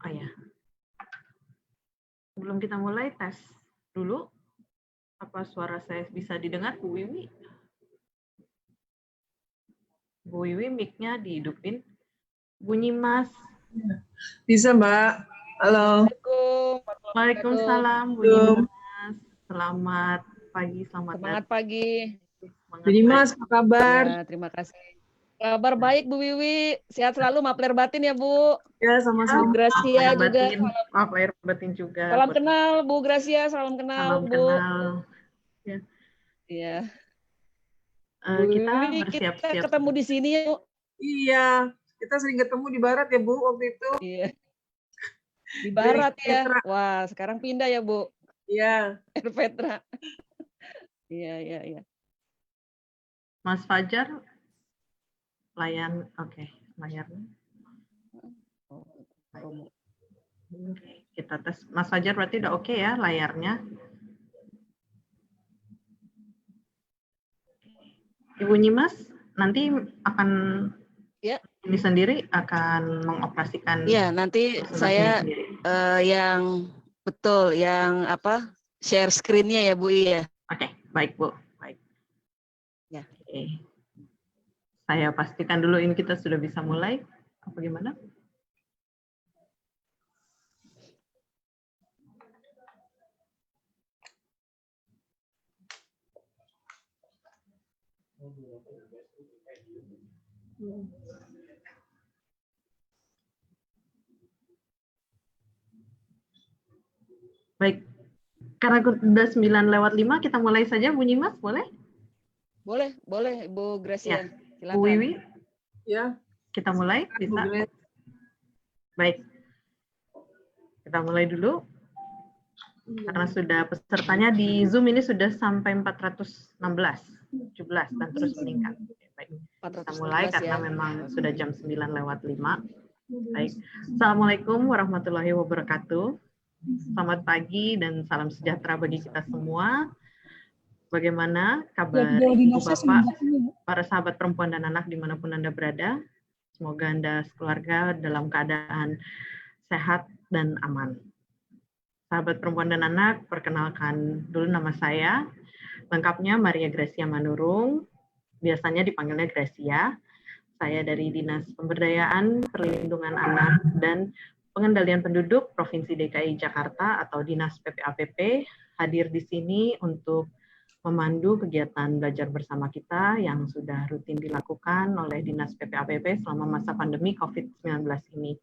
Oh ya, sebelum kita mulai tes dulu, apa suara saya bisa didengar, Bu Wiwi? Bu Wiwi, mic-nya dihidupin. Bunyi Mas. Bisa, Mbak. Halo. Waalaikumsalam, Bunyi Mas. Selamat pagi, selamat Semangat pagi. Bunyi Mas, apa kabar? Ya, terima kasih. Kabar baik Bu Wiwi, sehat selalu, maaf lahir batin ya Bu. Ya, sama-sama. Bu Gracia juga. Maaf lahir batin juga. Salam kenal Bu Gracia, salam kenal Salam Bu. kenal. Ya. Iya. Kita Wiwi, bersiap-siap. kita ketemu di sini ya Bu. Iya, kita sering ketemu di barat ya Bu waktu itu. Iya. Di barat ya. Wah, sekarang pindah ya Bu. Iya. Air Petra. Iya. Mas Fajar, oke, layarnya. Oke, kita tes. Mas Fajar berarti udah oke ya layarnya. Ibu Nyimas nanti akan ini sendiri akan mengoperasikan. Iya, nanti saya yang betul, yang apa share screen-nya ya Bu ya. Oke, baik Bu. Baik. Ya. Oke. Saya pastikan dulu ini kita sudah bisa mulai. Apa gimana? Baik, karena udah 9:05 kita mulai saja, Bu Nyimas, boleh? Boleh, Bu Gracia. Ya. Bu Wiwi? Ya. Kita mulai, bisa? Baik. Kita mulai dulu. Karena sudah pesertanya di Zoom ini sudah sampai 416, 17, dan terus meningkat. Baik. Kita mulai karena memang sudah jam 9:05. Baik. Assalamualaikum warahmatullahi wabarakatuh. Selamat pagi dan salam sejahtera bagi kita semua. Bagaimana kabar Ibu Bapak, para sahabat perempuan dan anak dimanapun Anda berada? Semoga Anda sekeluarga dalam keadaan sehat dan aman. Sahabat perempuan dan anak, perkenalkan dulu nama saya. Lengkapnya Maria Gracia Manurung, biasanya dipanggilnya Gracia. Saya dari Dinas Pemberdayaan, Perlindungan Anak, dan Pengendalian Penduduk Provinsi DKI Jakarta atau Dinas PPAPP, hadir di sini untuk memandu kegiatan belajar bersama kita yang sudah rutin dilakukan oleh Dinas PPAPP selama masa pandemi COVID-19 ini.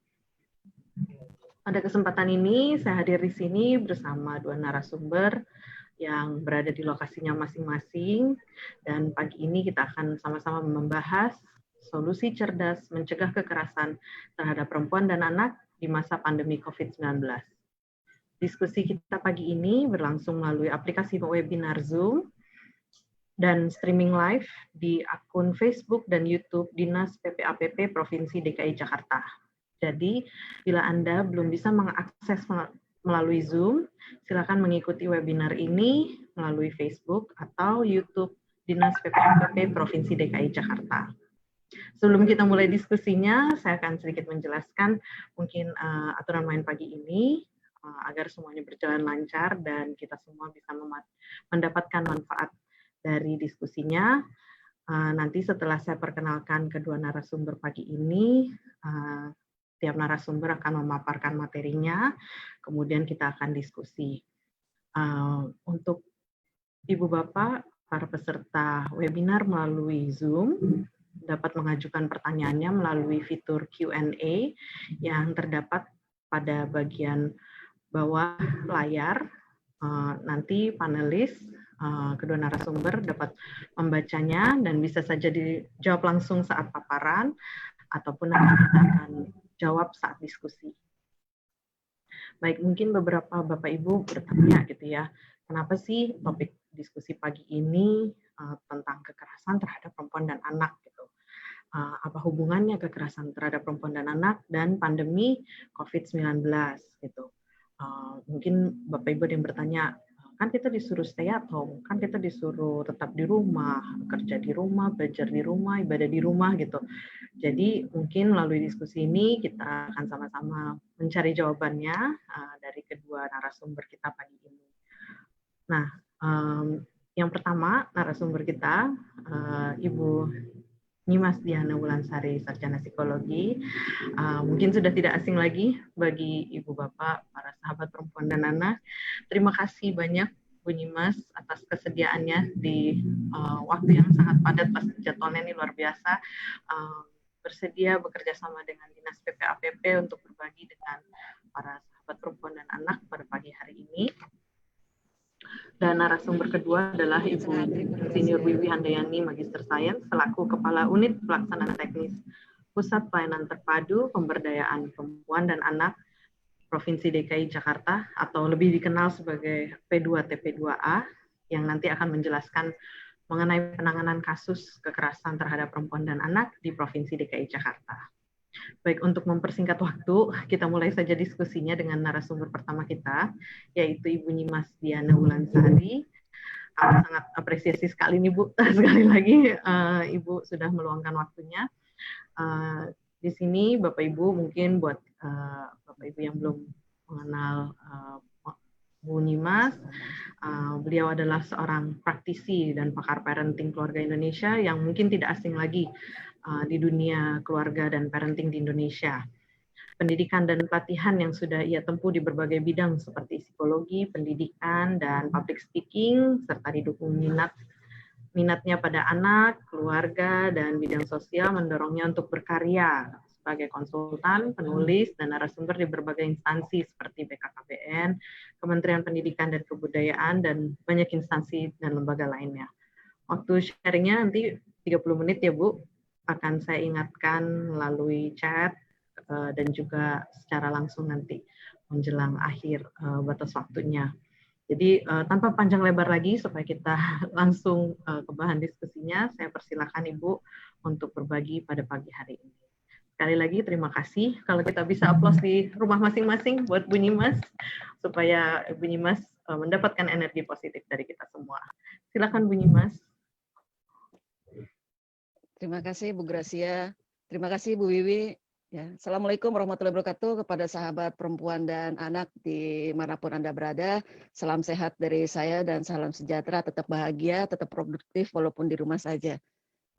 Pada kesempatan ini, saya hadir di sini bersama dua narasumber yang berada di lokasinya masing-masing, dan pagi ini kita akan sama-sama membahas solusi cerdas mencegah kekerasan terhadap perempuan dan anak di masa pandemi COVID-19. Diskusi kita pagi ini berlangsung melalui aplikasi webinar Zoom dan streaming live di akun Facebook dan YouTube Dinas PPAPP Provinsi DKI Jakarta. Jadi, bila Anda belum bisa mengakses melalui Zoom, silakan mengikuti webinar ini melalui Facebook atau YouTube Dinas PPAPP Provinsi DKI Jakarta. Sebelum kita mulai diskusinya, saya akan sedikit menjelaskan mungkin aturan main pagi ini agar semuanya berjalan lancar dan kita semua bisa mendapatkan manfaat dari diskusinya. Nanti setelah saya perkenalkan kedua narasumber pagi ini, tiap narasumber akan memaparkan materinya, kemudian kita akan diskusi. Untuk Ibu Bapak, para peserta webinar melalui Zoom, dapat mengajukan pertanyaannya melalui fitur Q&A yang terdapat pada bagian bawah layar. Nanti panelis, kedua narasumber dapat membacanya dan bisa saja dijawab langsung saat paparan, ataupun nanti kita akan jawab saat diskusi. Baik, mungkin beberapa Bapak Ibu bertanya gitu ya, kenapa sih topik diskusi pagi ini tentang kekerasan terhadap perempuan dan anak gitu. Apa hubungannya kekerasan terhadap perempuan dan anak dan pandemi COVID-19 gitu. Mungkin Bapak Ibu yang bertanya, kan kita disuruh stay at home, kan kita disuruh tetap di rumah, kerja di rumah, belajar di rumah, ibadah di rumah gitu. Jadi mungkin melalui diskusi ini kita akan sama-sama mencari jawabannya dari kedua narasumber kita pagi ini. Nah, yang pertama narasumber kita Ibu Nyimas Diana Wulansari, Sarjana Psikologi. Mungkin sudah tidak asing lagi bagi Ibu Bapak, para sahabat perempuan dan anak. Terima kasih banyak Bu Nyimas atas kesediaannya di waktu yang sangat padat pas jadwalnya ini luar biasa. Bersedia bekerja sama dengan Dinas PPAPP untuk berbagi dengan para sahabat perempuan dan anak pada pagi hari ini. Dan narasumber kedua adalah Ibu Insinyur Wiwi Handayani, Magister Sains, selaku Kepala Unit Pelaksanaan Teknis Pusat Pelayanan Terpadu Pemberdayaan Perempuan dan Anak Provinsi DKI Jakarta, atau lebih dikenal sebagai P2TP2A, yang nanti akan menjelaskan mengenai penanganan kasus kekerasan terhadap perempuan dan anak di Provinsi DKI Jakarta. Baik, untuk mempersingkat waktu, kita mulai saja diskusinya dengan narasumber pertama kita, yaitu Ibu Nyimas Diana Wulansari. Sangat apresiasi sekali nih Bu, sekali lagi Ibu sudah meluangkan waktunya. Di sini Bapak Ibu, mungkin buat Bapak Ibu yang belum mengenal Bu Nyimas, beliau adalah seorang praktisi dan pakar parenting keluarga Indonesia yang mungkin tidak asing lagi di dunia keluarga dan parenting di Indonesia. Pendidikan dan pelatihan yang sudah ia tempuh di berbagai bidang seperti psikologi, pendidikan, dan public speaking, serta didukung minatnya pada anak, keluarga, dan bidang sosial mendorongnya untuk berkarya sebagai konsultan, penulis, dan narasumber di berbagai instansi seperti BKKBN, Kementerian Pendidikan dan Kebudayaan, dan banyak instansi dan lembaga lainnya. Waktu sharingnya nanti 30 menit ya Bu, akan saya ingatkan melalui chat dan juga secara langsung nanti menjelang akhir batas waktunya. Jadi tanpa panjang lebar lagi supaya kita langsung ke bahan diskusinya, saya persilakan Ibu untuk berbagi pada pagi hari ini. Sekali lagi terima kasih. Kalau kita bisa aplaus di rumah masing-masing buat Bu Nyimas, supaya Bu Nyimas mendapatkan energi positif dari kita semua. Silakan Bu Nyimas. Terima kasih Bu Gracia, terima kasih Bu Wiwi. Ya, Assalamualaikum warahmatullahi wabarakatuh kepada sahabat perempuan dan anak dimanapun Anda berada. Salam sehat dari saya dan salam sejahtera, tetap bahagia, tetap produktif walaupun di rumah saja.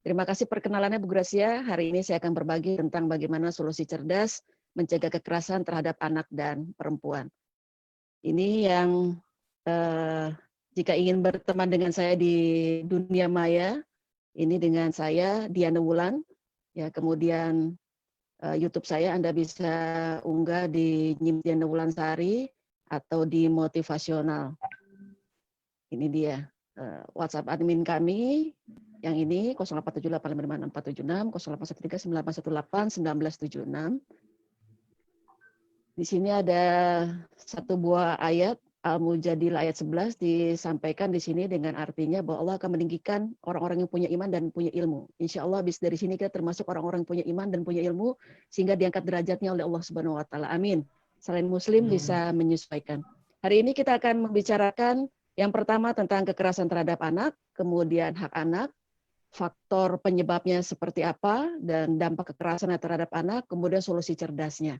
Terima kasih perkenalannya Bu Gracia. Hari ini saya akan berbagi tentang bagaimana solusi cerdas mencegah kekerasan terhadap anak dan perempuan. Ini yang jika ingin berteman dengan saya di dunia maya, ini dengan saya Diana Wulan, ya, kemudian YouTube saya Anda bisa unggah di Diana Wulansari atau di Motivasional. Ini dia WhatsApp admin kami, yang ini 0878556476, 081398181976. Di sini ada satu buah ayat Al-Mujadil ayat 11 disampaikan di sini dengan artinya bahwa Allah akan meninggikan orang-orang yang punya iman dan punya ilmu. Insya Allah habis dari sini kita termasuk orang-orang yang punya iman dan punya ilmu sehingga diangkat derajatnya oleh Allah Subhanahu wa taala. Amin. Selain muslim bisa menyesuaikan. Hari ini kita akan membicarakan yang pertama tentang kekerasan terhadap anak, kemudian hak anak, faktor penyebabnya seperti apa dan dampak kekerasan terhadap anak, kemudian solusi cerdasnya.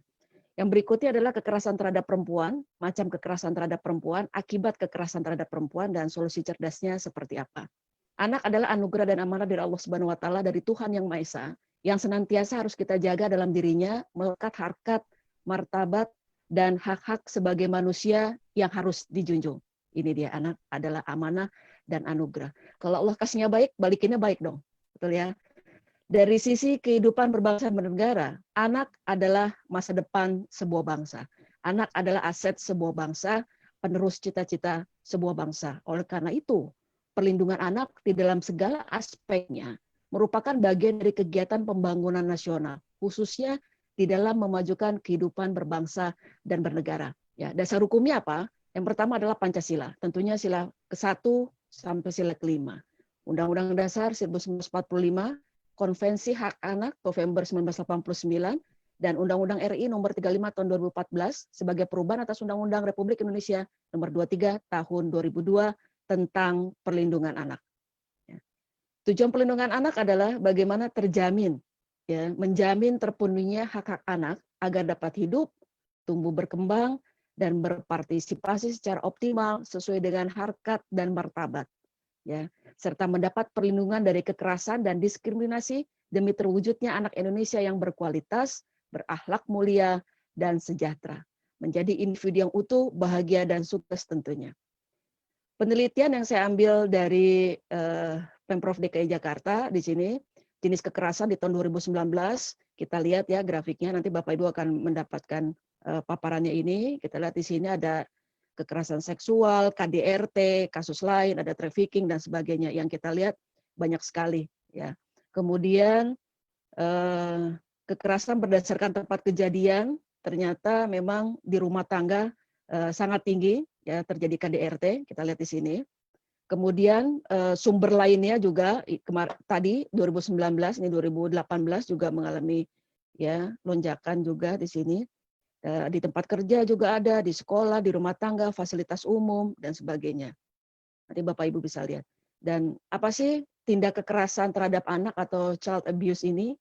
Yang berikutnya adalah kekerasan terhadap perempuan, macam kekerasan terhadap perempuan, akibat kekerasan terhadap perempuan, dan solusi cerdasnya seperti apa. Anak adalah anugerah dan amanah dari Allah Subhanahu wa taala, dari Tuhan Yang Maha Esa, yang senantiasa harus kita jaga dalam dirinya, melekat harkat, martabat, dan hak-hak sebagai manusia yang harus dijunjung. Ini dia, anak adalah amanah dan anugerah. Kalau Allah kasihnya baik, balikinnya baik dong. Betul ya? Dari sisi kehidupan berbangsa dan bernegara, anak adalah masa depan sebuah bangsa. Anak adalah aset sebuah bangsa, penerus cita-cita sebuah bangsa. Oleh karena itu, perlindungan anak di dalam segala aspeknya merupakan bagian dari kegiatan pembangunan nasional, khususnya di dalam memajukan kehidupan berbangsa dan bernegara. Ya, dasar hukumnya apa? Yang pertama adalah Pancasila, tentunya sila ke-1 sampai sila ke-5. Undang-Undang Dasar 1945, Konvensi Hak Anak November 1989, dan Undang-Undang RI Nomor 35 Tahun 2014 sebagai perubahan atas Undang-Undang Republik Indonesia Nomor 23 Tahun 2002 tentang perlindungan anak. Tujuan perlindungan anak adalah bagaimana terjamin ya, menjamin terpenuhinya hak-hak anak agar dapat hidup, tumbuh berkembang, dan berpartisipasi secara optimal sesuai dengan harkat dan martabat, ya, serta mendapat perlindungan dari kekerasan dan diskriminasi demi terwujudnya anak Indonesia yang berkualitas, berakhlak mulia, dan sejahtera, menjadi individu yang utuh, bahagia, dan sukses tentunya. Penelitian yang saya ambil dari Pemprov DKI Jakarta di sini, jenis kekerasan di tahun 2019, kita lihat ya grafiknya, nanti Bapak Ibu akan mendapatkan paparannya ini. Kita lihat di sini ada kekerasan seksual, KDRT, kasus lain, ada trafficking dan sebagainya. Yang kita lihat banyak sekali, ya. Kemudian kekerasan berdasarkan tempat kejadian ternyata memang di rumah tangga sangat tinggi, ya, terjadi KDRT. Kita lihat di sini. Kemudian sumber lainnya juga tadi 2019, ini 2018 juga mengalami, ya, lonjakan juga di sini. Di tempat kerja juga ada, di sekolah, di rumah tangga, fasilitas umum, dan sebagainya. Nanti Bapak Ibu bisa lihat. Dan apa sih tindak kekerasan terhadap anak atau child abuse ini?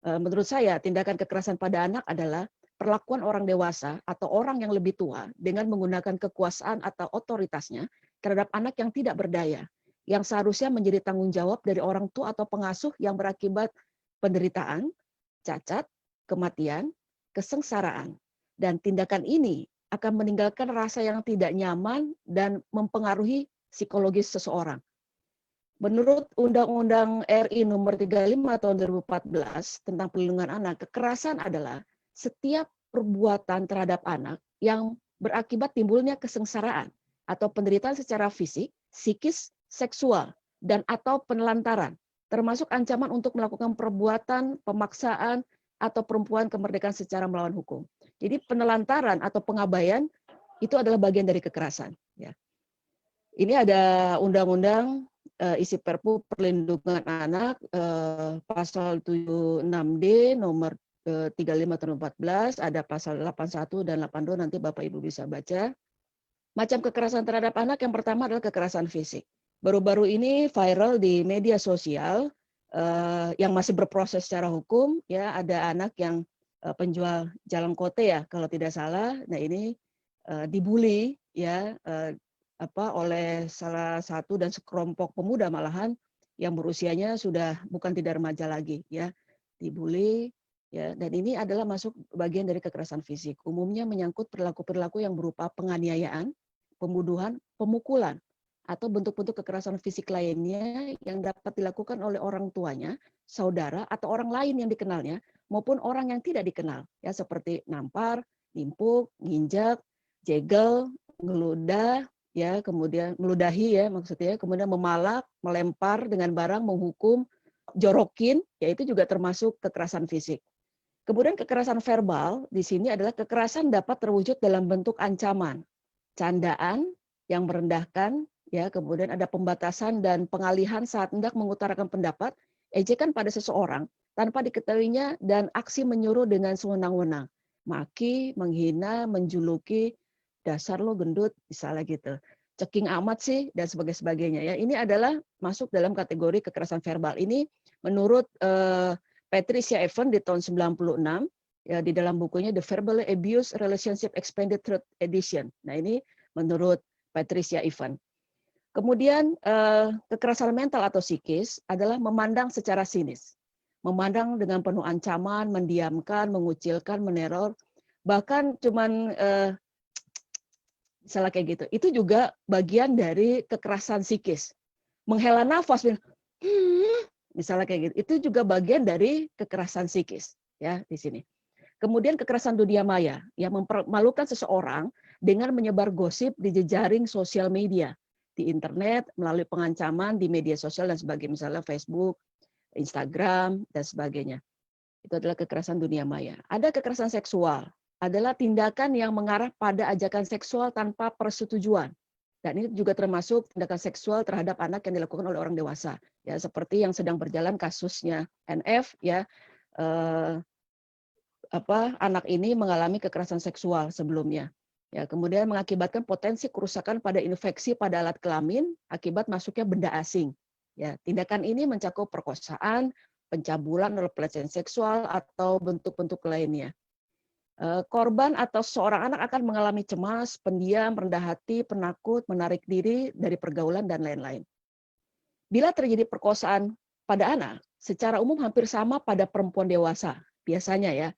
Menurut saya, tindakan kekerasan pada anak adalah perlakuan orang dewasa atau orang yang lebih tua dengan menggunakan kekuasaan atau otoritasnya terhadap anak yang tidak berdaya, yang seharusnya menjadi tanggung jawab dari orang tua atau pengasuh yang berakibat penderitaan, cacat, kematian, kesengsaraan. Dan tindakan ini akan meninggalkan rasa yang tidak nyaman dan mempengaruhi psikologis seseorang. Menurut Undang-Undang RI Nomor 35 Tahun 2014 tentang Perlindungan Anak, kekerasan adalah setiap perbuatan terhadap anak yang berakibat timbulnya kesengsaraan atau penderitaan secara fisik, psikis, seksual, dan atau penelantaran, termasuk ancaman untuk melakukan perbuatan, pemaksaan, atau perempuan kemerdekaan secara melawan hukum. Jadi penelantaran atau pengabaian itu adalah bagian dari kekerasan. Ya. Ini ada undang-undang isi Perpu Perlindungan Anak pasal 76D nomor 35 tahun 14, ada pasal 81 dan 82, nanti Bapak Ibu bisa baca. Macam kekerasan terhadap anak yang pertama adalah kekerasan fisik. Baru-baru ini viral di media sosial yang masih berproses secara hukum, ya, ada anak yang penjual jalan kote, ya, kalau tidak salah. Nah, ini dibully, ya, oleh salah satu dan sekelompok pemuda malahan yang berusianya sudah bukan tidak remaja lagi, ya, dibully, ya, dan ini adalah masuk bagian dari kekerasan fisik. Umumnya menyangkut perilaku-perilaku yang berupa penganiayaan, pembunuhan, pemukulan, atau bentuk-bentuk kekerasan fisik lainnya yang dapat dilakukan oleh orang tuanya, saudara, atau orang lain yang dikenalnya, maupun orang yang tidak dikenal, ya, seperti nampar, nimpuk, nginjak, jegel, ngeludah, ya, kemudian meludahi, ya, maksudnya, kemudian memalak, melempar dengan barang, menghukum, jorokin, ya, itu juga termasuk kekerasan fisik. Kemudian kekerasan verbal di sini adalah kekerasan dapat terwujud dalam bentuk ancaman, candaan yang merendahkan, ya, kemudian ada pembatasan dan pengalihan saat hendak mengutarakan pendapat, ejekan pada seseorang tanpa diketahuinya, dan aksi menyuruh dengan sewenang-wenang, maki, menghina, menjuluki, dasar lo gendut, misalnya gitu, ceking amat sih, dan sebagainya, ya. Ini adalah masuk dalam kategori kekerasan verbal. Ini menurut Patricia Even di tahun 96, ya, di dalam bukunya The Verbal Abuse Relationship Expanded Third Edition. Nah, ini menurut Patricia Even. Kemudian kekerasan mental atau psikis adalah memandang secara sinis, memandang dengan penuh ancaman, mendiamkan, mengucilkan, meneror, bahkan cuman misalnya kayak gitu. Itu juga bagian dari kekerasan psikis. Menghela nafas, misalnya kayak gitu. Itu juga bagian dari kekerasan psikis, ya, di sini. Kemudian kekerasan dunia maya, yang mempermalukan seseorang dengan menyebar gosip di jejaring sosial media, di internet, melalui pengancaman di media sosial dan sebagainya, misalnya Facebook, Instagram, dan sebagainya. Itu adalah kekerasan dunia maya. Ada kekerasan seksual, adalah tindakan yang mengarah pada ajakan seksual tanpa persetujuan. Dan ini juga termasuk tindakan seksual terhadap anak yang dilakukan oleh orang dewasa. Ya, seperti yang sedang berjalan kasusnya NF, ya, anak ini mengalami kekerasan seksual sebelumnya. Ya, kemudian mengakibatkan potensi kerusakan pada infeksi pada alat kelamin akibat masuknya benda asing. Ya, tindakan ini mencakup perkosaan, pencabulan atau pelecehan seksual atau bentuk-bentuk lainnya. Korban atau seorang anak akan mengalami cemas, pendiam, rendah hati, penakut, menarik diri dari pergaulan, dan lain-lain. Bila terjadi perkosaan pada anak, secara umum hampir sama pada perempuan dewasa, biasanya ya.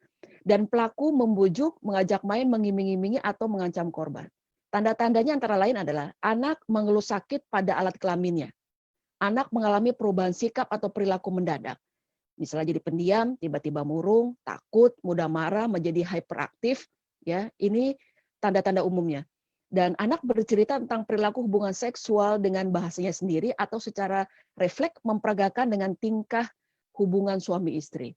Dan pelaku membujuk, mengajak main, mengiming-imingi, atau mengancam korban. Tanda-tandanya antara lain adalah anak mengeluh sakit pada alat kelaminnya. Anak mengalami perubahan sikap atau perilaku mendadak. Misalnya jadi pendiam, tiba-tiba murung, takut, mudah marah, menjadi hyperaktif, ya. Ini tanda-tanda umumnya. Dan anak bercerita tentang perilaku hubungan seksual dengan bahasanya sendiri atau secara refleks memperagakan dengan tingkah hubungan suami istri.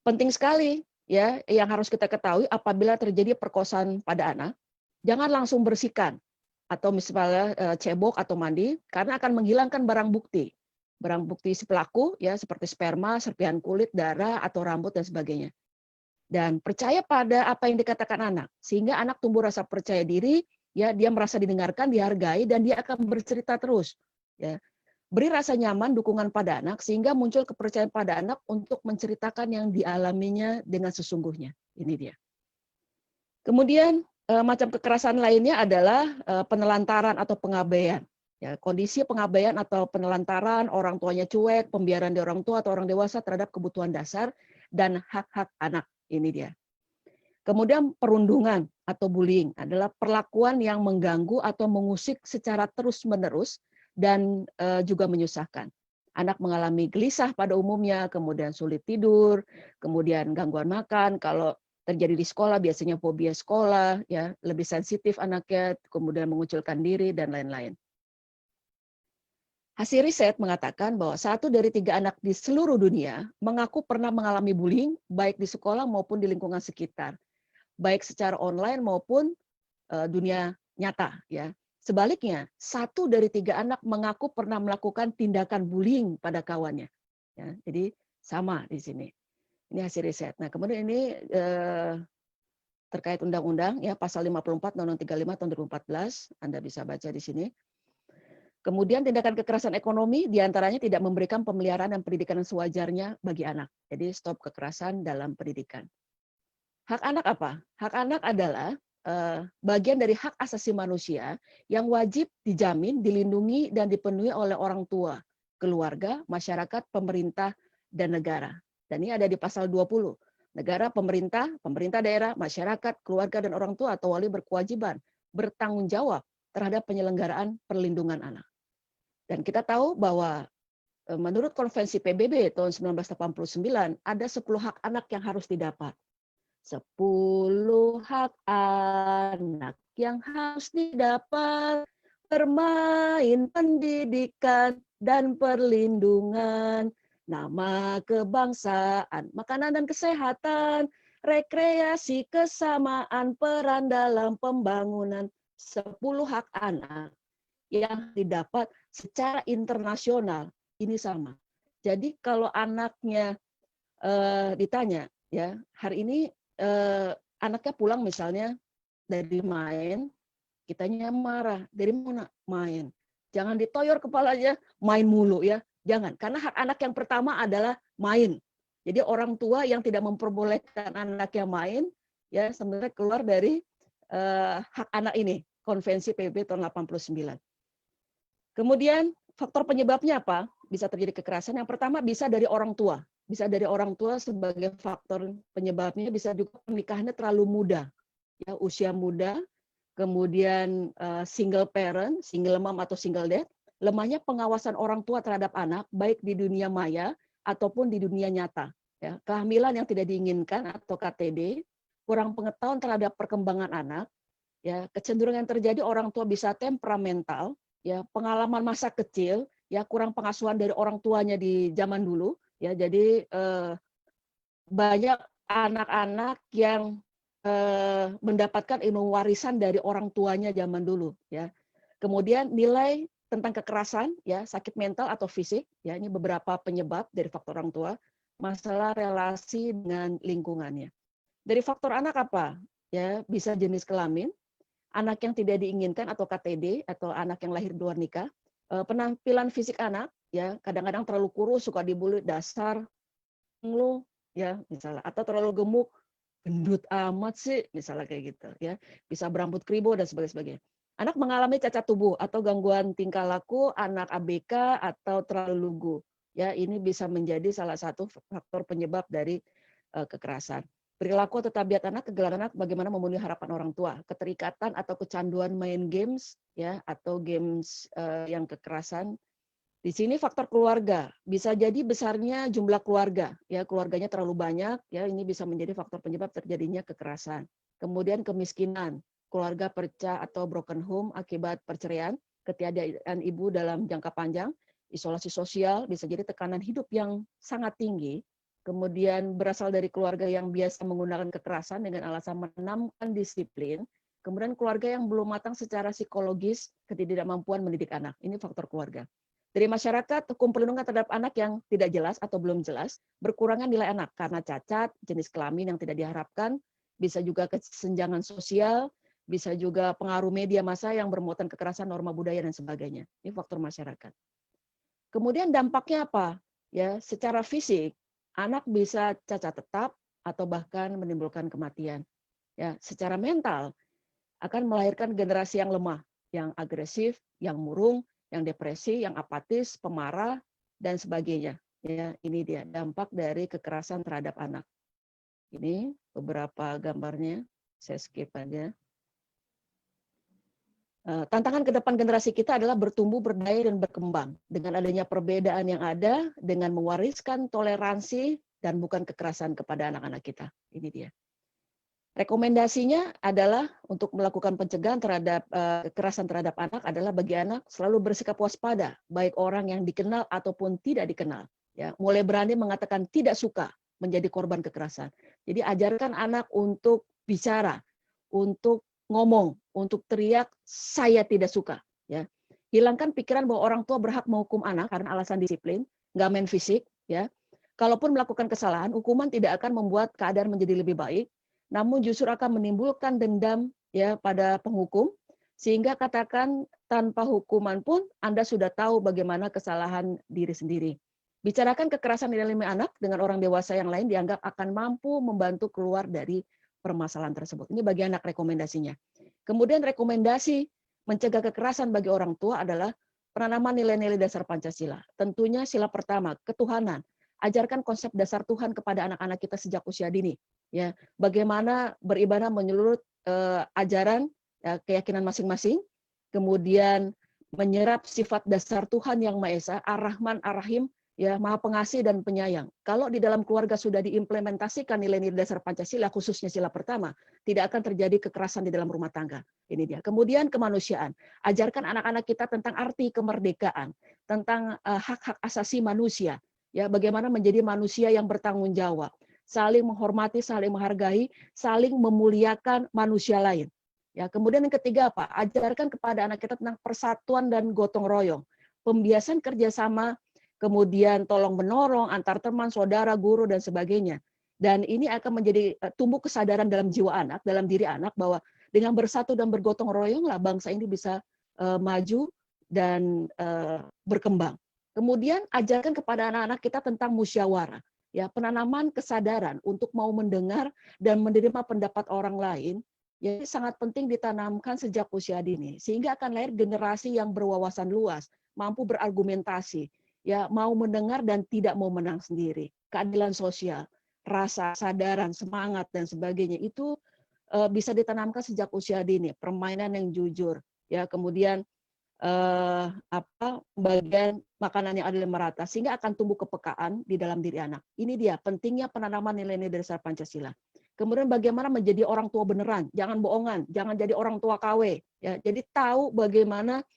Penting sekali ya yang harus kita ketahui apabila terjadi perkosaan pada anak, jangan langsung bersihkan atau misalnya cebok atau mandi karena akan menghilangkan barang bukti. Barang bukti si pelaku ya seperti sperma, serpihan kulit, darah atau rambut dan sebagainya. Dan percaya pada apa yang dikatakan anak sehingga anak tumbuh rasa percaya diri, ya dia merasa didengarkan, dihargai dan dia akan bercerita terus. Ya. Beri rasa nyaman, dukungan pada anak sehingga muncul kepercayaan pada anak untuk menceritakan yang dialaminya dengan sesungguhnya. Ini dia. Kemudian macam kekerasan lainnya adalah penelantaran atau pengabaian. Ya, kondisi pengabaian atau penelantaran, orang tuanya cuek, pembiaran dari orang tua atau orang dewasa terhadap kebutuhan dasar dan hak-hak anak. Ini dia. Kemudian perundungan atau bullying adalah perlakuan yang mengganggu atau mengusik secara terus-menerus dan juga menyusahkan. Anak mengalami gelisah pada umumnya, kemudian sulit tidur, kemudian gangguan makan. Kalau terjadi di sekolah biasanya fobia sekolah, ya lebih sensitif anaknya, kemudian mengucilkan diri dan lain-lain. Hasil riset mengatakan bahwa 1 dari 3 anak di seluruh dunia mengaku pernah mengalami bullying baik di sekolah maupun di lingkungan sekitar, baik secara online maupun dunia nyata. Ya. Sebaliknya, 1 dari 3 anak mengaku pernah melakukan tindakan bullying pada kawannya. Ya, jadi sama di sini. Ini hasil riset. Nah, kemudian ini terkait undang-undang ya pasal 54 Undang-Undang 35 tahun 2014, Anda bisa baca di sini. Kemudian tindakan kekerasan ekonomi diantaranya tidak memberikan pemeliharaan dan pendidikan yang sewajarnya bagi anak. Jadi stop kekerasan dalam pendidikan. Hak anak apa? Hak anak adalah bagian dari hak asasi manusia yang wajib dijamin, dilindungi, dan dipenuhi oleh orang tua, keluarga, masyarakat, pemerintah, dan negara. Dan ini ada di pasal 20. Negara, pemerintah daerah, masyarakat, keluarga, dan orang tua atau wali berkewajiban bertanggung jawab terhadap penyelenggaraan perlindungan anak. Dan kita tahu bahwa menurut Konvensi PBB tahun 1989 ada 10 hak anak yang harus didapat. 10 hak anak yang harus didapat: bermain, pendidikan, dan perlindungan, nama kebangsaan, makanan dan kesehatan, rekreasi, kesamaan, peran dalam pembangunan. 10 hak anak yang didapat secara internasional ini sama. Jadi kalau anaknya ditanya, ya hari ini anaknya pulang misalnya dari main, kitanya marah, dari mana main? Jangan ditoyor kepalanya, main mulu ya, jangan. Karena hak anak yang pertama adalah main. Jadi orang tua yang tidak memperbolehkan anaknya main, ya sebenarnya keluar dari hak anak ini, Konvensi PBB tahun 89. Kemudian faktor penyebabnya apa? Bisa terjadi kekerasan. Yang pertama bisa dari orang tua. Bisa dari orang tua sebagai faktor penyebabnya, bisa juga pernikahannya terlalu muda. Ya, usia muda, kemudian single parent, single mom atau single dad, lemahnya pengawasan orang tua terhadap anak baik di dunia maya ataupun di dunia nyata. Ya, kehamilan yang tidak diinginkan atau KTD, kurang pengetahuan terhadap perkembangan anak, ya, kecenderungan yang terjadi orang tua bisa temperamental, ya, pengalaman masa kecil, ya, kurang pengasuhan dari orang tuanya di zaman dulu, ya, jadi banyak anak-anak yang mendapatkan ilmu warisan dari orang tuanya zaman dulu, ya. Kemudian nilai tentang kekerasan, ya, sakit mental atau fisik, ya, ini beberapa penyebab dari faktor orang tua, masalah relasi dengan lingkungannya. Dari faktor anak apa? Ya, bisa jenis kelamin, anak yang tidak diinginkan atau KTD atau anak yang lahir di luar nikah, penampilan fisik anak, ya kadang-kadang terlalu kurus suka dibully dasar lu, ya misalnya, atau terlalu gemuk, gendut amat sih, misalnya kayak gitu, ya bisa berambut kribo dan sebagainya. Anak mengalami cacat tubuh atau gangguan tingkah laku, anak ABK atau terlalu lugu, ya ini bisa menjadi salah satu faktor penyebab dari kekerasan. Perilaku atau tabiat anak, kegagalan anak, bagaimana memenuhi harapan orang tua, keterikatan atau kecanduan main games, ya atau games yang kekerasan. Di sini faktor keluarga, bisa jadi besarnya jumlah keluarga, ya keluarganya terlalu banyak, ya ini bisa menjadi faktor penyebab terjadinya kekerasan. Kemudian kemiskinan, keluarga pecah atau broken home akibat perceraian, ketiadaan ibu dalam jangka panjang, isolasi sosial, bisa jadi tekanan hidup yang sangat tinggi, kemudian berasal dari keluarga yang biasa menggunakan kekerasan dengan alasan menanamkan disiplin, kemudian keluarga yang belum matang secara psikologis, ketidakmampuan mendidik anak, ini faktor keluarga. Dari masyarakat, hukum perlindungan terhadap anak yang tidak jelas atau belum jelas, berkurangan nilai anak karena cacat, jenis kelamin yang tidak diharapkan, bisa juga kesenjangan sosial, bisa juga pengaruh media massa yang bermuatan kekerasan, norma budaya, dan sebagainya. Ini faktor masyarakat. Kemudian dampaknya apa? Ya, secara fisik, anak bisa cacat tetap atau bahkan menimbulkan kematian. Ya, secara mental, akan melahirkan generasi yang lemah, yang agresif, yang murung, yang depresi, yang apatis, pemarah, dan sebagainya. Ya, ini dia dampak dari kekerasan terhadap anak. Ini beberapa gambarnya, saya skip aja. Tantangan ke depan generasi kita adalah bertumbuh, berdaya, dan berkembang. Dengan adanya perbedaan yang ada, dengan mewariskan toleransi dan bukan kekerasan kepada anak-anak kita. Ini dia. Rekomendasinya adalah untuk melakukan pencegahan terhadap kekerasan terhadap anak adalah bagi anak selalu bersikap waspada, baik orang yang dikenal ataupun tidak dikenal. Ya, mulai berani mengatakan tidak suka menjadi korban kekerasan. Jadi ajarkan anak untuk bicara, untuk ngomong, untuk teriak saya tidak suka. Ya, hilangkan pikiran bahwa orang tua berhak menghukum anak karena alasan disiplin, nggak main fisik. Ya, kalaupun melakukan kesalahan, hukuman tidak akan membuat keadaan menjadi lebih baik, namun justru akan menimbulkan dendam ya pada penghukum, sehingga katakan tanpa hukuman pun Anda sudah tahu bagaimana kesalahan diri sendiri. Bicarakan kekerasan di dalam anak dengan orang dewasa yang lain dianggap akan mampu membantu keluar dari permasalahan tersebut. Ini bagi anak rekomendasinya. Kemudian rekomendasi mencegah kekerasan bagi orang tua adalah penanaman nilai-nilai dasar Pancasila. Tentunya sila pertama, ketuhanan. Ajarkan konsep dasar Tuhan kepada anak-anak kita sejak usia dini. Ya, bagaimana beribadah menyeluruh ajaran keyakinan masing-masing, kemudian menyerap sifat dasar Tuhan yang Maha Esa, Ar-Rahman, Ar-Rahim, ya Maha Pengasih dan Penyayang. Kalau di dalam keluarga sudah diimplementasikan nilai-nilai dasar Pancasila, khususnya sila pertama, tidak akan terjadi kekerasan di dalam rumah tangga. Ini dia. Kemudian kemanusiaan. Ajarkan anak-anak kita tentang arti kemerdekaan, tentang hak-hak asasi manusia, ya bagaimana menjadi manusia yang bertanggung jawab, saling menghormati, saling menghargai, saling memuliakan manusia lain. Ya, kemudian yang ketiga apa? Ajarkan kepada anak kita tentang persatuan dan gotong royong, pembiasan kerjasama, kemudian tolong menolong antar teman, saudara, guru dan sebagainya. Dan ini akan menjadi tumbuh kesadaran dalam jiwa anak, dalam diri anak bahwa dengan bersatu dan bergotong royonglah bangsa ini bisa maju dan berkembang. Kemudian ajarkan kepada anak-anak kita tentang musyawarah. Ya, penanaman kesadaran untuk mau mendengar dan menerima pendapat orang lain, ya sangat penting ditanamkan sejak usia dini, sehingga akan lahir generasi yang berwawasan luas, mampu berargumentasi, ya mau mendengar dan tidak mau menang sendiri. Keadilan sosial, rasa kesadaran, semangat dan sebagainya itu bisa ditanamkan sejak usia dini. Permainan yang jujur, ya kemudian bagian makanan yang adil dan merata, sehingga akan tumbuh kepekaan di dalam diri anak. Ini dia pentingnya penanaman nilai-nilai dasar Pancasila. Kemudian bagaimana menjadi orang tua beneran, jangan bohongan, jangan jadi orang tua KW. Ya, jadi tahu bagaimana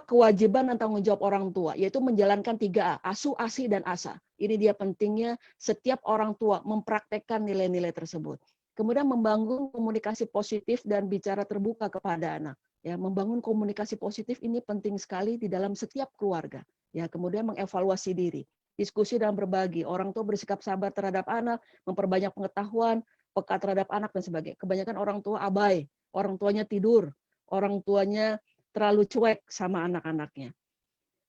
kewajiban dan tanggung jawab orang tua, yaitu menjalankan 3A, asuh, asih, dan asa. Ini dia pentingnya setiap orang tua mempraktekkan nilai-nilai tersebut. Kemudian membangun komunikasi positif dan bicara terbuka kepada anak. Ya, membangun komunikasi positif ini penting sekali di dalam setiap keluarga. Ya, kemudian mengevaluasi diri, diskusi dan berbagi. Orang tua bersikap sabar terhadap anak, memperbanyak pengetahuan, peka terhadap anak dan sebagainya. Kebanyakan orang tua abai, orang tuanya tidur, orang tuanya terlalu cuek sama anak-anaknya.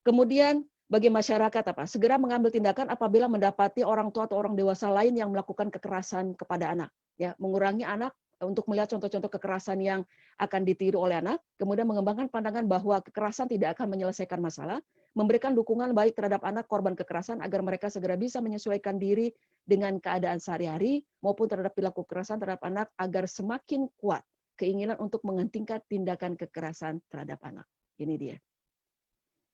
Kemudian bagi masyarakat apa? Segera mengambil tindakan apabila mendapati orang tua atau orang dewasa lain yang melakukan kekerasan kepada anak. Ya, mengurangi anak untuk melihat contoh-contoh kekerasan yang akan ditiru oleh anak, kemudian mengembangkan pandangan bahwa kekerasan tidak akan menyelesaikan masalah, memberikan dukungan baik terhadap anak korban kekerasan agar mereka segera bisa menyesuaikan diri dengan keadaan sehari-hari maupun terhadap perilaku kekerasan terhadap anak agar semakin kuat keinginan untuk menghentikan tindakan kekerasan terhadap anak. Ini dia.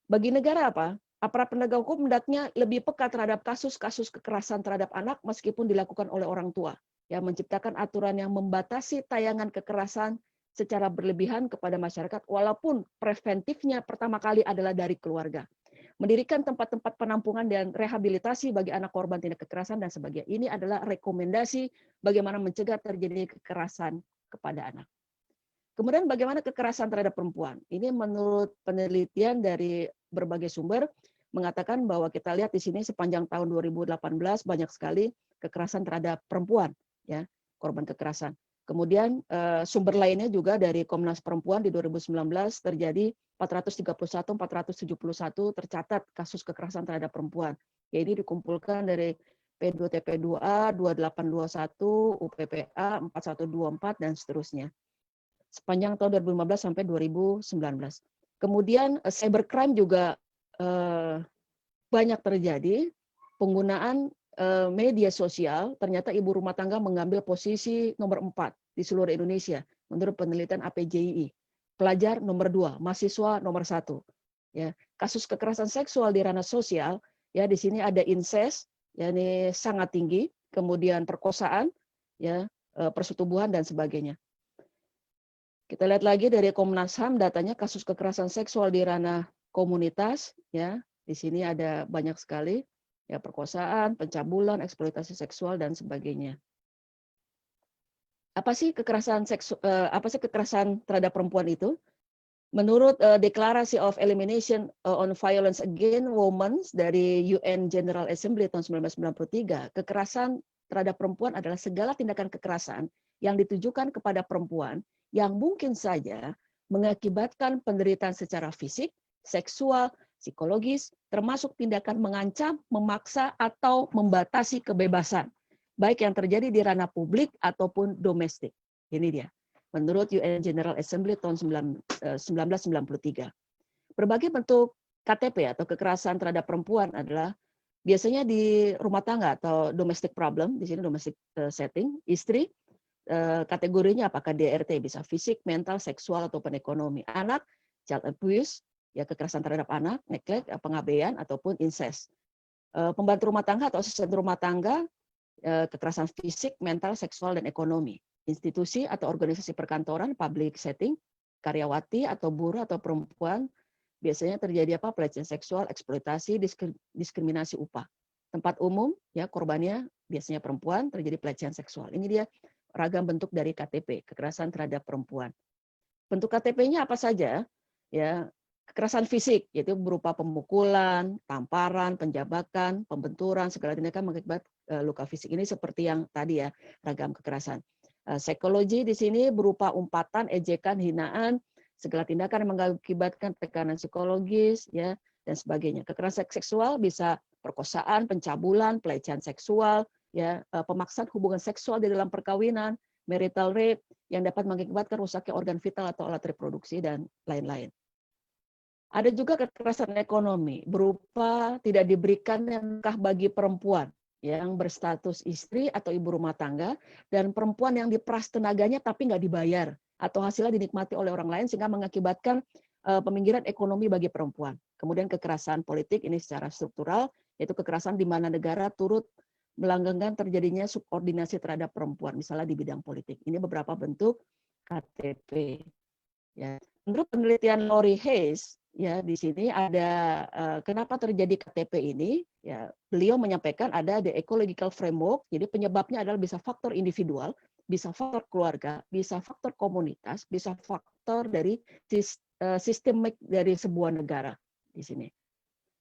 Bagi negara apa? Aparat penegak hukum hendaknya lebih peka terhadap kasus-kasus kekerasan terhadap anak meskipun dilakukan oleh orang tua. Ya, menciptakan aturan yang membatasi tayangan kekerasan secara berlebihan kepada masyarakat walaupun preventifnya pertama kali adalah dari keluarga. Mendirikan tempat-tempat penampungan dan rehabilitasi bagi anak korban tindak kekerasan dan sebagainya. Ini adalah rekomendasi bagaimana mencegah terjadi kekerasan kepada anak. Kemudian bagaimana kekerasan terhadap perempuan? Ini menurut penelitian dari berbagai sumber mengatakan bahwa kita lihat di sini sepanjang tahun 2018 banyak sekali kekerasan terhadap perempuan, ya, korban kekerasan. Kemudian sumber lainnya juga dari Komnas Perempuan di 2019 terjadi 431, 471 tercatat kasus kekerasan terhadap perempuan. Ya, ini dikumpulkan dari P2TP2A, 2821, UPPA, 4124 dan seterusnya. Sepanjang tahun 2015 sampai 2019. Kemudian cybercrime juga banyak terjadi, penggunaan media sosial, ternyata ibu rumah tangga mengambil posisi nomor 4 di seluruh Indonesia menurut penelitian APJII. Pelajar nomor 2, mahasiswa nomor 1. Ya, kasus kekerasan seksual di ranah sosial, ya di sini ada incest, ya ini sangat tinggi, kemudian perkosaan, ya persetubuhan dan sebagainya. Kita lihat lagi dari Komnas HAM datanya kasus kekerasan seksual di ranah komunitas, ya di sini ada banyak sekali, ya perkosaan, pencabulan, eksploitasi seksual dan sebagainya. Apa sih kekerasan terhadap perempuan itu? Menurut Declaration of Elimination on Violence Against Women dari UN General Assembly tahun 1993, kekerasan terhadap perempuan adalah segala tindakan kekerasan yang ditujukan kepada perempuan yang mungkin saja mengakibatkan penderitaan secara fisik, seksual, psikologis, termasuk tindakan mengancam, memaksa, atau membatasi kebebasan, baik yang terjadi di ranah publik ataupun domestik. Ini dia, menurut UN General Assembly tahun 1993. Berbagai bentuk KTP atau kekerasan terhadap perempuan adalah biasanya di rumah tangga atau domestic problem, di sini domestic setting, istri, kategorinya apakah DRT, bisa fisik, mental, seksual, ataupun ekonomi. Anak, child abuse, ya kekerasan terhadap anak, neglect, pengabaian, ataupun incest. Pembantu rumah tangga atau asisten rumah tangga, kekerasan fisik, mental, seksual, dan ekonomi. Institusi atau organisasi perkantoran, public setting, karyawati atau buruh atau perempuan, biasanya terjadi apa? Pelecehan seksual, eksploitasi, diskriminasi upah. Tempat umum, ya korbannya biasanya perempuan, terjadi pelecehan seksual. Ini dia ragam bentuk dari KTP, kekerasan terhadap perempuan. Bentuk KTP-nya apa saja? Ya, kekerasan fisik, yaitu berupa pemukulan, tamparan, penjabakan, pembenturan, segala tindakan mengakibat luka fisik. Ini seperti yang tadi ya, ragam kekerasan. Psikologi di sini berupa umpatan, ejekan, hinaan, segala tindakan yang mengakibatkan tekanan psikologis, ya dan sebagainya. Kekerasan seksual bisa perkosaan, pencabulan, pelecehan seksual, ya pemaksaan hubungan seksual di dalam perkawinan, marital rape yang dapat mengakibatkan rusaknya organ vital atau alat reproduksi dan lain-lain. Ada juga kekerasan ekonomi berupa tidak diberikan nafkah bagi perempuan yang berstatus istri atau ibu rumah tangga dan perempuan yang diperas tenaganya tapi nggak dibayar atau hasilnya dinikmati oleh orang lain sehingga mengakibatkan peminggiran ekonomi bagi perempuan. Kemudian kekerasan politik ini secara struktural, yaitu kekerasan di mana negara turut melanggengkan terjadinya subordinasi terhadap perempuan, misalnya di bidang politik. Ini beberapa bentuk KTP. Ya. Menurut penelitian Lori Hayes, ya di sini ada kenapa terjadi KTP ini. Ya, beliau menyampaikan ada the ecological framework. Jadi penyebabnya adalah bisa faktor individual, bisa faktor keluarga, bisa faktor komunitas, bisa faktor dari sistemik dari sebuah negara di sini.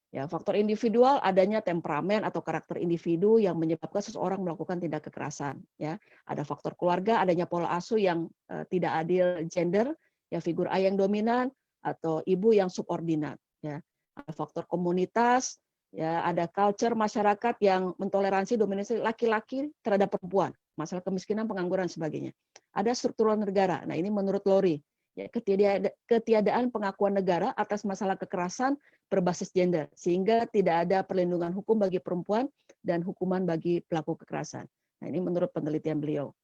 Ya, faktor individual adanya temperamen atau karakter individu yang menyebabkan seseorang melakukan tindak kekerasan. Ya, ada faktor keluarga, adanya pola asuh yang tidak adil gender, ya figur ayah yang dominan atau ibu yang subordinat. Ya, ada faktor komunitas, ya, ada culture masyarakat yang mentoleransi dominasi laki-laki terhadap perempuan, masalah kemiskinan, pengangguran, sebagainya. Ada struktural negara. Nah, ini menurut Lori, ya, ketiadaan pengakuan negara atas masalah kekerasan berbasis gender, sehingga tidak ada perlindungan hukum bagi perempuan dan hukuman bagi pelaku kekerasan. Nah, ini menurut penelitian beliau.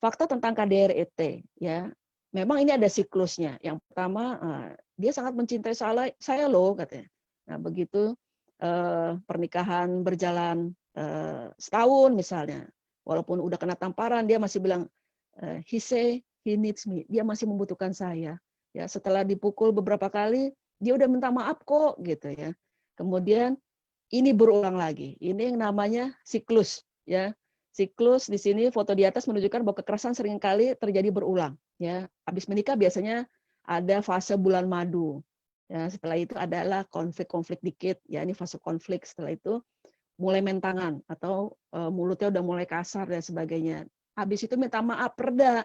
Fakta tentang KDRT, ya, memang ini ada siklusnya. Yang pertama, dia sangat mencintai saya loh, katanya. Nah, begitu pernikahan berjalan setahun misalnya, walaupun udah kena tamparan, dia masih bilang, he say he needs me, dia masih membutuhkan saya. Ya, setelah dipukul beberapa kali, dia udah minta maaf kok, gitu ya. Kemudian ini berulang lagi. Ini yang namanya siklus, ya. Siklus di sini foto di atas menunjukkan bahwa kekerasan seringkali terjadi berulang, ya. Habis menikah biasanya ada fase bulan madu. Ya, setelah itu adalah konflik-konflik dikit, ya, ini fase konflik. Setelah itu mulai main tangan atau mulutnya udah mulai kasar dan sebagainya. Habis itu minta maaf, reda,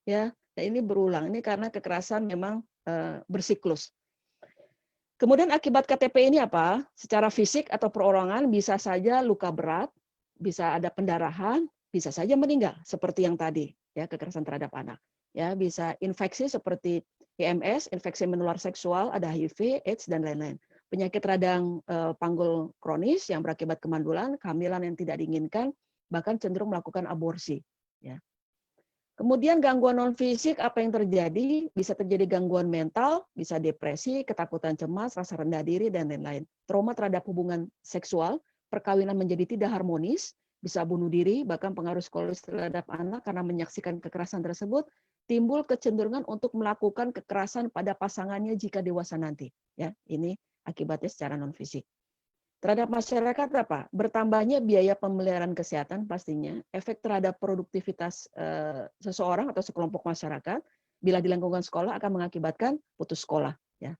ya. Nah, ini berulang. Ini karena kekerasan memang bersiklus. Kemudian akibat KTP ini apa? Secara fisik atau perorangan bisa saja luka berat, bisa ada pendarahan, bisa saja meninggal seperti yang tadi, ya, kekerasan terhadap anak. Ya, bisa infeksi seperti IMS, infeksi menular seksual, ada HIV, AIDS dan lain-lain. Penyakit radang panggul kronis yang berakibat kemandulan, kehamilan yang tidak diinginkan, bahkan cenderung melakukan aborsi, ya. Kemudian gangguan non fisik apa yang terjadi? Bisa terjadi gangguan mental, bisa depresi, ketakutan cemas, rasa rendah diri dan lain-lain. Trauma terhadap hubungan seksual, perkawinan menjadi tidak harmonis, bisa bunuh diri, bahkan pengaruh psikologis terhadap anak karena menyaksikan kekerasan tersebut, timbul kecenderungan untuk melakukan kekerasan pada pasangannya jika dewasa nanti. Ya, ini akibatnya secara non fisik. Terhadap masyarakat apa? Bertambahnya biaya pemeliharaan kesehatan pastinya, efek terhadap produktivitas seseorang atau sekelompok masyarakat bila di lingkungan sekolah akan mengakibatkan putus sekolah. Ya.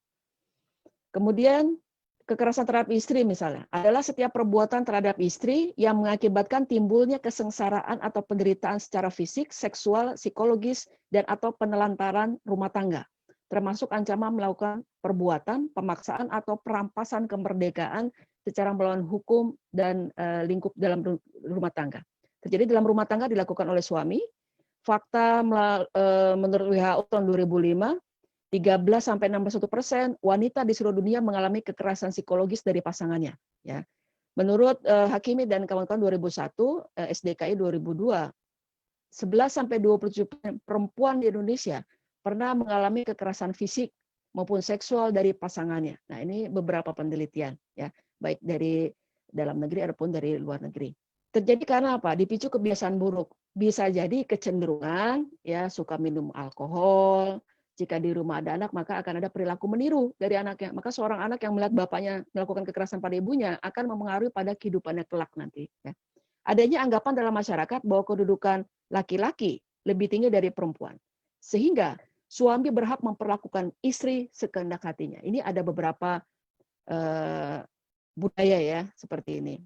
Kemudian kekerasan terhadap istri misalnya adalah setiap perbuatan terhadap istri yang mengakibatkan timbulnya kesengsaraan atau penderitaan secara fisik, seksual, psikologis, dan atau penelantaran rumah tangga, termasuk ancaman melakukan perbuatan, pemaksaan, atau perampasan kemerdekaan secara melawan hukum dan lingkup dalam rumah tangga. Terjadi dalam rumah tangga dilakukan oleh suami. Fakta menurut WHO tahun 2005, 13-61% wanita di seluruh dunia mengalami kekerasan psikologis dari pasangannya. Ya. Menurut Hakimi dan kawan-kawan 2001, SDKI 2002, 11-27% perempuan di Indonesia pernah mengalami kekerasan fisik maupun seksual dari pasangannya. Nah, ini beberapa penelitian, ya, baik dari dalam negeri ataupun dari luar negeri. Terjadi karena apa? Dipicu kebiasaan buruk. Bisa jadi kecenderungan, ya, suka minum alkohol. Jika di rumah ada anak, maka akan ada perilaku meniru dari anaknya. Maka seorang anak yang melihat bapaknya melakukan kekerasan pada ibunya akan mempengaruhi pada kehidupannya kelak nanti. Ya. Adanya anggapan dalam masyarakat bahwa kedudukan laki-laki lebih tinggi dari perempuan. Sehingga suami berhak memperlakukan istri sekehendak hatinya. Ini ada beberapa budaya, ya, seperti ini.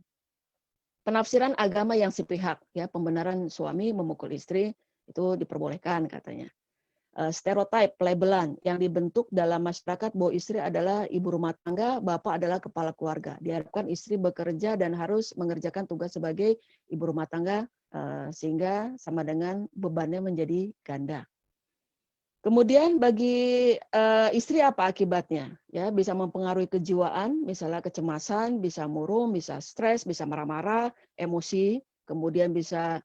Penafsiran agama yang sepihak, ya, pembenaran suami memukul istri itu diperbolehkan katanya. Stereotip, pelabelan yang dibentuk dalam masyarakat bahwa istri adalah ibu rumah tangga, bapak adalah kepala keluarga. Diharapkan istri bekerja dan harus mengerjakan tugas sebagai ibu rumah tangga sehingga sama dengan bebannya menjadi ganda. Kemudian bagi istri apa akibatnya? Ya, bisa mempengaruhi kejiwaan, misalnya kecemasan, bisa murung, bisa stres, bisa marah-marah, emosi, kemudian bisa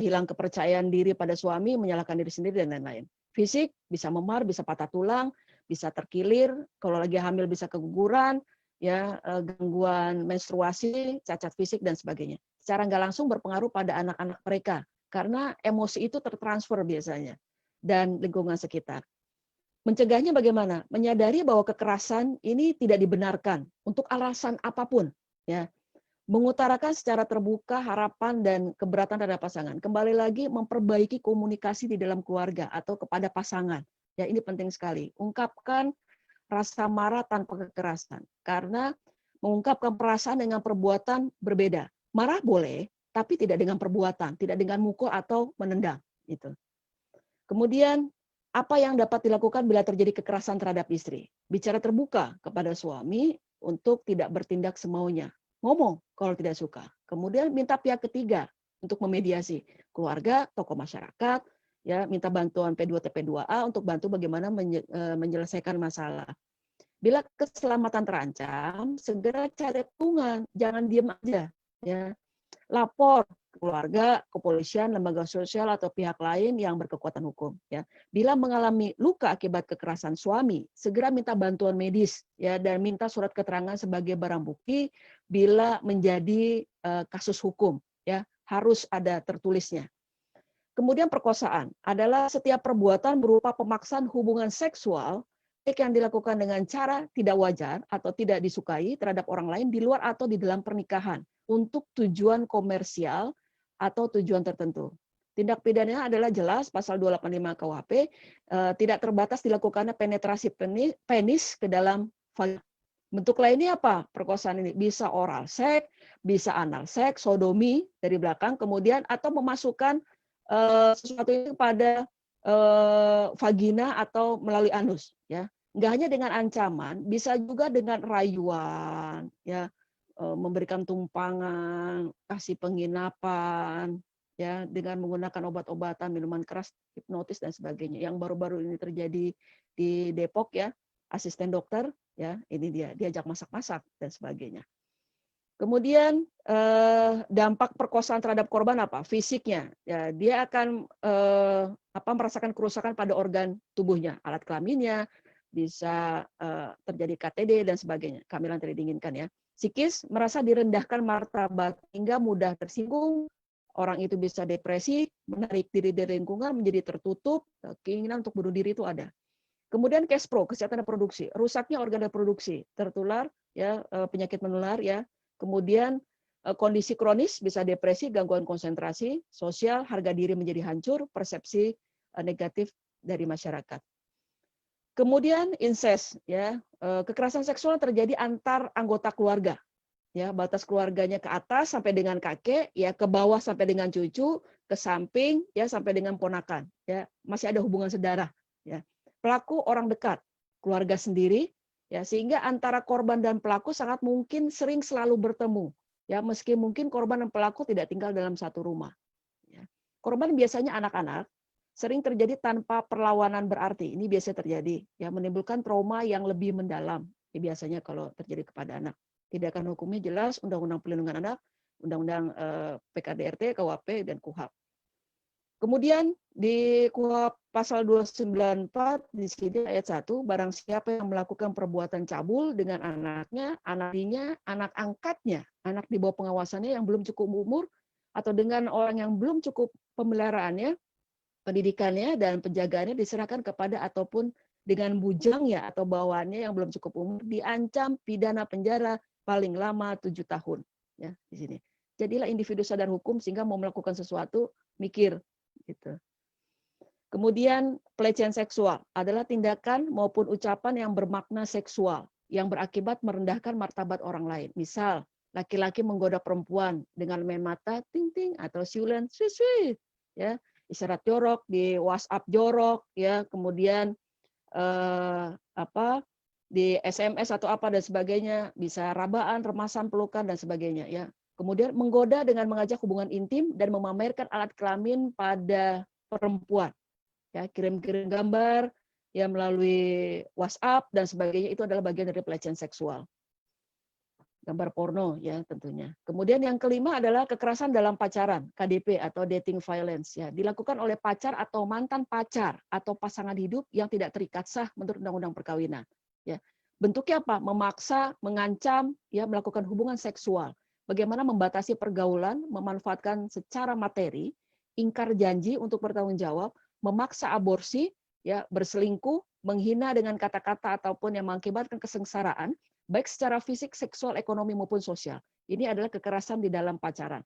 hilang kepercayaan diri pada suami, menyalahkan diri sendiri dan lain-lain. Fisik bisa memar, bisa patah tulang, bisa terkilir, kalau lagi hamil bisa keguguran, ya, gangguan menstruasi, cacat fisik dan sebagainya. Secara nggak langsung berpengaruh pada anak-anak mereka karena emosi itu tertransfer biasanya dan lingkungan sekitar. Mencegahnya bagaimana? Menyadari bahwa kekerasan ini tidak dibenarkan untuk alasan apapun, ya. Mengutarakan secara terbuka harapan dan keberatan terhadap pasangan. Kembali lagi memperbaiki komunikasi di dalam keluarga atau kepada pasangan. Ya, ini penting sekali. Ungkapkan rasa marah tanpa kekerasan. Karena mengungkapkan perasaan dengan perbuatan berbeda. Marah boleh, tapi tidak dengan perbuatan, tidak dengan mukul atau menendang. Itu. Kemudian Apa yang dapat dilakukan bila terjadi kekerasan terhadap istri? Bicara terbuka kepada suami untuk tidak bertindak semaunya. Ngomong kalau tidak suka. Kemudian minta pihak ketiga untuk memediasi. Keluarga, tokoh masyarakat, ya minta bantuan P2T P2A untuk bantu bagaimana menyelesaikan masalah. Bila keselamatan terancam, segera cari dukungan, jangan diam aja. Ya. Lapor keluarga, kepolisian, lembaga sosial atau pihak lain yang berkekuatan hukum. Ya, bila mengalami luka akibat kekerasan suami, segera minta bantuan medis, ya, dan minta surat keterangan sebagai barang bukti. Bila menjadi kasus hukum, ya, harus ada tertulisnya. Kemudian perkosaan adalah setiap perbuatan berupa pemaksaan hubungan seksual baik yang dilakukan dengan cara tidak wajar atau tidak disukai terhadap orang lain di luar atau di dalam pernikahan untuk tujuan komersial atau tujuan tertentu. Tindak pidananya adalah jelas pasal 285 KUHP, tidak terbatas dilakukannya penetrasi penis ke dalam vagina. Bentuk lainnya apa? Perkosaan ini bisa oral seks, bisa anal seks, sodomi dari belakang, kemudian atau memasukkan sesuatu itu pada vagina atau melalui anus, ya. Nggak hanya dengan ancaman, bisa juga dengan rayuan, ya, memberikan tumpangan, kasih penginapan, ya, dengan menggunakan obat-obatan, minuman keras, hipnotis dan sebagainya. Yang baru-baru ini terjadi di Depok, ya, asisten dokter, ya, ini dia diajak masak-masak dan sebagainya. Kemudian dampak perkosaan terhadap korban apa? Fisiknya, ya, dia akan merasakan kerusakan pada organ tubuhnya, alat kelaminnya, bisa terjadi KTD dan sebagainya, kehamilan tidak diinginkan, ya. Psikis, merasa direndahkan martabat hingga mudah tersinggung, orang itu bisa depresi, menarik diri dari lingkungan, menjadi tertutup, keinginan untuk bunuh diri itu ada. Kemudian cash pro, kesehatan reproduksi, rusaknya organ reproduksi, tertular, ya, penyakit menular, ya. Kemudian kondisi kronis bisa depresi, gangguan konsentrasi, sosial, harga diri menjadi hancur, persepsi negatif dari masyarakat. Kemudian incest, ya, kekerasan seksual terjadi antar anggota keluarga, ya, batas keluarganya ke atas sampai dengan kakek, ya, ke bawah sampai dengan cucu, ke samping, ya, sampai dengan ponakan, ya, masih ada hubungan saudara, ya. Pelaku orang dekat, keluarga sendiri, ya, sehingga antara korban dan pelaku sangat mungkin sering selalu bertemu, ya, meski mungkin korban dan pelaku tidak tinggal dalam satu rumah, ya. Korban biasanya anak-anak, sering terjadi tanpa perlawanan berarti, ini biasa terjadi, ya, menimbulkan trauma yang lebih mendalam, ya, biasanya kalau terjadi kepada anak. Tindakan hukumnya jelas, Undang-Undang Perlindungan Anak, Undang-Undang PKDRT, KUHP, dan KUHAP. Kemudian di KUHP pasal 294 di sini ayat 1, barang siapa yang melakukan perbuatan cabul dengan anaknya, anak tirinya, anak angkatnya, anak di bawah pengawasannya yang belum cukup umur, atau dengan orang yang belum cukup pemeliharaannya, pendidikannya dan penjagaannya diserahkan kepada ataupun dengan bujangnya atau bawaannya yang belum cukup umur, diancam pidana penjara paling lama 7 tahun. Ya, di sini. Jadilah individu sadar hukum sehingga mau melakukan sesuatu mikir. Gitu. Kemudian pelecehan seksual adalah tindakan maupun ucapan yang bermakna seksual yang berakibat merendahkan martabat orang lain. Misal, laki-laki menggoda perempuan dengan main mata ting-ting atau siulan swi-swi, ya, isyarat jorok di WhatsApp jorok, ya, kemudian di SMS atau apa dan sebagainya, bisa rabaan, remasan, pelukan dan sebagainya, ya. Kemudian menggoda dengan mengajak hubungan intim dan memamerkan alat kelamin pada perempuan. Ya, kirim-kirim gambar ya melalui WhatsApp dan sebagainya, itu adalah bagian dari pelecehan seksual. Gambar porno, ya, tentunya. Kemudian yang kelima adalah kekerasan dalam pacaran, KDP atau dating violence, ya, dilakukan oleh pacar atau mantan pacar atau pasangan hidup yang tidak terikat sah menurut Undang-Undang Perkawinan. Ya. Bentuknya apa? Memaksa, mengancam, ya, melakukan hubungan seksual. Bagaimana membatasi pergaulan, memanfaatkan secara materi, ingkar janji untuk bertanggung jawab, memaksa aborsi, ya, berselingkuh, menghina dengan kata-kata ataupun yang mengakibatkan kesengsaraan, baik secara fisik, seksual, ekonomi maupun sosial. Ini adalah kekerasan di dalam pacaran.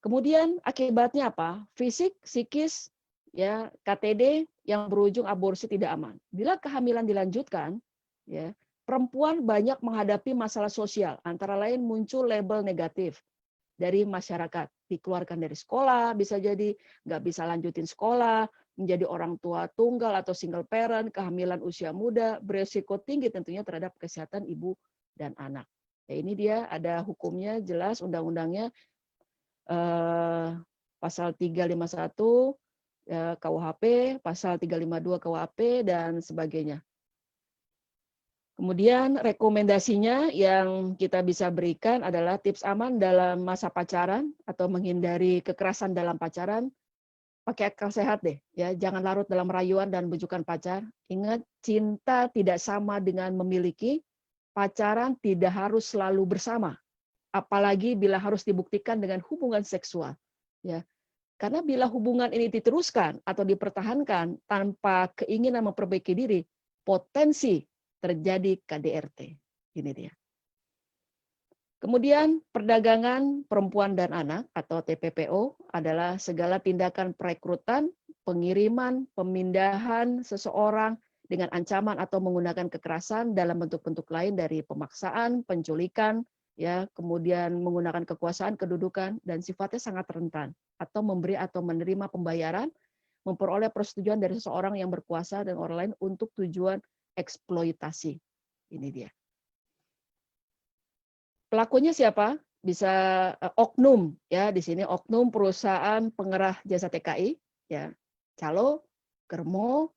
Kemudian akibatnya apa? Fisik, psikis, ya, KTD yang berujung aborsi tidak aman. Bila kehamilan dilanjutkan, ya, perempuan banyak menghadapi masalah sosial, antara lain muncul label negatif dari masyarakat, dikeluarkan dari sekolah, bisa jadi nggak bisa lanjutin sekolah, menjadi orang tua tunggal atau single parent, kehamilan usia muda, beresiko tinggi tentunya terhadap kesehatan ibu dan anak. Ya, ini dia ada hukumnya jelas undang-undangnya pasal 351 KUHP, pasal 352 KUHP dan sebagainya. Kemudian rekomendasinya yang kita bisa berikan adalah tips aman dalam masa pacaran atau menghindari kekerasan dalam pacaran. Pakai akal sehat deh, ya. Jangan larut dalam rayuan dan bujukan pacar. Ingat, cinta tidak sama dengan memiliki. Pacaran tidak harus selalu bersama, apalagi bila harus dibuktikan dengan hubungan seksual. Ya, karena bila hubungan ini diteruskan atau dipertahankan tanpa keinginan memperbaiki diri, potensi terjadi KDRT. Ini dia. Kemudian perdagangan perempuan dan anak atau TPPO adalah segala tindakan perekrutan, pengiriman, pemindahan seseorang dengan ancaman atau menggunakan kekerasan dalam bentuk-bentuk lain dari pemaksaan, penculikan, ya, kemudian menggunakan kekuasaan, kedudukan, dan sifatnya sangat rentan, atau memberi atau menerima pembayaran, memperoleh persetujuan dari seseorang yang berkuasa dan orang lain untuk tujuan eksploitasi. Ini dia. Pelakunya siapa? Bisa oknum, ya, di sini oknum perusahaan pengerah jasa TKI, ya, calo, germo,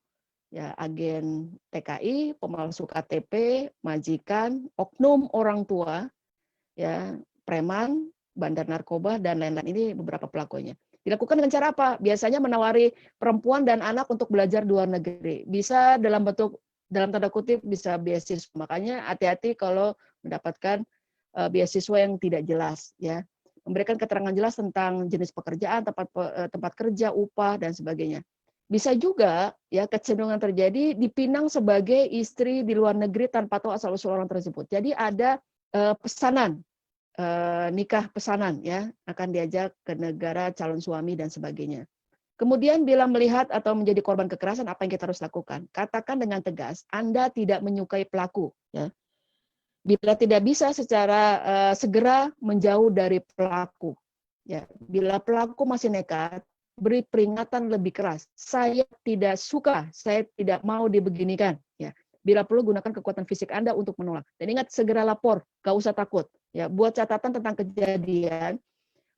ya, agen TKI, pemalsu KTP, majikan, oknum orang tua, ya, preman, bandar narkoba, dan lain-lain. Ini beberapa pelakunya. Dilakukan dengan cara apa? Biasanya menawari perempuan dan anak untuk belajar di luar negeri. Bisa dalam bentuk, dalam tanda kutip, bisa beasiswa. Makanya hati-hati kalau mendapatkan beasiswa yang tidak jelas, ya. Memberikan keterangan jelas tentang jenis pekerjaan, tempat kerja, upah, dan sebagainya. Bisa juga, ya, kecenderungan terjadi dipinang sebagai istri di luar negeri tanpa tahu asal-usul orang tersebut. Jadi ada pesanan, nikah pesanan, ya, akan diajak ke negara calon suami dan sebagainya. Kemudian bila melihat atau menjadi korban kekerasan, apa yang kita harus lakukan? Katakan dengan tegas, Anda tidak menyukai pelaku, ya. Bila tidak bisa secara segera menjauh dari pelaku, ya. Bila pelaku masih nekat, beri peringatan lebih keras. Saya tidak suka, saya tidak mau dibeginikan, ya. Bila perlu gunakan kekuatan fisik Anda untuk menolak. Dan ingat, segera lapor, gak usah takut. Ya, buat catatan tentang kejadian,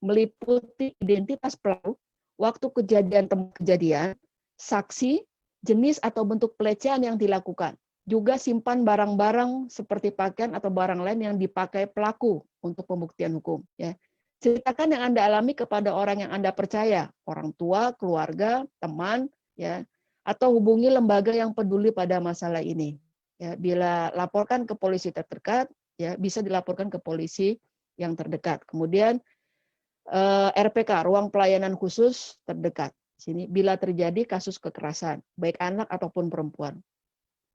meliputi identitas pelaku, waktu kejadian, tempat kejadian, saksi, jenis atau bentuk pelecehan yang dilakukan. Juga simpan barang-barang seperti pakaian atau barang lain yang dipakai pelaku untuk pembuktian hukum. Ya. Ceritakan yang Anda alami kepada orang yang Anda percaya, orang tua, keluarga, teman, ya, atau hubungi lembaga yang peduli pada masalah ini. Ya, bila laporkan ke polisi terdekat, ya, bisa dilaporkan ke polisi yang terdekat. Kemudian RPK, ruang pelayanan khusus terdekat. Sini bila terjadi kasus kekerasan, baik anak ataupun perempuan.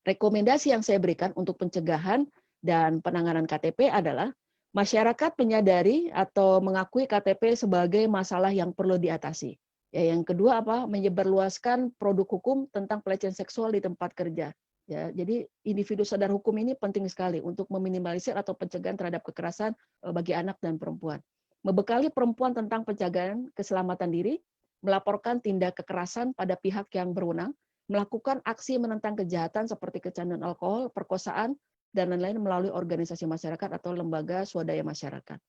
Rekomendasi yang saya berikan untuk pencegahan dan penanganan KTP adalah masyarakat menyadari atau mengakui KTP sebagai masalah yang perlu diatasi. Ya, yang kedua apa? Menyebarluaskan produk hukum tentang pelecehan seksual di tempat kerja. Ya, jadi individu sadar hukum ini penting sekali untuk meminimalisir atau pencegahan terhadap kekerasan bagi anak dan perempuan. Membekali perempuan tentang penjagaan keselamatan diri, melaporkan tindak kekerasan pada pihak yang berwenang, melakukan aksi menentang kejahatan seperti kecanduan alkohol, perkosaan, dan lain-lain melalui organisasi masyarakat atau lembaga swadaya masyarakat.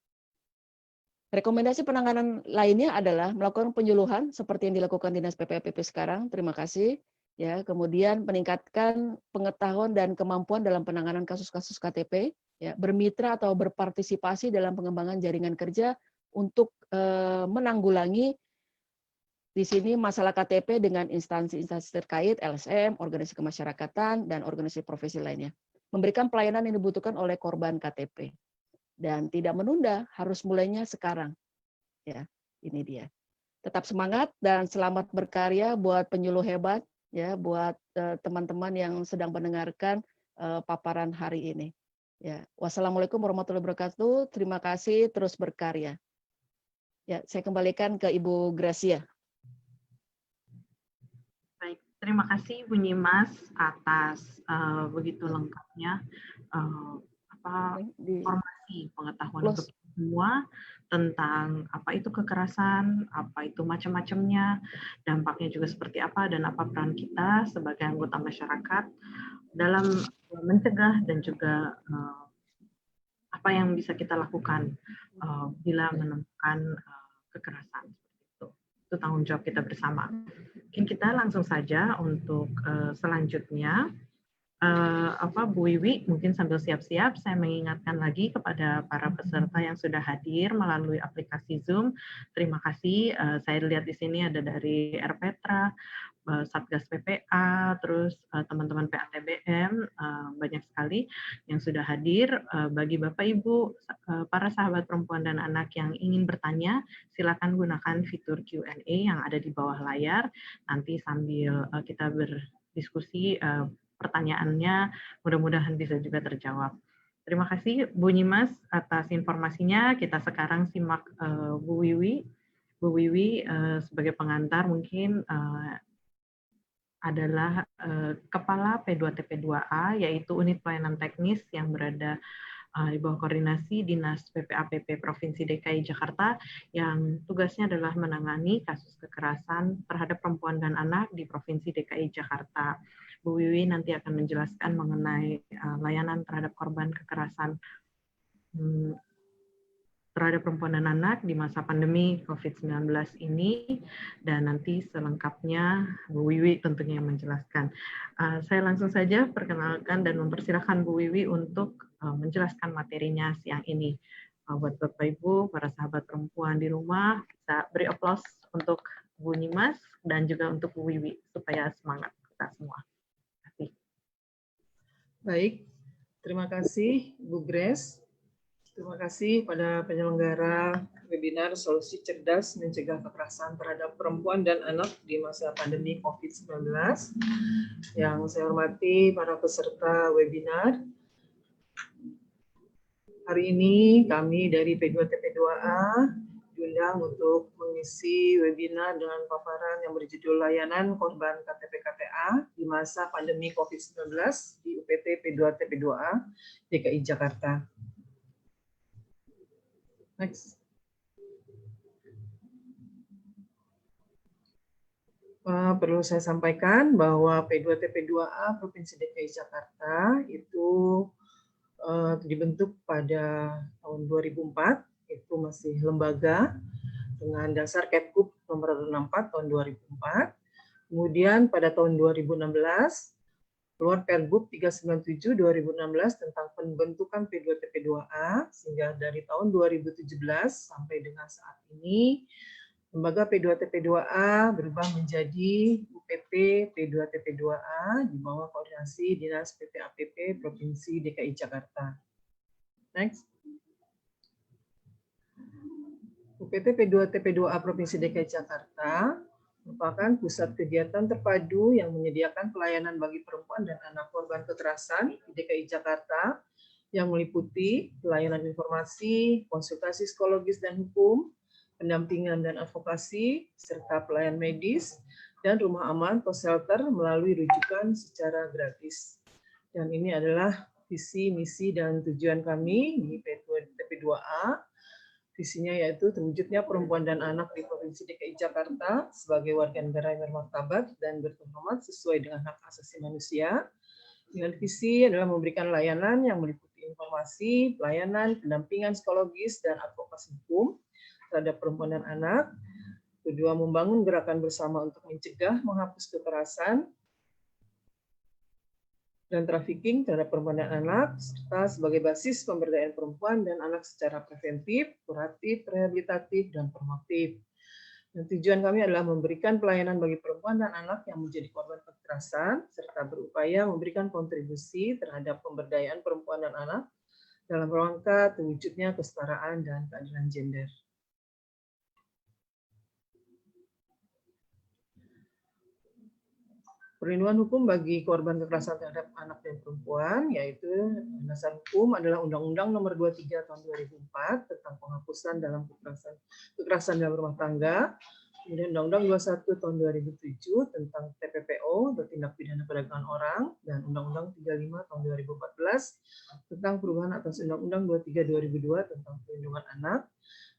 Rekomendasi penanganan lainnya adalah melakukan penyuluhan seperti yang dilakukan Dinas PPAPP sekarang. Terima kasih. Ya, kemudian meningkatkan pengetahuan dan kemampuan dalam penanganan kasus-kasus KTP, ya, bermitra atau berpartisipasi dalam pengembangan jaringan kerja untuk menanggulangi di sini masalah KTP dengan instansi-instansi terkait, LSM, organisasi kemasyarakatan, dan organisasi profesi lainnya. Memberikan pelayanan yang dibutuhkan oleh korban KTP. Dan tidak menunda, harus mulainya sekarang. Ya, ini dia. Tetap semangat dan selamat berkarya buat penyuluh hebat, ya, buat teman-teman yang sedang mendengarkan paparan hari ini. Ya, wassalamualaikum warahmatullahi wabarakatuh. Terima kasih, terus berkarya. Ya, saya kembalikan ke Ibu Gracia. Baik, terima kasih Bu Nyimas atas begitu lengkapnya informasi pengetahuan untuk semua tentang apa itu kekerasan, apa itu macam-macamnya, dampaknya juga seperti apa, dan apa peran kita sebagai anggota masyarakat dalam mencegah dan juga apa yang bisa kita lakukan bila menemukan kekerasan. Itu tanggung jawab kita bersama. Mungkin kita langsung saja untuk selanjutnya. Bu Wiwi, mungkin sambil siap-siap, saya mengingatkan lagi kepada para peserta yang sudah hadir melalui aplikasi Zoom. Terima kasih. Saya lihat di sini ada dari RPetra, Satgas PPA, terus teman-teman PATBM, banyak sekali yang sudah hadir. Bagi Bapak Ibu, para sahabat perempuan dan anak yang ingin bertanya, silakan gunakan fitur Q&A yang ada di bawah layar. Nanti sambil kita berdiskusi, pertanyaannya mudah-mudahan bisa juga terjawab. Terima kasih Bu Nyimas atas informasinya. Kita sekarang simak Bu Wiwi. Bu Wiwi sebagai pengantar mungkin adalah Kepala P2TP2A, yaitu unit pelayanan teknis yang berada di bawah koordinasi Dinas PPAPP Provinsi DKI Jakarta, yang tugasnya adalah menangani kasus kekerasan terhadap perempuan dan anak di Provinsi DKI Jakarta. Bu Wiwi nanti akan menjelaskan mengenai layanan terhadap korban kekerasan terhadap perempuan dan anak di masa pandemi COVID-19 ini, dan nanti selengkapnya Bu Wiwi tentunya yang menjelaskan. Saya langsung saja perkenalkan dan mempersilahkan Bu Wiwi untuk menjelaskan materinya siang ini. Buat Bapak Ibu, para sahabat perempuan di rumah, bisa beri aplaus untuk Bu Nyimas dan juga untuk Bu Wiwi supaya semangat kita semua. Terima kasih. Baik, terima kasih Bu Grace. Terima kasih pada penyelenggara webinar Solusi Cerdas Mencegah Kekerasan Terhadap Perempuan dan Anak di masa pandemi COVID-19. Yang saya hormati para peserta webinar. Hari ini kami dari P2TP2A diundang untuk mengisi webinar dengan paparan yang berjudul Layanan Korban KTP-KTA di masa pandemi COVID-19 di UPT P2TP2A DKI Jakarta. Next. Perlu saya sampaikan bahwa P2TP2A Provinsi DKI Jakarta itu dibentuk pada tahun 2004, itu masih lembaga dengan dasar Kepkup nomor 64 tahun 2004. Kemudian pada tahun 2016 keluar Pergub 397 2016 tentang pembentukan P2TP2A, sehingga dari tahun 2017 sampai dengan saat ini lembaga P2TP2A berubah menjadi UPT P2TP2A di bawah koordinasi Dinas PPAPP Provinsi DKI Jakarta. Next. UPT P2TP2A Provinsi DKI Jakarta merupakan pusat kegiatan terpadu yang menyediakan pelayanan bagi perempuan dan anak korban kekerasan di DKI Jakarta yang meliputi pelayanan informasi, konsultasi psikologis dan hukum, pendampingan dan advokasi, serta pelayanan medis, dan rumah aman atau shelter melalui rujukan secara gratis. Dan ini adalah visi, misi, dan tujuan kami di P2TP2A. Visinya yaitu terwujudnya perempuan dan anak di Provinsi DKI Jakarta sebagai warga negara yang bermartabat dan berterhormat sesuai dengan hak asasi manusia. Dengan visi adalah memberikan layanan yang meliputi informasi, pelayanan, pendampingan psikologis, dan advokasi hukum terhadap perempuan dan anak. Kedua, membangun gerakan bersama untuk mencegah, menghapus kekerasan dan trafficking terhadap perempuan dan anak, serta sebagai basis pemberdayaan perempuan dan anak secara preventif, kuratif, rehabilitatif, dan promotif. Dan tujuan kami adalah memberikan pelayanan bagi perempuan dan anak yang menjadi korban kekerasan, serta berupaya memberikan kontribusi terhadap pemberdayaan perempuan dan anak dalam rangka terwujudnya kesetaraan dan keadilan gender. Perlindungan hukum bagi korban kekerasan terhadap anak dan perempuan, yaitu dasar hukum adalah Undang-Undang Nomor 23 Tahun 2004 tentang penghapusan dalam kekerasan dalam rumah tangga, Kemudian Undang-Undang 21 tahun 2007 tentang TPPO atau tindak pidana perdagangan orang, dan Undang-Undang 35 tahun 2014 tentang perubahan atas Undang-Undang 23 2002 tentang perlindungan anak.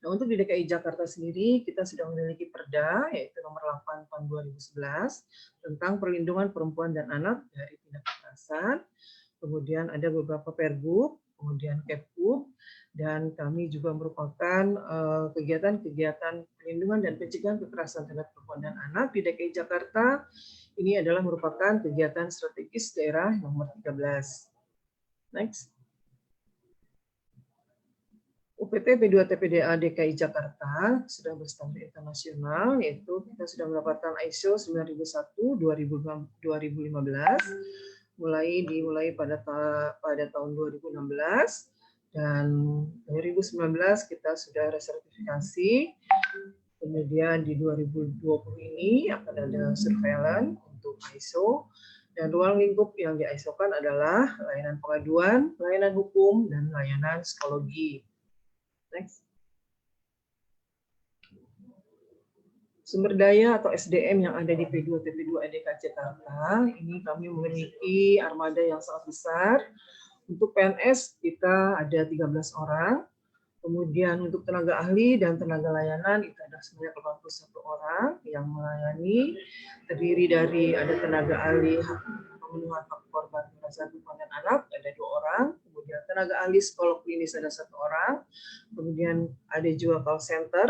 Nah, untuk di DKI Jakarta sendiri kita sudah memiliki Perda yaitu nomor 8 tahun 2011 tentang perlindungan perempuan dan anak dari tindak kekerasan. Kemudian ada beberapa Pergub, kemudian Kepgub, dan kami juga merupakan kegiatan-kegiatan perlindungan dan pencegahan kekerasan terhadap perempuan dan anak di DKI Jakarta. Ini adalah merupakan kegiatan strategis daerah nomor 13. Next. UPT P2TPDA DKI Jakarta sudah berstandar internasional, yaitu kita sudah mendapatkan ISO 9001 2015, dimulai pada tahun 2016, dan 2019 kita sudah resertifikasi. Kemudian di 2020 ini akan ada surveillance untuk ISO, dan ruang lingkup yang di ISO-kan adalah layanan pengaduan, layanan hukum, dan layanan psikologi. Next. Sumber daya atau SDM yang ada di P2TP2 ADK Jakarta, ini kami memiliki armada yang sangat besar. Untuk PNS kita ada 13 orang. Kemudian untuk tenaga ahli dan tenaga layanan itu ada sebanyak 81 orang yang melayani, terdiri dari ada tenaga ahli pemenuhan hak korban kekerasan perempuan dan anak ada 2 orang, kemudian tenaga ahli psikolog klinis ada 1 orang, kemudian ada juga call center,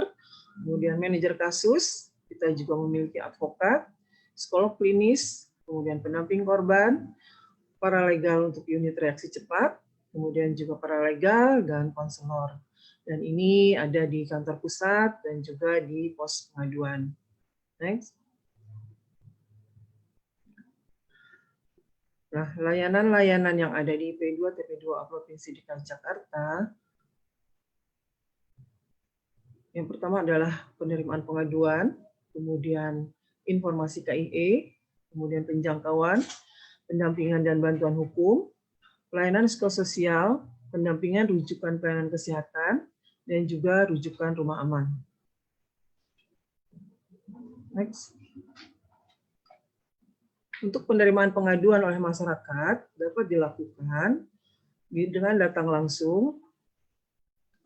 kemudian manajer kasus, kita juga memiliki advokat, psikolog klinis, kemudian pendamping korban, paralegal untuk unit reaksi cepat, kemudian juga paralegal dan konselor. Dan ini ada di kantor pusat dan juga di pos pengaduan. Next. Nah, layanan-layanan yang ada di P2TP2A Provinsi DKI Jakarta, yang pertama adalah penerimaan pengaduan, kemudian informasi KIE, kemudian penjangkauan, pendampingan dan bantuan hukum, pelayanan psikososial, pendampingan rujukan pelayanan kesehatan, dan juga rujukan rumah aman. Next. Untuk penerimaan pengaduan oleh masyarakat dapat dilakukan dengan datang langsung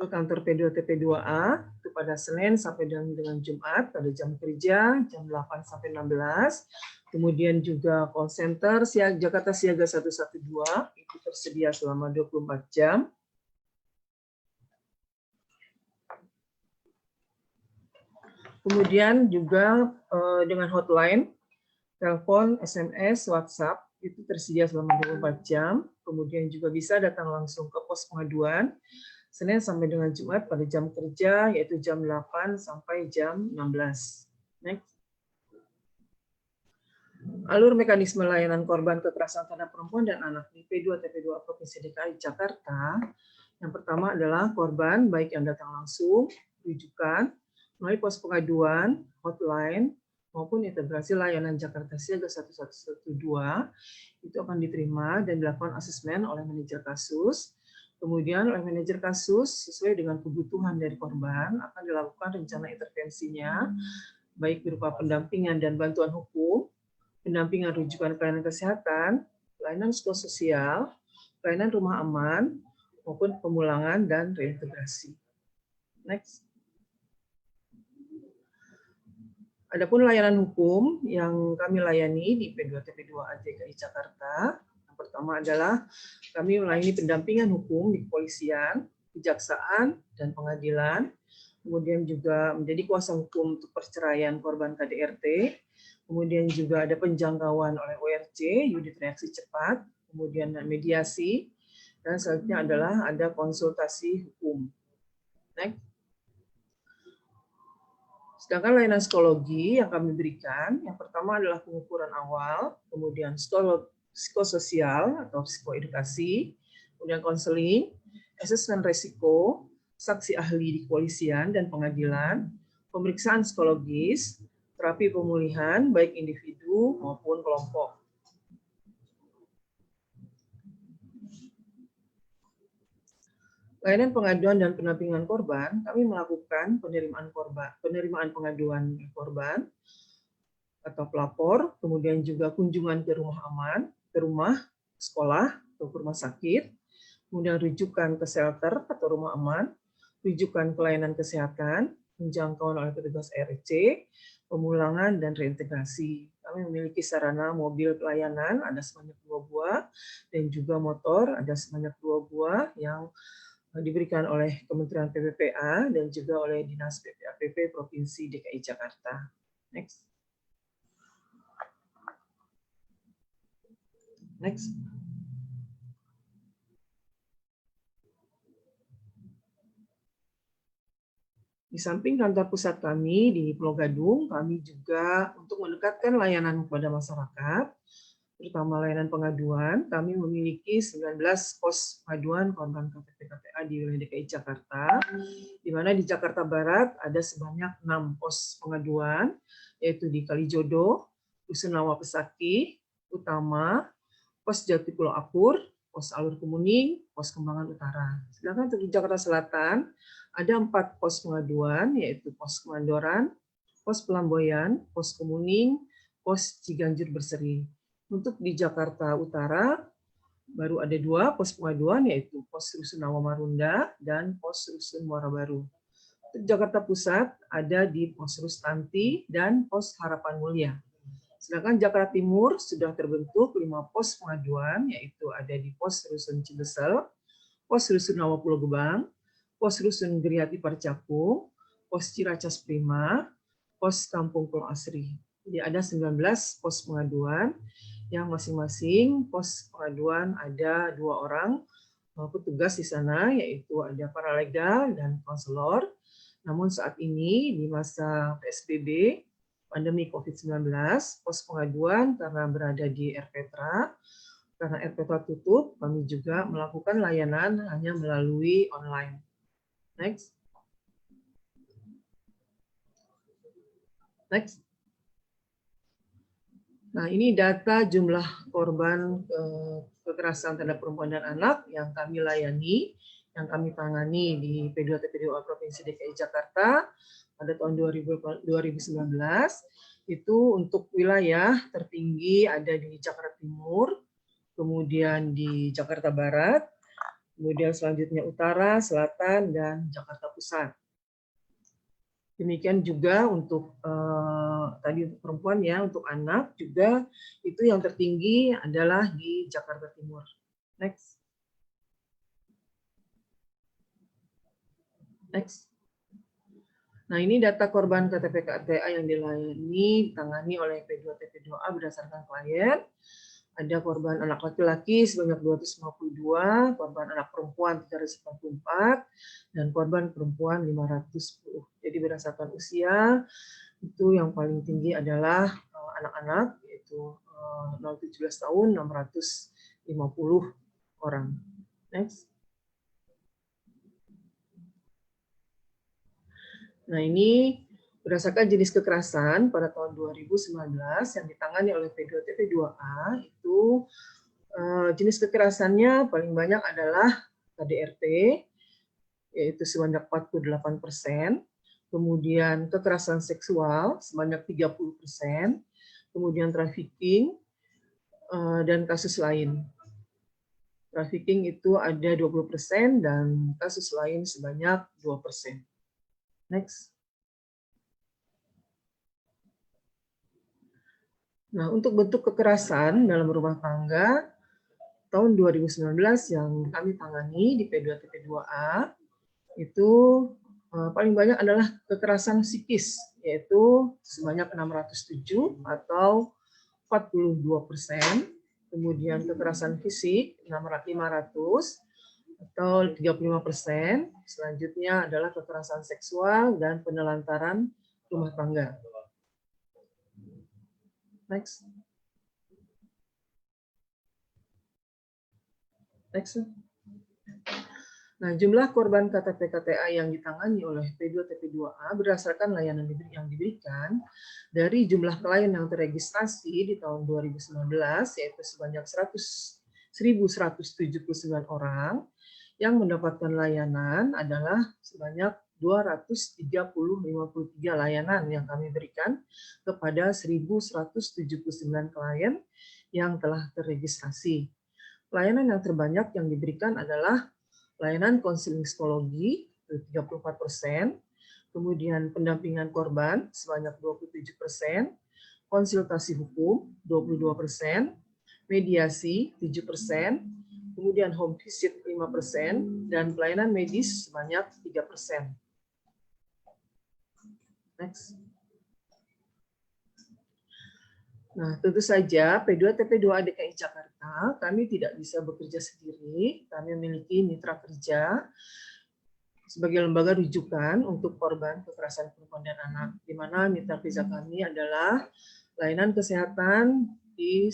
ke kantor P2TP2A itu pada Senin sampai dengan Jumat pada jam kerja jam 8 sampai 16. Kemudian juga call center Jakarta Siaga 112 itu tersedia selama 24 jam. Kemudian juga dengan hotline, telepon, SMS, WhatsApp itu tersedia selama 24 jam. Kemudian juga bisa datang langsung ke pos pengaduan Senin sampai dengan Jumat pada jam kerja yaitu jam 8 sampai jam 16. Next. Alur mekanisme layanan korban kekerasan terhadap perempuan dan anak di P2TP2 Provinsi DKI Jakarta. Yang pertama adalah korban baik yang datang langsung, rujukan, melalui pos pengaduan, hotline, maupun integrasi layanan Jakarta Siaga 1112 itu akan diterima dan dilakukan asesmen oleh manajer kasus. Kemudian oleh manajer kasus sesuai dengan kebutuhan dari korban akan dilakukan rencana intervensinya baik berupa pendampingan dan bantuan hukum, pendampingan rujukan pelayanan kesehatan, pelayanan psikososial, pelayanan rumah aman, maupun pemulangan dan reintegrasi. Next. Adapun layanan hukum yang kami layani di P2TP2A DKI Jakarta, yang pertama adalah kami melayani pendampingan hukum di kepolisian, kejaksaan, dan pengadilan, kemudian juga menjadi kuasa hukum untuk perceraian korban KDRT, kemudian juga ada penjangkauan oleh ORC, unit reaksi cepat, kemudian mediasi, dan selanjutnya adalah ada konsultasi hukum. Next. Sedangkan layanan psikologi yang kami berikan, yang pertama adalah pengukuran awal, kemudian psikososial atau psikoedukasi, kemudian konseling, asesmen resiko, saksi ahli di kepolisian dan pengadilan, pemeriksaan psikologis, terapi pemulihan baik individu maupun kelompok. layanan pengaduan dan pendampingan korban, kami melakukan penerimaan pengaduan korban atau pelapor, kemudian juga kunjungan ke rumah aman, ke rumah sekolah atau ke rumah sakit, kemudian rujukan ke shelter atau rumah aman, rujukan pelayanan kesehatan, penjangkauan oleh petugas RC, pemulangan dan reintegrasi. Kami memiliki sarana mobil pelayanan ada sebanyak 2 buah dan juga motor ada sebanyak 2 buah yang diberikan oleh Kementerian PPPA dan juga oleh Dinas PPAPP Provinsi DKI Jakarta. Next. Next. Di samping kantor pusat kami di Pulau Gadung, kami juga untuk mendekatkan layanan kepada masyarakat, terutama layanan pengaduan, kami memiliki 19 pos pengaduan korban KTP-KTA di wilayah DKI Jakarta, di mana di Jakarta Barat ada sebanyak 6 pos pengaduan, yaitu di Kalijodo, Rusunawa Pesaki, Utama, Pos Jati Pulau Apur, Pos Alur Kemuning, Pos Kembangan Utara. Sedangkan untuk di Jakarta Selatan, ada 4 pos pengaduan, yaitu Pos Kemandoran, Pos Pelamboyan, Pos Kemuning, Pos Ciganjur Berseri. Untuk di Jakarta Utara, baru ada 2 pos pengaduan, yaitu Pos Rusunawa Marunda dan Pos Rusun Muara Baru. Untuk Jakarta Pusat, ada di Pos Rustanti dan Pos Harapan Mulia. Sedangkan Jakarta Timur sudah terbentuk 5 pos pengaduan, yaitu ada di Pos Rusun Cibesel, Pos Rusunawa Pulau Gebang, Pos Rusun Geriati Parcakung, Pos Ciracas Prima, Pos Kampung Pulau Asri. Jadi ada 19 pos pengaduan yang masing-masing pos pengaduan ada 2 orang petugas di sana, yaitu ada paralegal dan konselor. Namun saat ini di masa PSBB, pandemi COVID-19, pos pengaduan karena berada di RPTRA, karena RPTRA tutup, kami juga melakukan layanan hanya melalui online. Next. Next. Nah, ini data jumlah korban kekerasan terhadap perempuan dan anak yang kami layani, yang kami tangani di P2TP2A Provinsi DKI Jakarta pada tahun 2019. Itu untuk wilayah tertinggi ada di Jakarta Timur, kemudian di Jakarta Barat, kemudian selanjutnya Utara, Selatan, dan Jakarta Pusat. Demikian juga untuk tadi untuk perempuan ya, untuk anak juga itu yang tertinggi adalah di Jakarta Timur. Next. Next. Nah, ini data korban KTP-KTA yang dilayani, ditangani oleh P2TP2A berdasarkan klien. Ada korban anak laki-laki sebanyak 252, korban anak perempuan 344, dan korban perempuan 510. Jadi berdasarkan usia, itu yang paling tinggi adalah anak-anak, yaitu 0-17 tahun 650 orang. Next. Nah, ini berdasarkan jenis kekerasan pada tahun 2019 yang ditangani oleh P2TP2A, itu jenis kekerasannya paling banyak adalah KDRT, yaitu sebanyak 48%, kemudian kekerasan seksual sebanyak 30%, kemudian trafficking, dan kasus lain. Trafficking itu ada 20% dan kasus lain sebanyak 2%. Next. Nah, untuk bentuk kekerasan dalam rumah tangga, tahun 2019 yang kami tangani di P2TP2A, itu paling banyak adalah kekerasan psikis, yaitu sebanyak 607 atau 42%, kemudian kekerasan fisik 500 atau 35%, selanjutnya adalah kekerasan seksual dan penelantaran rumah tangga. Next. Next. Nah, jumlah korban KTP-KTA yang ditangani oleh P2TP2A berdasarkan layanan yang diberikan dari jumlah klien yang terregistrasi di tahun 2019, yaitu sebanyak 1.179 orang, Yang mendapatkan layanan adalah sebanyak 253 layanan yang kami berikan kepada 1.179 klien yang telah terregistrasi. Pelayanan yang terbanyak yang diberikan adalah layanan konseling psikologi 34%, kemudian pendampingan korban sebanyak 27%, konsultasi hukum 22%, mediasi 7%, kemudian home visit 5%, dan pelayanan medis sebanyak 3%. Next. Nah, tentu saja P2TP2A DKI Jakarta kami tidak bisa bekerja sendiri. Kami memiliki mitra kerja sebagai lembaga rujukan untuk korban kekerasan perempuan dan anak, di mana mitra kerja kami adalah layanan kesehatan di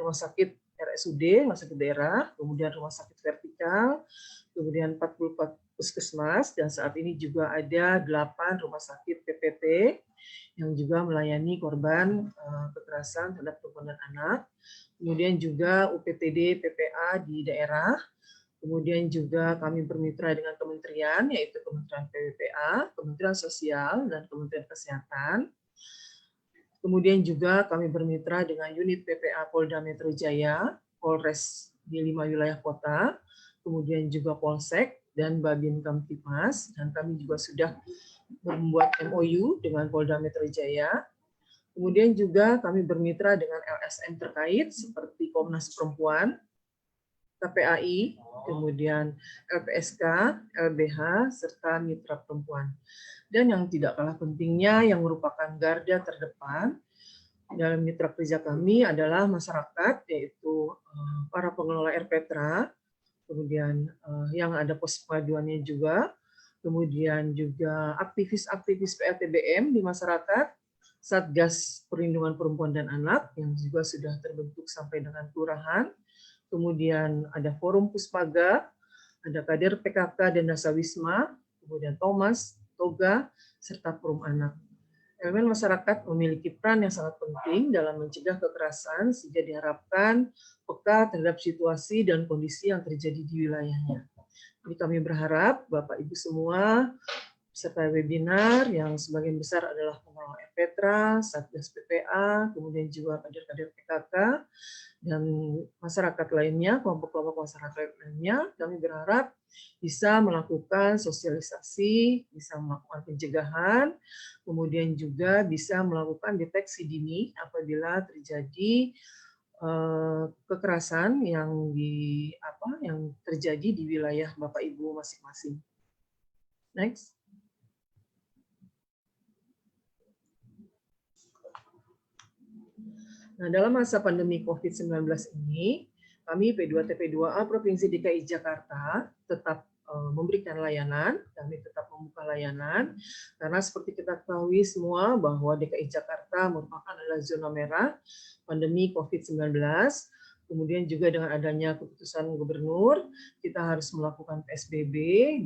rumah sakit RSUD, rumah sakit daerah, kemudian rumah sakit vertikal, kemudian 44 puskesmas, dan saat ini juga ada 8 rumah sakit PPT yang juga melayani korban kekerasan terhadap perempuan dan anak. Kemudian juga UPTD PPA di daerah. Kemudian juga kami bermitra dengan kementerian, yaitu Kementerian PWPA, Kementerian Sosial, dan Kementerian Kesehatan. Kemudian juga kami bermitra dengan unit PPA Polda Metro Jaya, Polres di 5 wilayah kota, kemudian juga Polsek dan Babin Kamtipmas, dan kami juga sudah membuat MOU dengan Polda Metro Jaya. Kemudian juga kami bermitra dengan LSM terkait seperti Komnas Perempuan, KPAI, kemudian LPSK, LBH, serta mitra perempuan. Dan yang tidak kalah pentingnya yang merupakan garda terdepan dalam mitra kerja kami adalah masyarakat, yaitu para pengelola RPTRA, kemudian yang ada pos pengaduannya juga, kemudian juga aktivis-aktivis PLTBM di masyarakat, Satgas Perlindungan Perempuan dan Anak yang juga sudah terbentuk sampai dengan kelurahan, kemudian ada Forum Puspaga, ada kader PKK dan Dasawisma, kemudian Thomas, Toga, serta Forum Anak. Elemen masyarakat memiliki peran yang sangat penting dalam mencegah kekerasan sehingga diharapkan peka terhadap situasi dan kondisi yang terjadi di wilayahnya. Jadi kami berharap Bapak Ibu semua peserta webinar yang sebagian besar adalah pengelola RPTRA, Satgas PPA, kemudian juga kader-kader PKK, dan masyarakat lainnya, kelompok-kelompok masyarakat lainnya, kami berharap bisa melakukan sosialisasi, bisa melakukan pencegahan, kemudian juga bisa melakukan deteksi dini apabila terjadi kekerasan yang terjadi di wilayah Bapak Ibu masing-masing. Next. Nah, dalam masa pandemi COVID-19 ini, kami P2TP2A Provinsi DKI Jakarta tetap memberikan layanan, kami tetap membuka layanan, karena seperti kita ketahui semua bahwa DKI Jakarta merupakan adalah zona merah pandemi COVID-19, kemudian juga dengan adanya keputusan gubernur, kita harus melakukan PSBB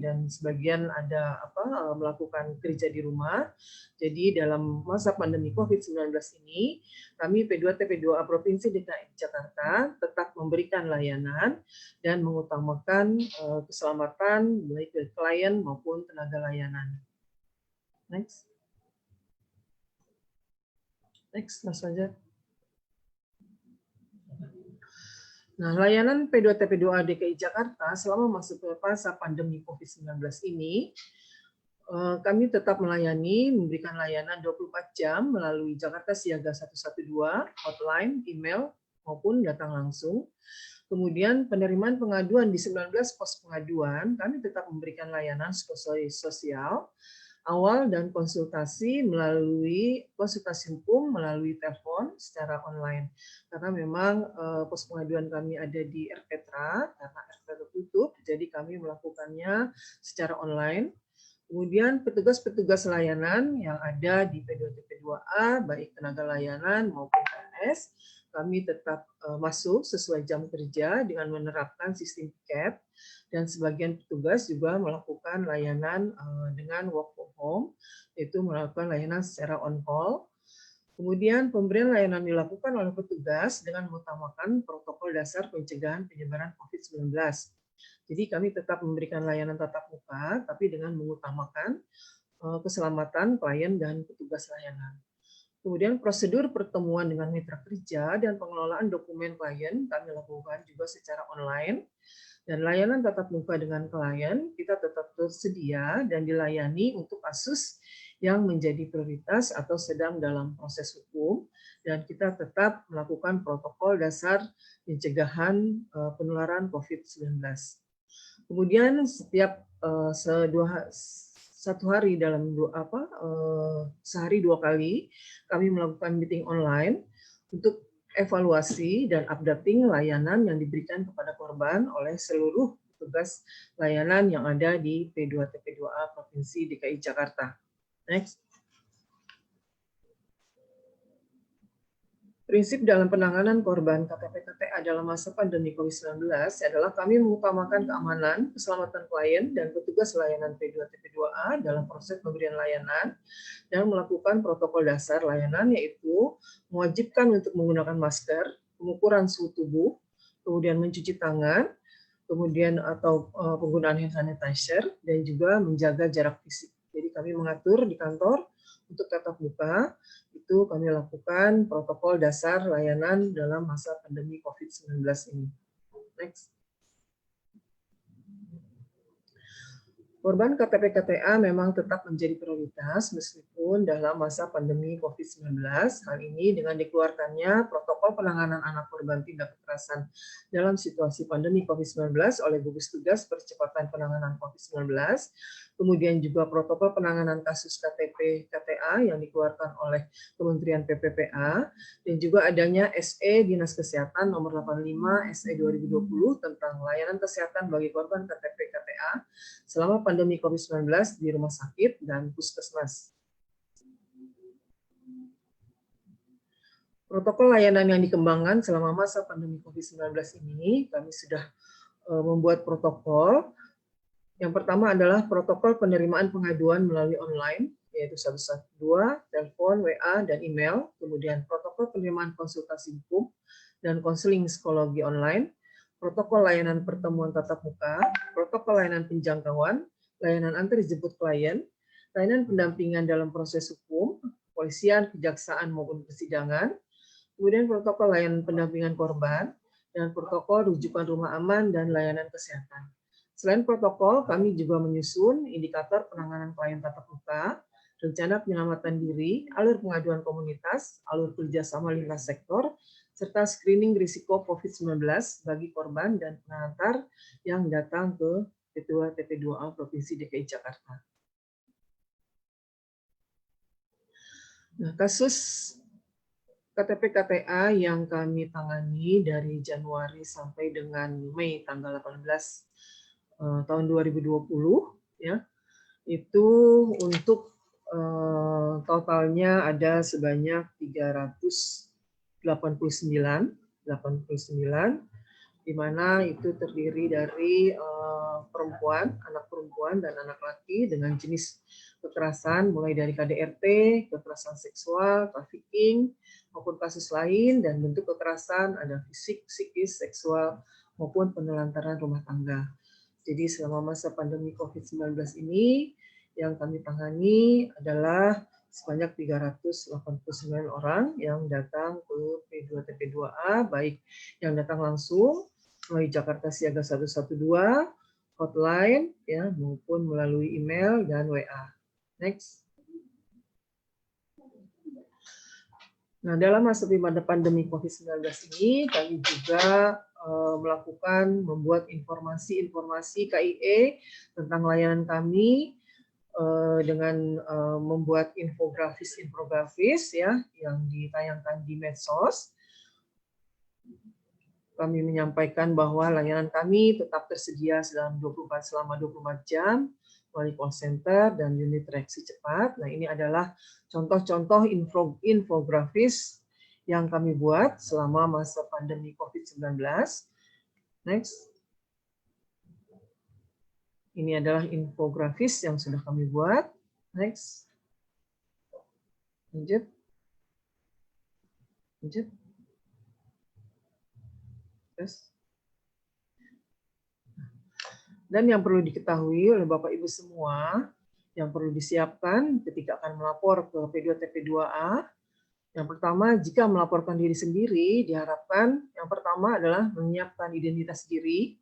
dan sebagian ada melakukan kerja di rumah. Jadi dalam masa pandemi COVID-19 ini, kami P2TP2A Provinsi DKI Jakarta tetap memberikan layanan dan mengutamakan keselamatan baik dari klien maupun tenaga layanan. Next. Next, Mas Fajar. Nah, layanan P2TP2A DKI Jakarta selama masuk ke masa pandemi COVID-19 ini, kami tetap melayani, memberikan layanan 24 jam melalui Jakarta Siaga 112, hotline, email, maupun datang langsung. Kemudian penerimaan pengaduan di 19 pos pengaduan, kami tetap memberikan layanan sosial, awal dan konsultasi melalui konsultasi hukum melalui telepon secara online, karena memang pos pengaduan kami ada di RPTRA karena RPTRA tutup, jadi kami melakukannya secara online. Kemudian petugas-petugas layanan yang ada di P2TP2A baik tenaga layanan maupun PNS, kami tetap masuk sesuai jam kerja dengan menerapkan sistem piket, dan sebagian petugas juga melakukan layanan dengan work from home, yaitu melakukan layanan secara on call. Kemudian pemberian layanan dilakukan oleh petugas dengan mengutamakan protokol dasar pencegahan penyebaran COVID-19. Jadi kami tetap memberikan layanan tatap muka, tapi dengan mengutamakan keselamatan klien dan petugas layanan. Kemudian prosedur pertemuan dengan mitra kerja dan pengelolaan dokumen klien kami lakukan juga secara online. Dan layanan tatap muka dengan klien kita tetap tersedia dan dilayani untuk kasus yang menjadi prioritas atau sedang dalam proses hukum, dan kita tetap melakukan protokol dasar pencegahan penularan COVID-19. Kemudian setiap satu hari dalam sehari 2 kali kami melakukan meeting online untuk evaluasi dan updating layanan yang diberikan kepada korban oleh seluruh petugas layanan yang ada di P2TP2A Provinsi DKI Jakarta. Next. Prinsip dalam penanganan korban KTP-KTA dalam masa pandemi COVID-19 adalah kami mengutamakan keamanan, keselamatan klien, dan petugas layanan P2TP2A dalam proses pemberian layanan dan melakukan protokol dasar layanan, yaitu mewajibkan untuk menggunakan masker, pengukuran suhu tubuh, kemudian mencuci tangan, kemudian atau penggunaan hand sanitizer, dan juga menjaga jarak fisik. Jadi kami mengatur di kantor untuk tatap muka, itu kami lakukan protokol dasar layanan dalam masa pandemi COVID-19 ini. Next. Korban KTP-KTA memang tetap menjadi prioritas meskipun dalam masa pandemi COVID-19. Hal ini dengan dikeluarkannya protokol penanganan anak korban tindak kekerasan dalam situasi pandemi COVID-19 oleh gugus tugas percepatan penanganan COVID-19. Kemudian juga protokol penanganan kasus KTP-KTA yang dikeluarkan oleh Kementerian PPPA, dan juga adanya SE Dinas Kesehatan nomor 85 SE 2020 tentang layanan kesehatan bagi korban KTP-KTA selama pandemi COVID-19 di rumah sakit dan puskesmas. Protokol layanan yang dikembangkan selama masa pandemi COVID-19 ini, kami sudah membuat protokol. Yang pertama adalah protokol penerimaan pengaduan melalui online, yaitu 112, telepon, WA, dan email. Kemudian protokol penerimaan konsultasi hukum dan konseling psikologi online, protokol layanan pertemuan tatap muka, protokol layanan penjangkauan, layanan antar jemput klien, layanan pendampingan dalam proses hukum, kepolisian, kejaksaan maupun persidangan, kemudian protokol layanan pendampingan korban, dan protokol rujukan rumah aman dan layanan kesehatan. Selain protokol, kami juga menyusun indikator penanganan klien tatap muka, rencana penyelamatan diri, alur pengaduan komunitas, alur kerjasama lintas sektor, serta screening risiko COVID-19 bagi korban dan pengantar yang datang ke P2TP2A Provinsi DKI Jakarta. Nah, kasus KTP-KTA yang kami tangani dari Januari sampai dengan Mei tanggal 18 tahun 2020, ya, itu untuk totalnya ada sebanyak 389, di mana itu terdiri dari perempuan, anak perempuan dan anak laki dengan jenis kekerasan mulai dari KDRT, kekerasan seksual, trafficking, maupun kasus lain, dan bentuk kekerasan ada fisik, psikis, seksual, maupun penelantaran rumah tangga. Jadi selama masa pandemi COVID-19 ini yang kami tangani adalah sebanyak 389 orang yang datang ke P2TP2A, baik yang datang langsung melalui Jakarta Siaga 112, hotline, ya, maupun melalui email dan WA. Next. Nah, dalam masa pandemi COVID-19 ini, kami juga membuat informasi KIE tentang layanan kami dengan membuat infografis ya yang ditayangkan di medsos. Kami menyampaikan bahwa layanan kami tetap tersedia selama 24 jam melalui call center dan unit reaksi cepat. Nah, ini adalah contoh-contoh infografis yang kami buat selama masa pandemi COVID-19. Next. Ini adalah infografis yang sudah kami buat. Next. Lanjut. Lanjut. Terus. Dan yang perlu diketahui oleh Bapak Ibu semua, yang perlu disiapkan ketika akan melapor ke P2TP2A, yang pertama, jika melaporkan diri sendiri, diharapkan yang pertama adalah menyiapkan identitas diri,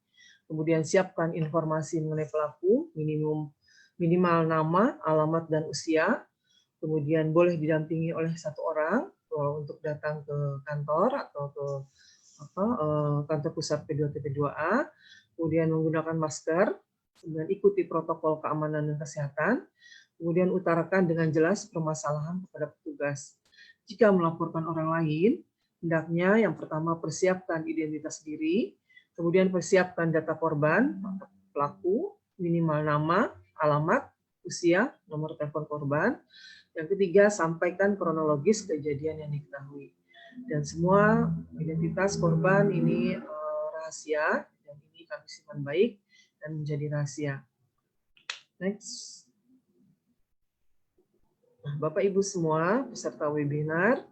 kemudian siapkan informasi mengenai pelaku, minimal nama, alamat, dan usia, kemudian boleh didampingi oleh satu orang untuk datang ke kantor atau ke kantor pusat P2TP2A, kemudian menggunakan masker, kemudian ikuti protokol keamanan dan kesehatan, kemudian utarakan dengan jelas permasalahan kepada petugas. Jika melaporkan orang lain, hendaknya yang pertama persiapkan identitas diri, kemudian persiapkan data korban, pelaku, minimal nama, alamat, usia, nomor telepon korban. Yang ketiga, sampaikan kronologis kejadian yang diketahui. Dan semua identitas korban ini rahasia, dan ini kami simpan baik dan menjadi rahasia. Next. Nah, Bapak Ibu semua, peserta webinar,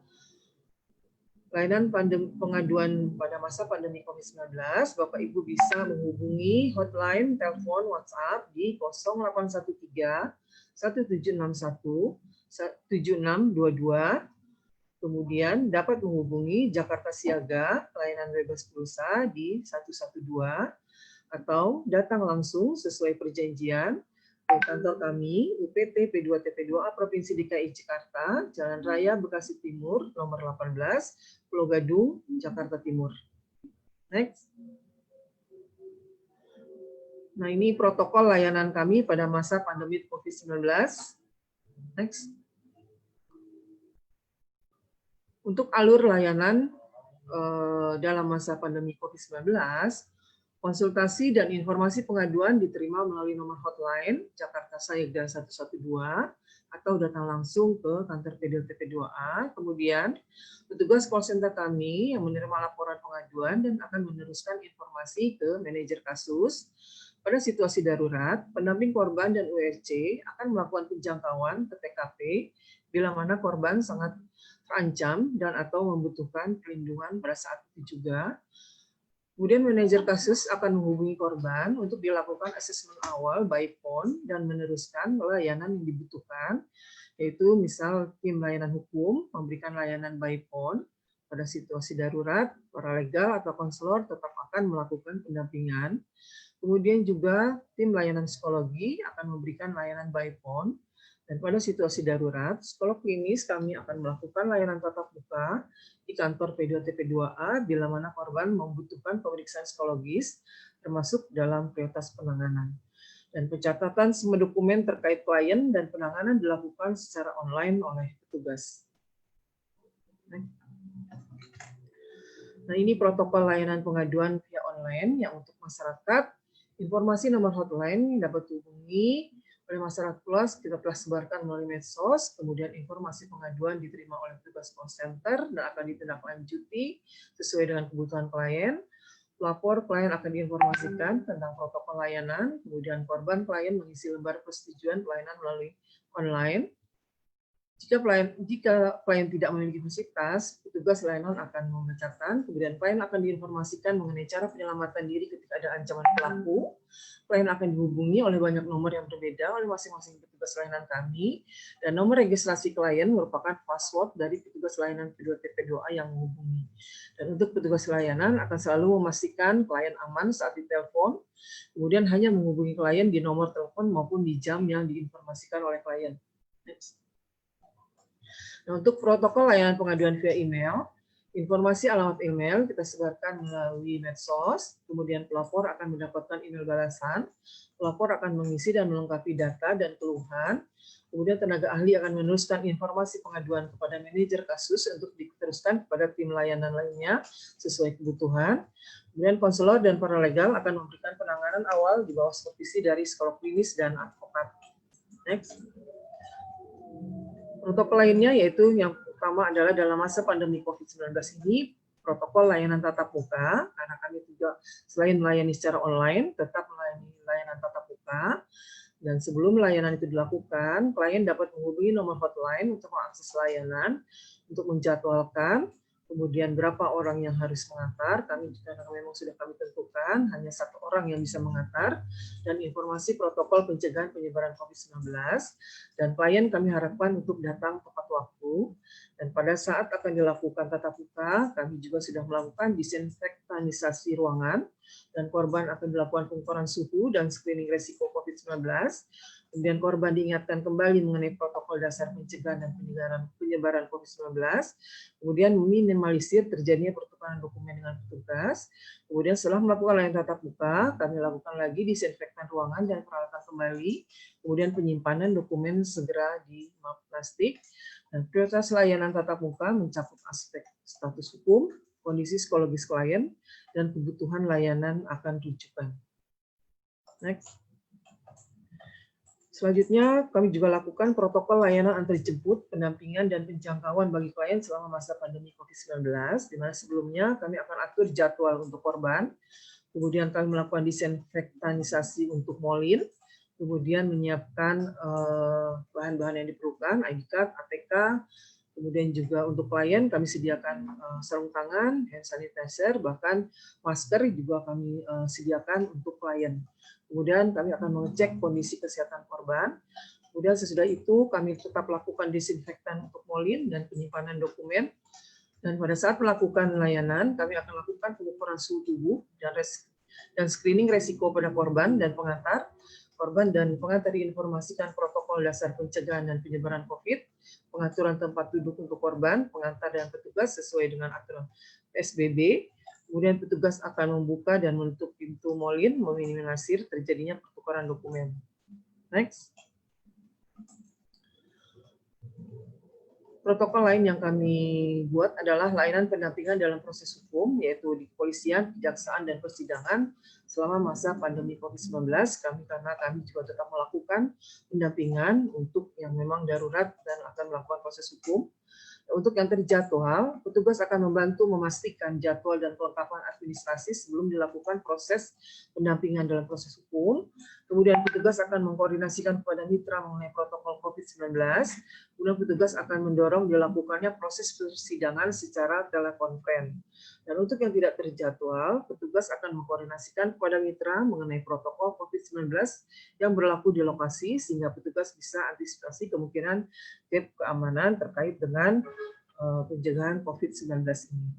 layanan pengaduan pada masa pandemi COVID-19, Bapak Ibu bisa menghubungi hotline telepon WhatsApp di 0813 1761 7622, kemudian dapat menghubungi Jakarta Siaga, layanan bebas pulsa di 112, atau datang langsung sesuai perjanjian ke kantor kami, UPT P2TP2A Provinsi DKI Jakarta, Jalan Raya Bekasi Timur, nomor 18, Pulau Gadung, Jakarta Timur. Next. Nah, ini protokol layanan kami pada masa pandemi COVID-19. Next. Untuk alur layanan dalam masa pandemi COVID-19, konsultasi dan informasi pengaduan diterima melalui nomor hotline Jakarta Sayagda 112 atau datang langsung ke kantor P2TP2A. Kemudian, petugas call center kami yang menerima laporan pengaduan dan akan meneruskan informasi ke manajer kasus. Pada situasi darurat, pendamping korban dan URC akan melakukan penjangkauan ke TKP bila mana korban sangat terancam dan atau membutuhkan perlindungan pada saat itu juga. Kemudian manajer kasus akan menghubungi korban untuk dilakukan asesmen awal by phone dan meneruskan layanan yang dibutuhkan, yaitu misal tim layanan hukum memberikan layanan by phone. Pada situasi darurat, para legal atau konselor tetap akan melakukan pendampingan. Kemudian juga tim layanan psikologi akan memberikan layanan by phone. Dan pada situasi darurat, psikolog klinis kami akan melakukan layanan tatap muka di kantor P2TP2A bila mana korban membutuhkan pemeriksaan psikologis termasuk dalam prioritas penanganan. Dan pencatatan semua dokumen terkait klien dan penanganan dilakukan secara online oleh petugas. Nah, ini protokol layanan pengaduan via online yang untuk masyarakat. Informasi nomor hotline dapat dihubungi oleh masyarakat luas, kita telah sebarkan melalui medsos, kemudian informasi pengaduan diterima oleh petugas call center dan akan ditindaklanjuti sesuai dengan kebutuhan klien. Pelapor klien akan diinformasikan tentang protokol layanan, kemudian korban klien mengisi lembar persetujuan pelayanan melalui online. Jika klien tidak memiliki fasilitas, petugas layanan akan memecahkan, kemudian klien akan diinformasikan mengenai cara penyelamatan diri ketika ada ancaman pelaku. Klien akan dihubungi oleh banyak nomor yang berbeda oleh masing-masing petugas layanan kami, dan nomor registrasi klien merupakan password dari petugas layanan P2TP2A yang menghubungi. Dan untuk petugas layanan akan selalu memastikan klien aman saat ditelepon, kemudian hanya menghubungi klien di nomor telepon maupun di jam yang diinformasikan oleh klien. Next. Nah, untuk protokol layanan pengaduan via email, informasi alamat email kita sebarkan melalui medsos, kemudian pelapor akan mendapatkan email balasan, pelapor akan mengisi dan melengkapi data dan keluhan, kemudian tenaga ahli akan meneruskan informasi pengaduan kepada manajer kasus untuk diteruskan kepada tim layanan lainnya sesuai kebutuhan, kemudian konselor dan paralegal akan memberikan penanganan awal di bawah supervisi dari psikolog klinis dan advokat. Next. Protokol lainnya yaitu yang pertama adalah dalam masa pandemi COVID-19 ini, protokol layanan tatap muka, karena kami juga selain melayani secara online, tetap melayani layanan tatap muka. Dan sebelum layanan itu dilakukan, klien dapat menghubungi nomor hotline untuk mengakses layanan, untuk menjadwalkan, kemudian berapa orang yang harus mengantar, kami karena memang sudah kami tentukan hanya 1 orang yang bisa mengantar, dan informasi protokol pencegahan penyebaran COVID-19, dan klien kami harapkan untuk datang tepat waktu, dan pada saat akan dilakukan tatap muka, kami juga sudah melakukan disinfektanisasi ruangan, dan korban akan dilakukan pengukuran suhu dan screening resiko COVID-19. Kemudian korban diingatkan kembali mengenai protokol dasar pencegahan dan penyebaran COVID-19. Kemudian meminimalisir terjadinya pertukaran dokumen dengan petugas. Kemudian setelah melakukan layanan tatap muka, kami lakukan lagi disinfektan ruangan dan peralatan kembali. Kemudian penyimpanan dokumen segera di map plastik. Dan prioritas layanan tatap muka mencakup aspek status hukum, kondisi psikologis klien, dan kebutuhan layanan akan rujukan. Next. Selanjutnya, kami juga lakukan protokol layanan antar jemput, pendampingan, dan penjangkauan bagi klien selama masa pandemi COVID-19, di mana sebelumnya kami akan atur jadwal untuk korban, kemudian kami melakukan disinfektanisasi untuk molin, kemudian menyiapkan bahan-bahan yang diperlukan, ID card, ATK, kemudian juga untuk klien kami sediakan sarung tangan, hand sanitizer, bahkan masker juga kami sediakan untuk klien. Kemudian kami akan mengecek kondisi kesehatan korban. Kemudian sesudah itu kami tetap lakukan disinfektan untuk molin dan penyimpanan dokumen. Dan pada saat melakukan layanan, kami akan lakukan pengukuran suhu tubuh dan screening resiko pada korban dan pengantar. Korban dan pengantar diinformasikan protokol dasar pencegahan dan penyebaran COVID, pengaturan tempat duduk untuk korban, pengantar dan petugas sesuai dengan aturan PSBB. Kemudian petugas akan membuka dan menutup pintu molin, meminimalisir terjadinya pertukaran dokumen. Next. Protokol lain yang kami buat adalah layanan pendampingan dalam proses hukum, yaitu di kepolisian, kejaksaan, dan persidangan selama masa pandemi COVID-19. Karena kami juga tetap melakukan pendampingan untuk yang memang darurat dan akan melakukan proses hukum. Untuk yang terjadwal, petugas akan membantu memastikan jadwal dan kelengkapan administrasi sebelum dilakukan proses pendampingan dalam proses hukum. Kemudian petugas akan mengkoordinasikan kepada mitra mengenai protokol COVID-19. Kemudian petugas akan mendorong dilakukannya proses persidangan secara telekonferensi. Dan untuk yang tidak terjadwal, petugas akan mengkoordinasikan kepada mitra mengenai protokol COVID-19 yang berlaku di lokasi sehingga petugas bisa antisipasi kemungkinan gap keamanan terkait dengan pencegahan COVID-19 ini.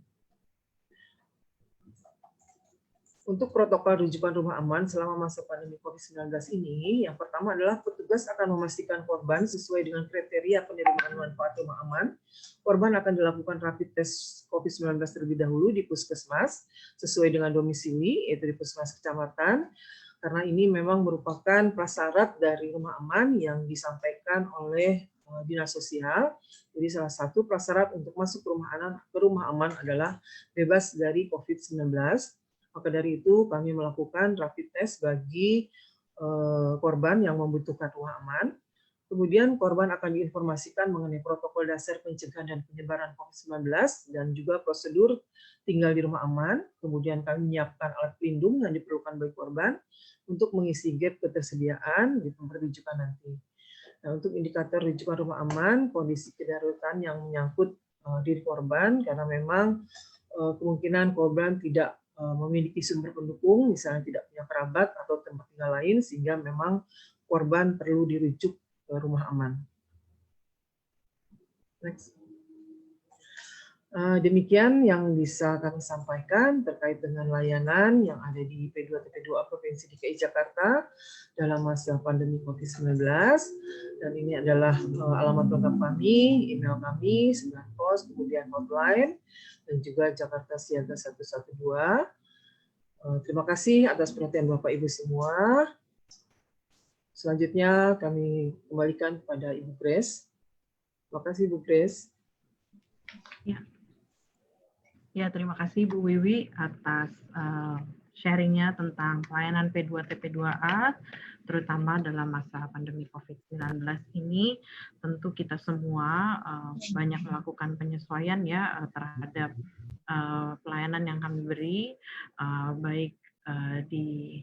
Untuk protokol rujukan rumah aman selama masa pandemi COVID-19 ini, yang pertama adalah petugas akan memastikan korban sesuai dengan kriteria penerimaan manfaat rumah aman. Korban akan dilakukan rapid test COVID-19 terlebih dahulu di puskesmas sesuai dengan domisili, yaitu di puskesmas kecamatan, karena ini memang merupakan prasyarat dari rumah aman yang disampaikan oleh Dinas Sosial. Jadi salah satu prasyarat untuk masuk ke rumah aman adalah bebas dari COVID-19. Maka dari itu kami melakukan rapid test bagi korban yang membutuhkan rumah aman. Kemudian korban akan diinformasikan mengenai protokol dasar pencegahan dan penyebaran COVID-19 dan juga prosedur tinggal di rumah aman. Kemudian kami menyiapkan alat pelindung yang diperlukan bagi korban untuk mengisi gap ketersediaan di tempat rujukan nanti. Nah, untuk indikator rujukan rumah aman, kondisi kedaruratan yang menyangkut diri korban, karena memang kemungkinan korban tidak memiliki sumber pendukung, misalnya tidak punya kerabat atau tempat tinggal lain, sehingga memang korban perlu dirujuk ke rumah aman. Next. Demikian yang bisa kami sampaikan terkait dengan layanan yang ada di P2TP2A Provinsi DKI Jakarta dalam masa pandemi COVID-19. Dan ini adalah alamat lengkap kami, email kami, 9 pos, kemudian hotline, dan juga Jakarta Siaga 112. Terima kasih atas perhatian Bapak Ibu semua. Selanjutnya kami kembalikan kepada Ibu Grace. Terima kasih, Bu Grace. Ya, terima kasih Bu Wiwi atas sharingnya tentang pelayanan P2TP2A, terutama dalam masa pandemi COVID-19 ini. Tentu kita semua banyak melakukan penyesuaian ya terhadap pelayanan yang kami beri, baik di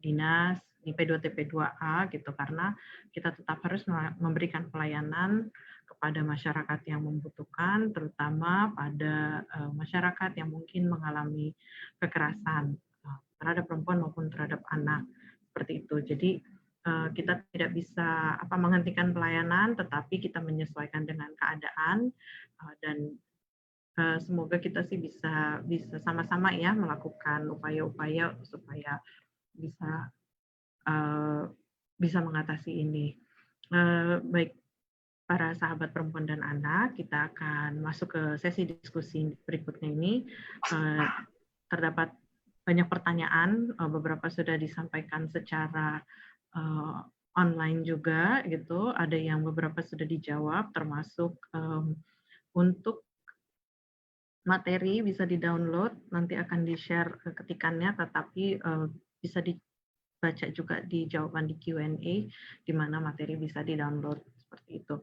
dinas, di P2TP2A gitu, karena kita tetap harus memberikan pelayanan pada masyarakat yang membutuhkan, terutama pada masyarakat yang mungkin mengalami kekerasan terhadap perempuan maupun terhadap anak, seperti itu. Jadi kita tidak bisa menghentikan pelayanan, tetapi kita menyesuaikan dengan keadaan, dan semoga kita sih bisa sama-sama ya melakukan upaya-upaya supaya bisa mengatasi ini. Baik, para sahabat perempuan dan anak, kita akan masuk ke sesi diskusi berikutnya ini. Terdapat banyak pertanyaan, beberapa sudah disampaikan secara online juga, gitu. Ada yang beberapa sudah dijawab, termasuk untuk materi bisa di-download, nanti akan di-share ketikannya, tetapi bisa dibaca juga di jawaban di Q&A, di mana materi bisa di-download, seperti itu.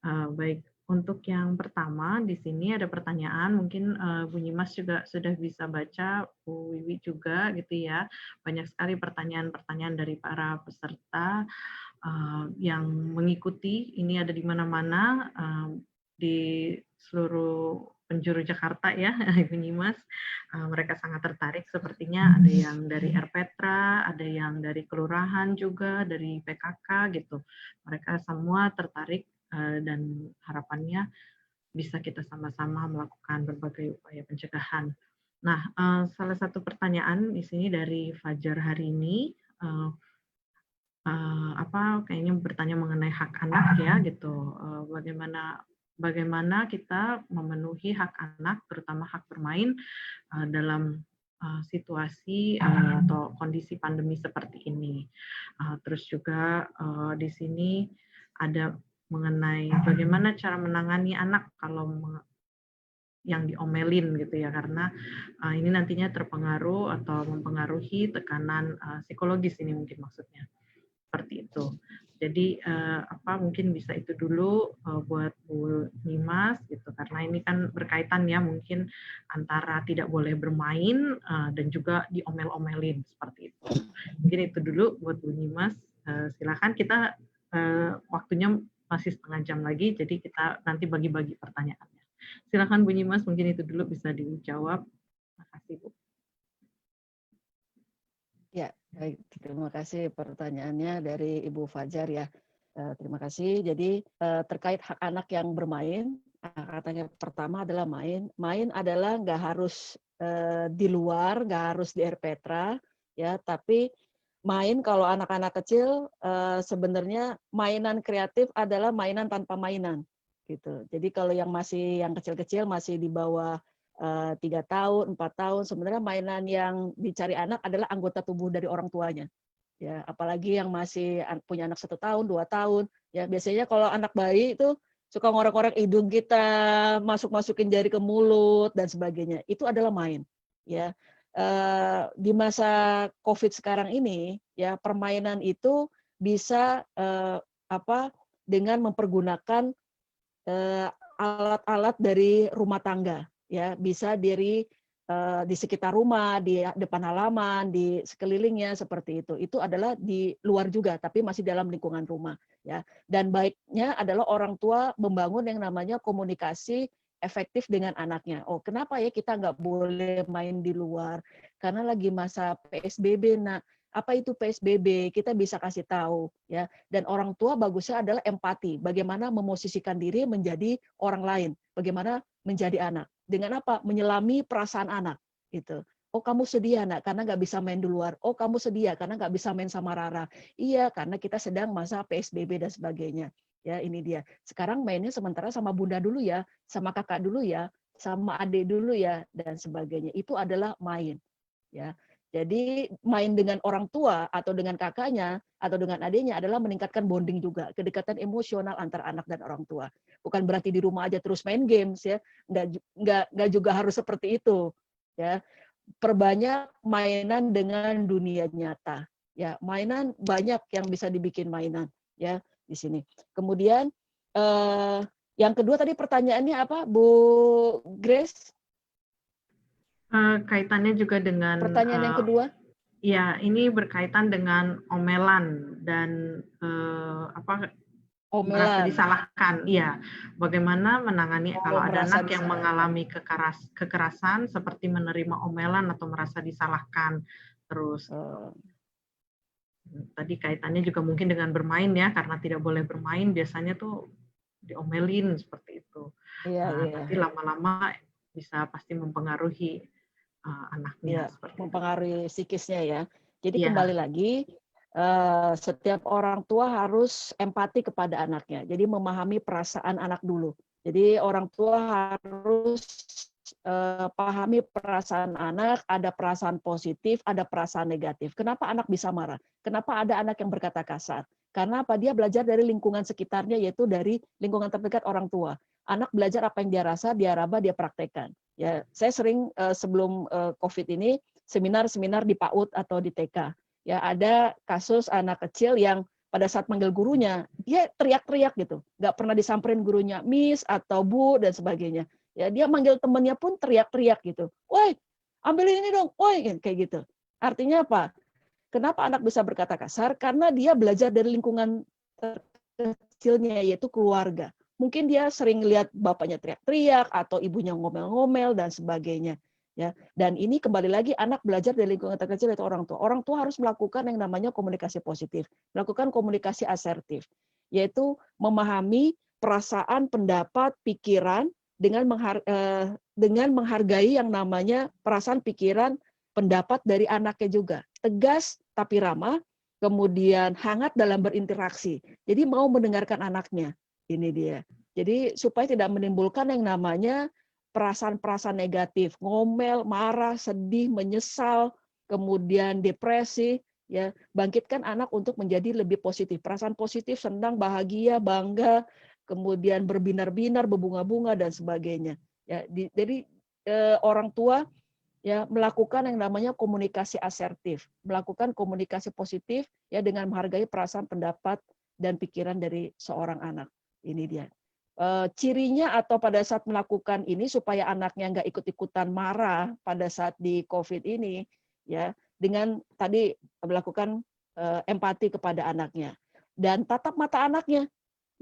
Baik, untuk yang pertama di sini ada pertanyaan, mungkin Bu Nyimas juga sudah bisa baca, Bu Wiwi juga gitu ya. Banyak sekali pertanyaan-pertanyaan dari para peserta yang mengikuti, ini ada di mana-mana, di seluruh penjuru Jakarta ya, Ibu Nyimas. Mereka sangat tertarik, sepertinya ada yang dari RPetra, ada yang dari kelurahan juga, dari PKK gitu. Mereka semua tertarik dan harapannya bisa kita sama-sama melakukan berbagai upaya pencegahan. Nah, salah satu pertanyaan di sini dari Fajar hari ini, kayaknya bertanya mengenai hak anak ya gitu. Bagaimana kita memenuhi hak anak, terutama hak bermain dalam situasi atau kondisi pandemi seperti ini. Terus juga di sini ada mengenai bagaimana cara menangani anak kalau yang diomelin gitu ya, karena ini nantinya terpengaruh atau mempengaruhi tekanan psikologis, ini mungkin maksudnya. Seperti itu. Jadi mungkin bisa itu dulu buat Bu Nyimas gitu, karena ini kan berkaitan ya mungkin antara tidak boleh bermain dan juga diomel-omelin, seperti itu. Mungkin itu dulu buat Bu Nyimas. Silakan, kita waktunya masih setengah jam lagi, jadi kita nanti bagi-bagi pertanyaannya. Silakan Bu Nyimas, mungkin itu dulu bisa dijawab. Terima kasih Bu. Ya, baik. Terima kasih pertanyaannya dari Ibu Fajar ya. Terima kasih. Jadi terkait hak anak yang bermain, katanya pertama adalah main. Main adalah nggak harus di luar, nggak harus di RPetra, ya. Tapi main kalau anak-anak kecil sebenarnya mainan kreatif adalah mainan tanpa mainan, gitu. Jadi kalau yang kecil-kecil masih di bawah 3 tahun, 4 tahun, sebenarnya mainan yang dicari anak adalah anggota tubuh dari orang tuanya. Ya, apalagi yang masih punya anak 1 tahun, 2 tahun, ya biasanya kalau anak bayi itu suka ngorek-ngorek hidung kita, masukin jari ke mulut dan sebagainya. Itu adalah main. Ya, di masa COVID sekarang ini, ya permainan itu bisa dengan mempergunakan alat-alat dari rumah tangga. Ya, bisa di sekitar rumah, di depan halaman, di sekelilingnya, seperti itu. Itu adalah di luar juga, tapi masih dalam lingkungan rumah. Ya. Dan baiknya adalah orang tua membangun yang namanya komunikasi efektif dengan anaknya. Oh, kenapa ya kita nggak boleh main di luar? Karena lagi masa PSBB, nak. Apa itu PSBB? Kita bisa kasih tahu, ya. Dan orang tua bagusnya adalah empati. Bagaimana memosisikan diri menjadi orang lain. Bagaimana menjadi anak. Dengan apa? Menyelami perasaan anak. Gitu. Oh, kamu sedih, anak, karena nggak bisa main di luar. Oh, kamu sedih karena nggak bisa main sama Rara. Iya, karena kita sedang masa PSBB dan sebagainya. Ya, ini dia. Sekarang mainnya sementara sama bunda dulu ya, sama kakak dulu ya, sama adik dulu ya, dan sebagainya. Itu adalah main. Ya. Jadi main dengan orang tua atau dengan kakaknya atau dengan adiknya adalah meningkatkan bonding juga, kedekatan emosional antara anak dan orang tua. Bukan berarti di rumah aja terus main games ya, nggak juga harus seperti itu. Ya, perbanyak mainan dengan dunia nyata. Ya, mainan banyak yang bisa dibikin mainan ya di sini. Kemudian yang kedua tadi pertanyaannya apa, Bu Grace? Kaitannya juga dengan Pertanyaan yang kedua? ya, ini berkaitan dengan omelan dan merasa Omelan. disalahkan. Iya, bagaimana menangani kalau ada Merasa anak yang disalahkan. mengalami kekerasan seperti menerima omelan atau merasa disalahkan. Terus tadi kaitannya juga mungkin dengan bermain ya, karena tidak boleh bermain biasanya tuh diomelin seperti itu. Iya, iya. Nanti lama-lama bisa pasti mempengaruhi anaknya Ya, seperti itu. mempengaruhi psikisnya ya. Jadi Iya, kembali lagi, setiap orang tua harus empati kepada anaknya. Jadi memahami perasaan anak dulu. Jadi orang tua harus pahami perasaan anak, ada perasaan positif, ada perasaan negatif. Kenapa anak bisa marah? Kenapa ada anak yang berkata kasar? Karena apa? Dia belajar dari lingkungan sekitarnya, yaitu dari lingkungan terdekat orang tua. Anak belajar apa yang dia rasa, dia raba, dia praktekkan. Ya, saya sering sebelum COVID ini seminar-seminar di PAUD atau di TK. Ya, ada kasus anak kecil yang pada saat manggil gurunya, dia teriak-teriak gitu. Nggak pernah disamperin gurunya, Miss atau Bu dan sebagainya. Ya, dia manggil temannya pun teriak-teriak gitu. Woi, ambilin ini dong, woi, kayak gitu. Artinya apa? Kenapa anak bisa berkata kasar? Karena dia belajar dari lingkungan terkecilnya, yaitu keluarga. Mungkin dia sering lihat bapaknya teriak-teriak atau ibunya ngomel-ngomel dan sebagainya. Ya, dan ini kembali lagi anak belajar dari lingkungan terkecil yaitu orang tua. Orang tua harus melakukan yang namanya komunikasi positif, melakukan komunikasi asertif, yaitu memahami perasaan, pendapat, pikiran dengan menghargai yang namanya perasaan, pikiran, pendapat dari anaknya juga. Tegas tapi ramah, kemudian hangat dalam berinteraksi. Jadi mau mendengarkan anaknya. Ini dia. Jadi supaya tidak menimbulkan yang namanya perasaan-perasaan negatif, ngomel, marah, sedih, menyesal, kemudian depresi, ya, bangkitkan anak untuk menjadi lebih positif. Perasaan positif, senang, bahagia, bangga, kemudian berbinar-binar, berbunga-bunga dan sebagainya. Ya, jadi orang tua ya melakukan yang namanya komunikasi asertif, melakukan komunikasi positif ya dengan menghargai perasaan, pendapat dan pikiran dari seorang anak. Ini dia. Cirinya atau pada saat melakukan ini supaya anaknya nggak ikut-ikutan marah pada saat di COVID ini, ya dengan tadi melakukan empati kepada anaknya dan tatap mata anaknya,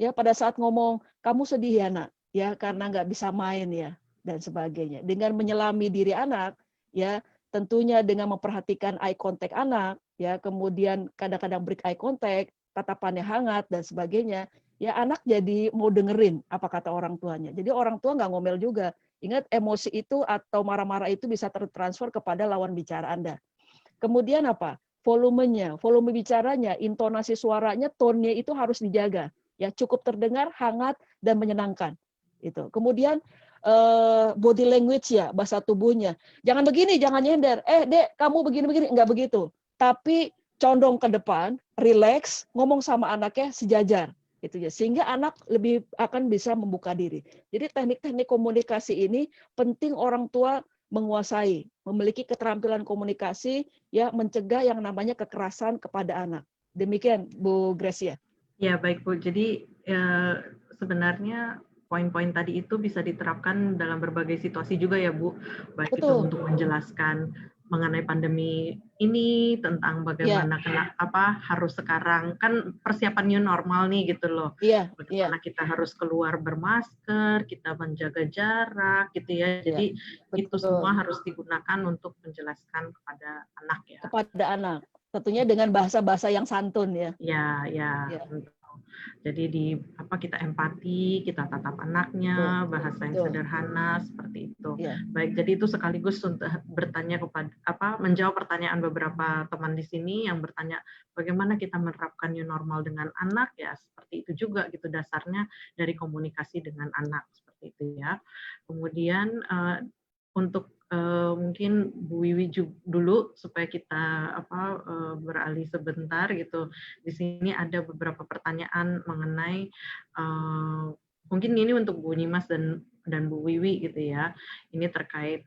ya pada saat ngomong kamu sedih ya nak, ya karena nggak bisa main ya dan sebagainya. Dengan menyelami diri anak, ya tentunya dengan memperhatikan eye contact anak, ya kemudian kadang-kadang break eye contact, tatapannya hangat dan sebagainya. Ya anak jadi mau dengerin apa kata orang tuanya. Jadi orang tua nggak ngomel juga. Ingat emosi itu atau marah-marah itu bisa tertransfer kepada lawan bicara Anda. Kemudian apa? Volumenya, volume bicaranya, intonasi suaranya, tone-nya itu harus dijaga. Ya cukup terdengar, hangat dan menyenangkan. Itu. Kemudian body language ya, bahasa tubuhnya. Jangan begini, jangan nyender. Dek, kamu begini-begini, enggak begitu. Tapi condong ke depan, relax, ngomong sama anaknya sejajar. Gitu ya. Sehingga anak lebih akan bisa membuka diri. Jadi teknik-teknik komunikasi ini penting orang tua menguasai, memiliki keterampilan komunikasi, ya mencegah yang namanya kekerasan kepada anak. Demikian, Bu Gracia. Ya, baik Bu. Jadi sebenarnya poin-poin tadi itu bisa diterapkan dalam berbagai situasi juga ya Bu. Baik itu Betul. untuk menjelaskan mengenai pandemi ini, tentang bagaimana harus sekarang kan persiapan new normal nih gitu loh. Iya, Bagaimana kita harus keluar bermasker, kita menjaga jarak gitu ya. Jadi itu semua harus digunakan untuk menjelaskan kepada anak ya. Kepada anak. Tentunya dengan bahasa-bahasa yang santun ya. Ya. Jadi kita empati, kita tatap anaknya, bahasa yang sederhana seperti itu. Ya. Baik, jadi itu sekaligus untuk bertanya kepada menjawab pertanyaan beberapa teman di sini yang bertanya bagaimana kita menerapkan new normal dengan anak ya seperti itu juga gitu dasarnya dari komunikasi dengan anak seperti itu ya. Kemudian untuk mungkin Bu Wiwi dulu supaya kita beralih sebentar gitu. Di sini ada beberapa pertanyaan mengenai mungkin ini untuk Bu Nyimas dan Bu Wiwi gitu ya. Ini terkait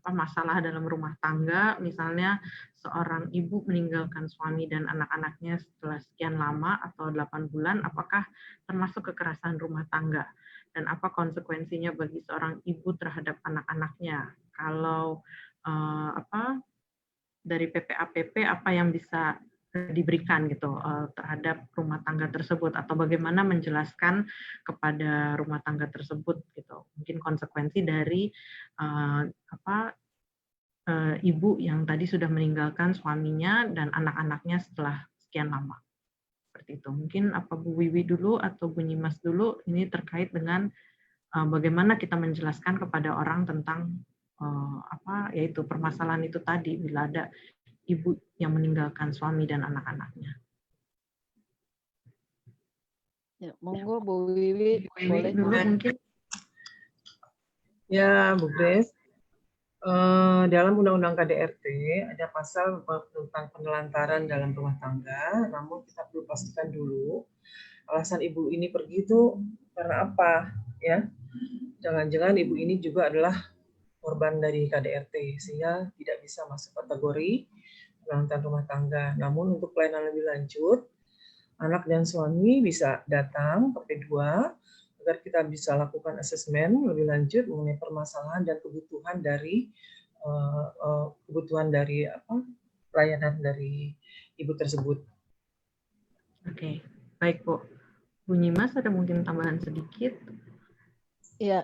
masalah dalam rumah tangga, misalnya seorang ibu meninggalkan suami dan anak-anaknya setelah sekian lama atau 8 bulan, apakah termasuk kekerasan rumah tangga? Dan apa konsekuensinya bagi seorang ibu terhadap anak-anaknya? Kalau dari PPAPP apa yang bisa diberikan gitu terhadap rumah tangga tersebut, atau bagaimana menjelaskan kepada rumah tangga tersebut gitu, mungkin konsekuensi dari ibu yang tadi sudah meninggalkan suaminya dan anak-anaknya setelah sekian lama. Seperti itu. Mungkin apa Bu Wiwi dulu atau Bu Nyimas dulu, ini terkait dengan bagaimana kita menjelaskan kepada orang tentang yaitu permasalahan itu tadi bila ada ibu yang meninggalkan suami dan anak-anaknya. Ya, monggo Bu Wiwi, boleh. Dulu mungkin. Ya, Bu Grace. Dalam Undang-Undang KDRT ada pasal tentang penelantaran dalam rumah tangga, namun kita perlu pastikan dulu alasan ibu ini pergi itu karena apa, ya? Jangan-jangan ibu ini juga adalah korban dari KDRT sehingga tidak bisa masuk kategori penelantaran rumah tangga. Namun untuk pelayanan lebih lanjut, anak dan suami bisa datang ke P2 agar kita bisa lakukan asesmen lebih lanjut mengenai permasalahan dan kebutuhan dari pelayanan dari ibu tersebut. Oke, baik Bu. Bu Nyimas ada mungkin tambahan sedikit? Ya,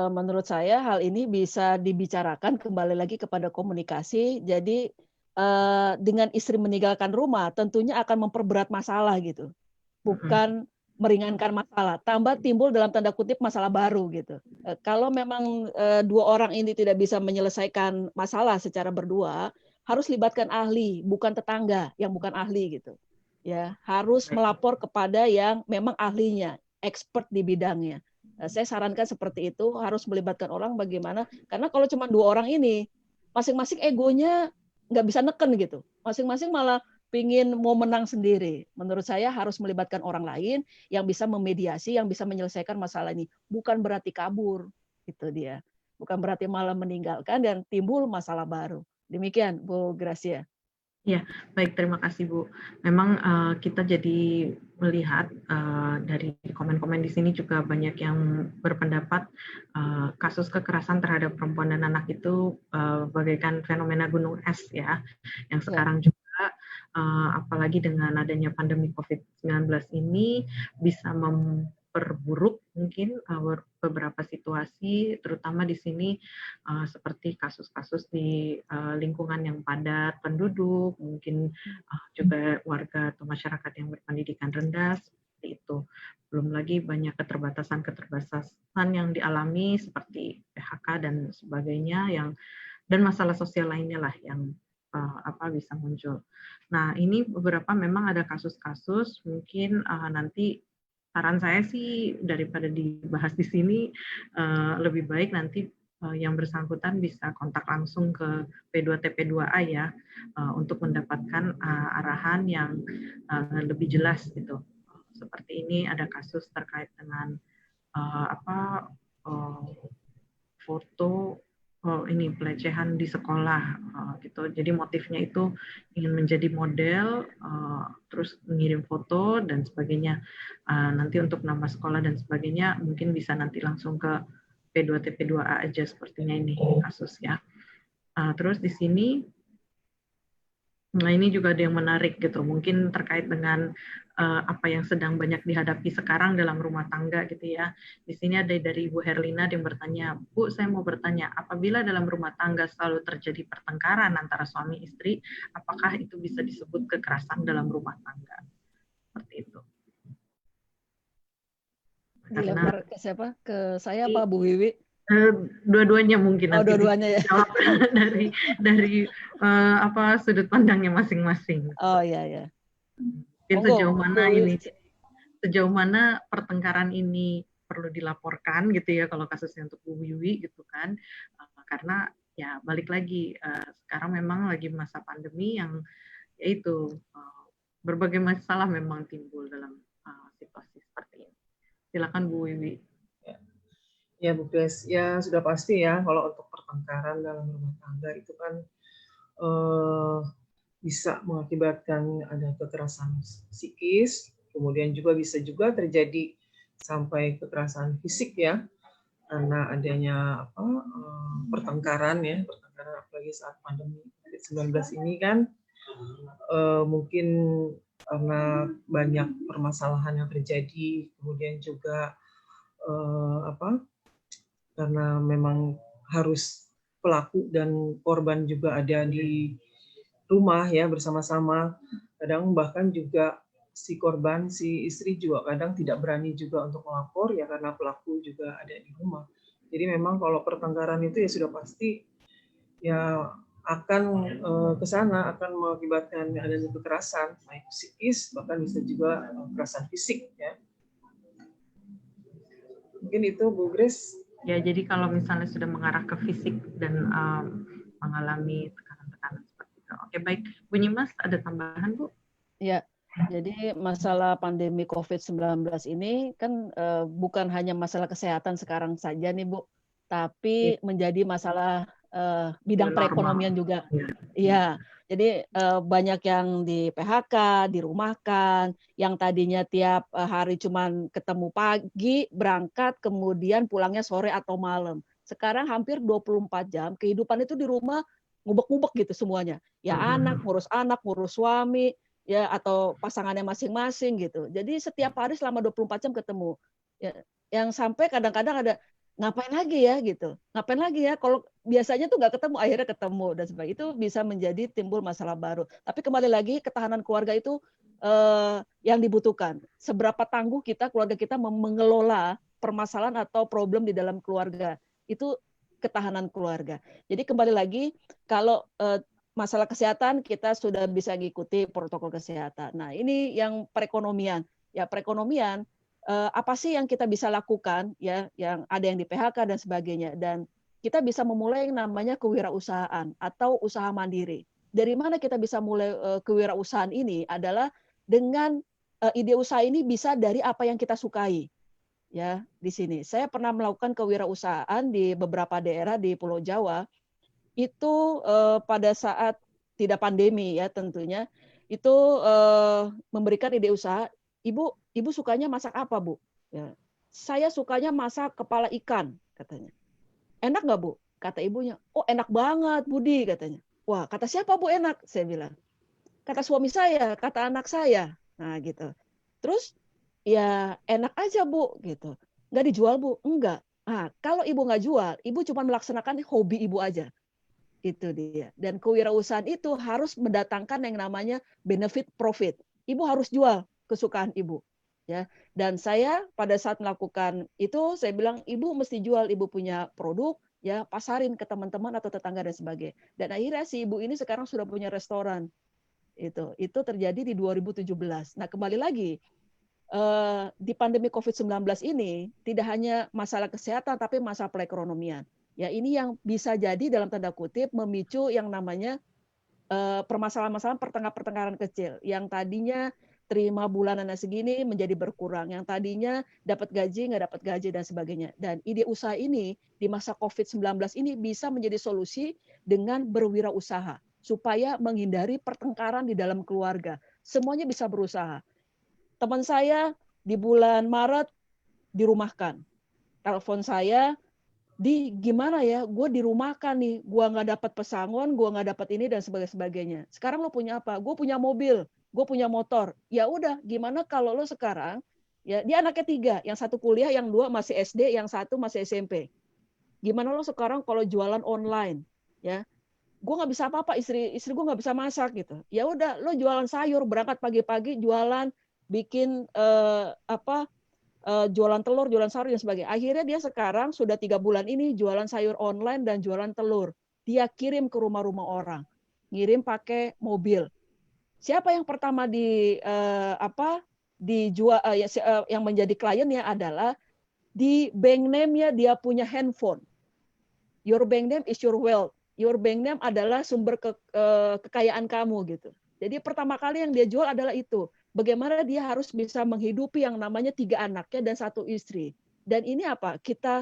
menurut saya hal ini bisa dibicarakan kembali lagi kepada komunikasi. Jadi dengan istri meninggalkan rumah tentunya akan memperberat masalah gitu, bukan meringankan masalah, tambah timbul dalam tanda kutip masalah baru gitu. Kalau memang dua orang ini tidak bisa menyelesaikan masalah secara berdua, harus libatkan ahli, bukan tetangga yang bukan ahli gitu. Ya, harus melapor kepada yang memang ahlinya, expert di bidangnya. Saya sarankan seperti itu, harus melibatkan orang bagaimana, karena kalau cuma dua orang ini, masing-masing egonya nggak bisa neken gitu. Masing-masing malah pingin mau menang sendiri. Menurut saya harus melibatkan orang lain yang bisa memediasi, yang bisa menyelesaikan masalah ini. Bukan berarti kabur, itu dia. Bukan berarti malah meninggalkan dan timbul masalah baru. Demikian, Bu Gracia. Ya, baik, terima kasih Bu. Memang kita jadi melihat dari komen-komen di sini juga banyak yang berpendapat kasus kekerasan terhadap perempuan dan anak itu bagaikan fenomena gunung es ya, yang sekarang juga apalagi dengan adanya pandemi COVID-19 ini bisa memperburuk mungkin beberapa situasi, terutama di sini seperti kasus-kasus di lingkungan yang padat penduduk, mungkin juga warga atau masyarakat yang berpendidikan rendah, seperti itu. Belum lagi banyak keterbatasan yang dialami seperti PHK dan sebagainya, dan masalah sosial lainnya lah yang bisa muncul. Nah, ini beberapa memang ada kasus-kasus, mungkin nanti saran saya sih daripada dibahas di sini, lebih baik nanti yang bersangkutan bisa kontak langsung ke P2TP2A ya, untuk mendapatkan arahan yang lebih jelas gitu. Seperti ini ada kasus terkait dengan foto ini pelecehan di sekolah gitu. Jadi motifnya itu ingin menjadi model, terus mengirim foto dan sebagainya. Nanti untuk nama sekolah dan sebagainya mungkin bisa nanti langsung ke P2TP2A aja sepertinya ini kasus ya. Terus di sini, nah ini juga ada yang menarik gitu, mungkin terkait dengan apa yang sedang banyak dihadapi sekarang dalam rumah tangga gitu ya. Di sini ada dari Ibu Herlina yang bertanya, Bu, saya mau bertanya, apabila dalam rumah tangga selalu terjadi pertengkaran antara suami istri, apakah itu bisa disebut kekerasan dalam rumah tangga? Seperti itu. Dilempar ke siapa? Ke saya apa Bu Wiwi? Dua-duanya mungkin nanti dua-duanya ya. dari sudut pandangnya masing-masing. Oh iya. Sejauh mana pertengkaran ini perlu dilaporkan gitu ya kalau kasusnya untuk Bu Wiwi gitu kan, karena ya balik lagi sekarang memang lagi masa pandemi yang yaitu berbagai masalah memang timbul dalam situasi seperti ini. Silakan Bu Wiwi. Ya Bu Grace, ya sudah pasti ya kalau untuk pertengkaran dalam rumah tangga itu kan bisa mengakibatkan ada kekerasan psikis, kemudian bisa juga terjadi sampai kekerasan fisik ya, karena adanya pertengkaran apalagi saat pandemi COVID-19 ini kan mungkin karena banyak permasalahan yang terjadi, kemudian juga karena memang harus pelaku dan korban juga ada di rumah ya bersama-sama. Kadang bahkan juga si korban, si istri juga kadang tidak berani juga untuk melapor ya karena pelaku juga ada di rumah. Jadi memang kalau pertengkaran itu ya sudah pasti ya akan ke sana, akan mengakibatkan adanya kekerasan, baik psikis bahkan bisa juga kekerasan fisik ya. Mungkin itu Bu Grace. Ya, jadi kalau misalnya sudah mengarah ke fisik dan mengalami tekanan-tekanan seperti itu. Oke, baik. Bu Nyimas, ada tambahan, Bu? Ya, jadi masalah pandemi COVID-19 ini kan bukan hanya masalah kesehatan sekarang saja nih Bu, tapi menjadi masalah bidang perekonomian juga. Iya, jadi banyak yang di PHK, dirumahkan, yang tadinya tiap hari cuman ketemu pagi, berangkat, kemudian pulangnya sore atau malam. Sekarang hampir 24 jam, kehidupan itu di rumah ngubek-ngubek gitu semuanya. Ya anak, ngurus suami, ya atau pasangannya masing-masing gitu. Jadi setiap hari selama 24 jam ketemu. Ya, yang sampai kadang-kadang ada ngapain lagi ya gitu. Ngapain lagi ya kalau biasanya tuh nggak ketemu akhirnya ketemu dan sebagainya. Itu bisa menjadi timbul masalah baru. Tapi kembali lagi ketahanan keluarga itu yang dibutuhkan. Seberapa tangguh kita keluarga kita mengelola permasalahan atau problem di dalam keluarga. Itu ketahanan keluarga. Jadi kembali lagi kalau masalah kesehatan kita sudah bisa mengikuti protokol kesehatan. Nah, ini yang perekonomian. Ya, perekonomian apa sih yang kita bisa lakukan ya, yang ada yang di PHK dan sebagainya, dan kita bisa memulai yang namanya kewirausahaan atau usaha mandiri. Dari mana kita bisa mulai kewirausahaan ini adalah dengan ide usaha ini bisa dari apa yang kita sukai. Ya, di sini saya pernah melakukan kewirausahaan di beberapa daerah di Pulau Jawa. Itu pada saat tidak pandemi ya tentunya, itu memberikan ide usaha. Ibu sukanya masak apa, Bu? Ya. Saya sukanya masak kepala ikan, katanya. Enak nggak, Bu? Kata ibunya. Oh, enak banget, Budi, katanya. Wah, kata siapa, Bu, enak? Saya bilang. Kata suami saya, kata anak saya. Nah, gitu. Terus, ya enak aja, Bu, gitu. Nggak dijual, Bu? Enggak. Nah, kalau ibu nggak jual, ibu cuma melaksanakan hobi ibu aja. Itu dia. Dan kewirausahaan itu harus mendatangkan yang namanya benefit profit. Ibu harus jual kesukaan ibu. Ya, dan saya pada saat melakukan itu saya bilang ibu mesti jual, ibu punya produk, ya pasarin ke teman-teman atau tetangga dan sebagainya. Dan akhirnya si ibu ini sekarang sudah punya restoran. Itu terjadi di 2017. Nah, kembali lagi di pandemi COVID-19 ini tidak hanya masalah kesehatan tapi masalah perekonomian. Ya, ini yang bisa jadi dalam tanda kutip memicu yang namanya permasalahan-permasalahan pertengkaran kecil yang tadinya terima bulanan segini menjadi berkurang, yang tadinya dapat gaji nggak dapat gaji dan sebagainya. Dan ide usaha ini di masa COVID-19 ini bisa menjadi solusi dengan berwirausaha supaya menghindari pertengkaran di dalam keluarga. Semuanya bisa berusaha. Teman saya di bulan Maret dirumahkan. Telepon saya, di gimana ya, gue dirumahkan nih, gue nggak dapat pesangon, gue nggak dapat ini dan sebagainya. Sekarang lo punya apa? Gue punya mobil, gue punya motor. Ya udah, gimana kalau lo sekarang, ya dia anaknya 3, yang 1 kuliah, yang 2 masih SD, yang 1 masih SMP. Gimana lo sekarang kalau jualan online, ya? Gue nggak bisa apa-apa, istri gue nggak bisa masak gitu. Ya udah, lo jualan sayur, berangkat pagi-pagi jualan, bikin jualan telur, jualan sayur dan sebagainya. Akhirnya dia sekarang sudah 3 bulan ini jualan sayur online dan jualan telur. Dia kirim ke rumah-rumah orang, ngirim pakai mobil. Siapa yang pertama dijual yang menjadi kliennya adalah di bank name-nya dia punya handphone. Your bank name is your wealth. Your bank name adalah sumber kekayaan kamu gitu. Jadi pertama kali yang dia jual adalah itu. Bagaimana dia harus bisa menghidupi yang namanya 3 anaknya dan 1 istri. Dan ini apa? Kita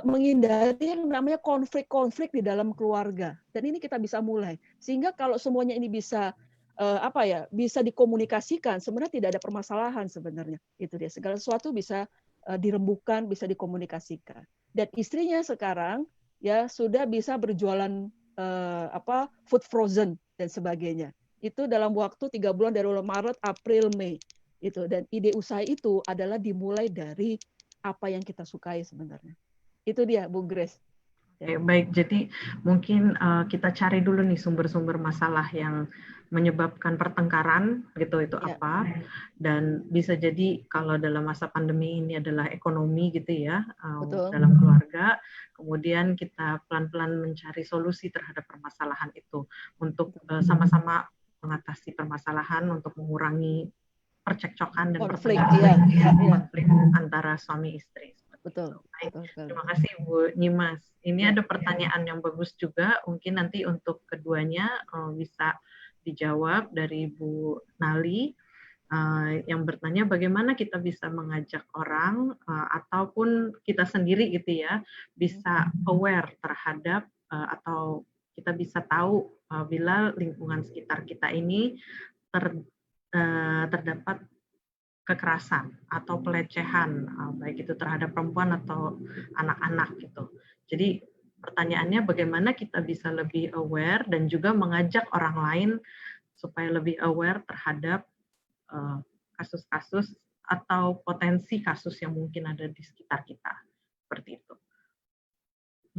menghindari yang namanya konflik-konflik di dalam keluarga. Dan ini kita bisa mulai. Sehingga kalau semuanya ini bisa bisa dikomunikasikan, sebenarnya tidak ada permasalahan sebenarnya. Itu dia. Segala sesuatu bisa dirembukan, bisa dikomunikasikan. Dan istrinya sekarang ya sudah bisa berjualan food frozen dan sebagainya. itu dalam waktu 3 bulan dari Maret, April, Mei. Itu. Dan ide usaha itu adalah dimulai dari apa yang kita sukai sebenarnya. Itu dia, Bu Grace. Oke, baik, jadi mungkin kita cari dulu nih sumber-sumber masalah yang menyebabkan pertengkaran gitu itu Ya. apa, dan bisa jadi kalau dalam masa pandemi ini adalah ekonomi gitu ya, Betul. dalam keluarga, kemudian kita pelan-pelan mencari solusi terhadap permasalahan itu untuk sama-sama mengatasi permasalahan untuk mengurangi percekcokan dan Konflik, konflik antara suami istri. Betul. Baik. Betul. Terima kasih Bu Nyimas. Ini Ya. ada pertanyaan yang bagus juga, mungkin nanti untuk keduanya bisa dijawab dari Bu Nali, yang bertanya bagaimana kita bisa mengajak orang ataupun kita sendiri gitu ya, bisa aware terhadap atau kita bisa tahu bila lingkungan sekitar kita ini terdapat kekerasan atau pelecehan, baik itu terhadap perempuan atau anak-anak gitu. Jadi pertanyaannya bagaimana kita bisa lebih aware dan juga mengajak orang lain supaya lebih aware terhadap kasus-kasus atau potensi kasus yang mungkin ada di sekitar kita. Seperti itu.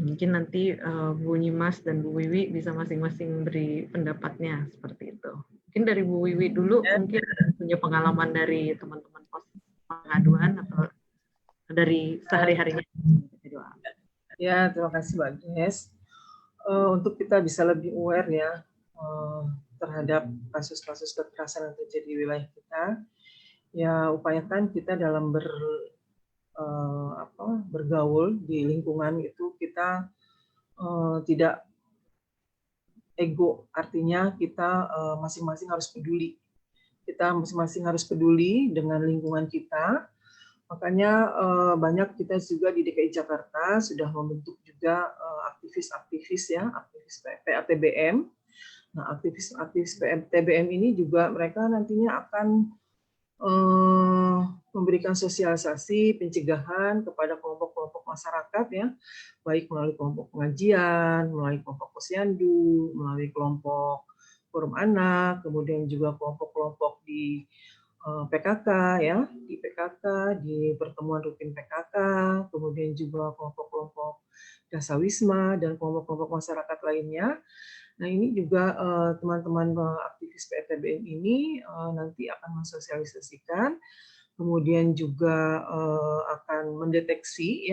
Mungkin nanti Bu Nyimas dan Bu Wiwi bisa masing-masing beri pendapatnya seperti itu. Mungkin dari Bu Wiwi dulu, mungkin punya pengalaman dari teman-teman pos pengaduan atau dari sehari-harinya. Ya, terima kasih Mbak Grace. Untuk kita bisa lebih aware ya terhadap kasus-kasus kekerasan yang terjadi di wilayah kita, ya upayakan kita dalam bergaul di lingkungan itu kita tidak ego, artinya kita masing-masing harus peduli. Kita masing-masing harus peduli dengan lingkungan kita. Makanya banyak kita juga di DKI Jakarta sudah membentuk juga aktivis-aktivis ya, aktivis PATBM. Nah, aktivis PATBM ini juga mereka nantinya akan memberikan sosialisasi pencegahan kepada kelompok-kelompok masyarakat ya, baik melalui kelompok pengajian, melalui kelompok posyandu, melalui kelompok forum anak, kemudian juga kelompok-kelompok di PKK ya, di PKK, di pertemuan rutin PKK, kemudian juga kelompok-kelompok dasawisma dan kelompok-kelompok masyarakat lainnya. Nah, ini juga teman-teman aktivis PATBM ini nanti akan mensosialisasikan, kemudian juga akan mendeteksi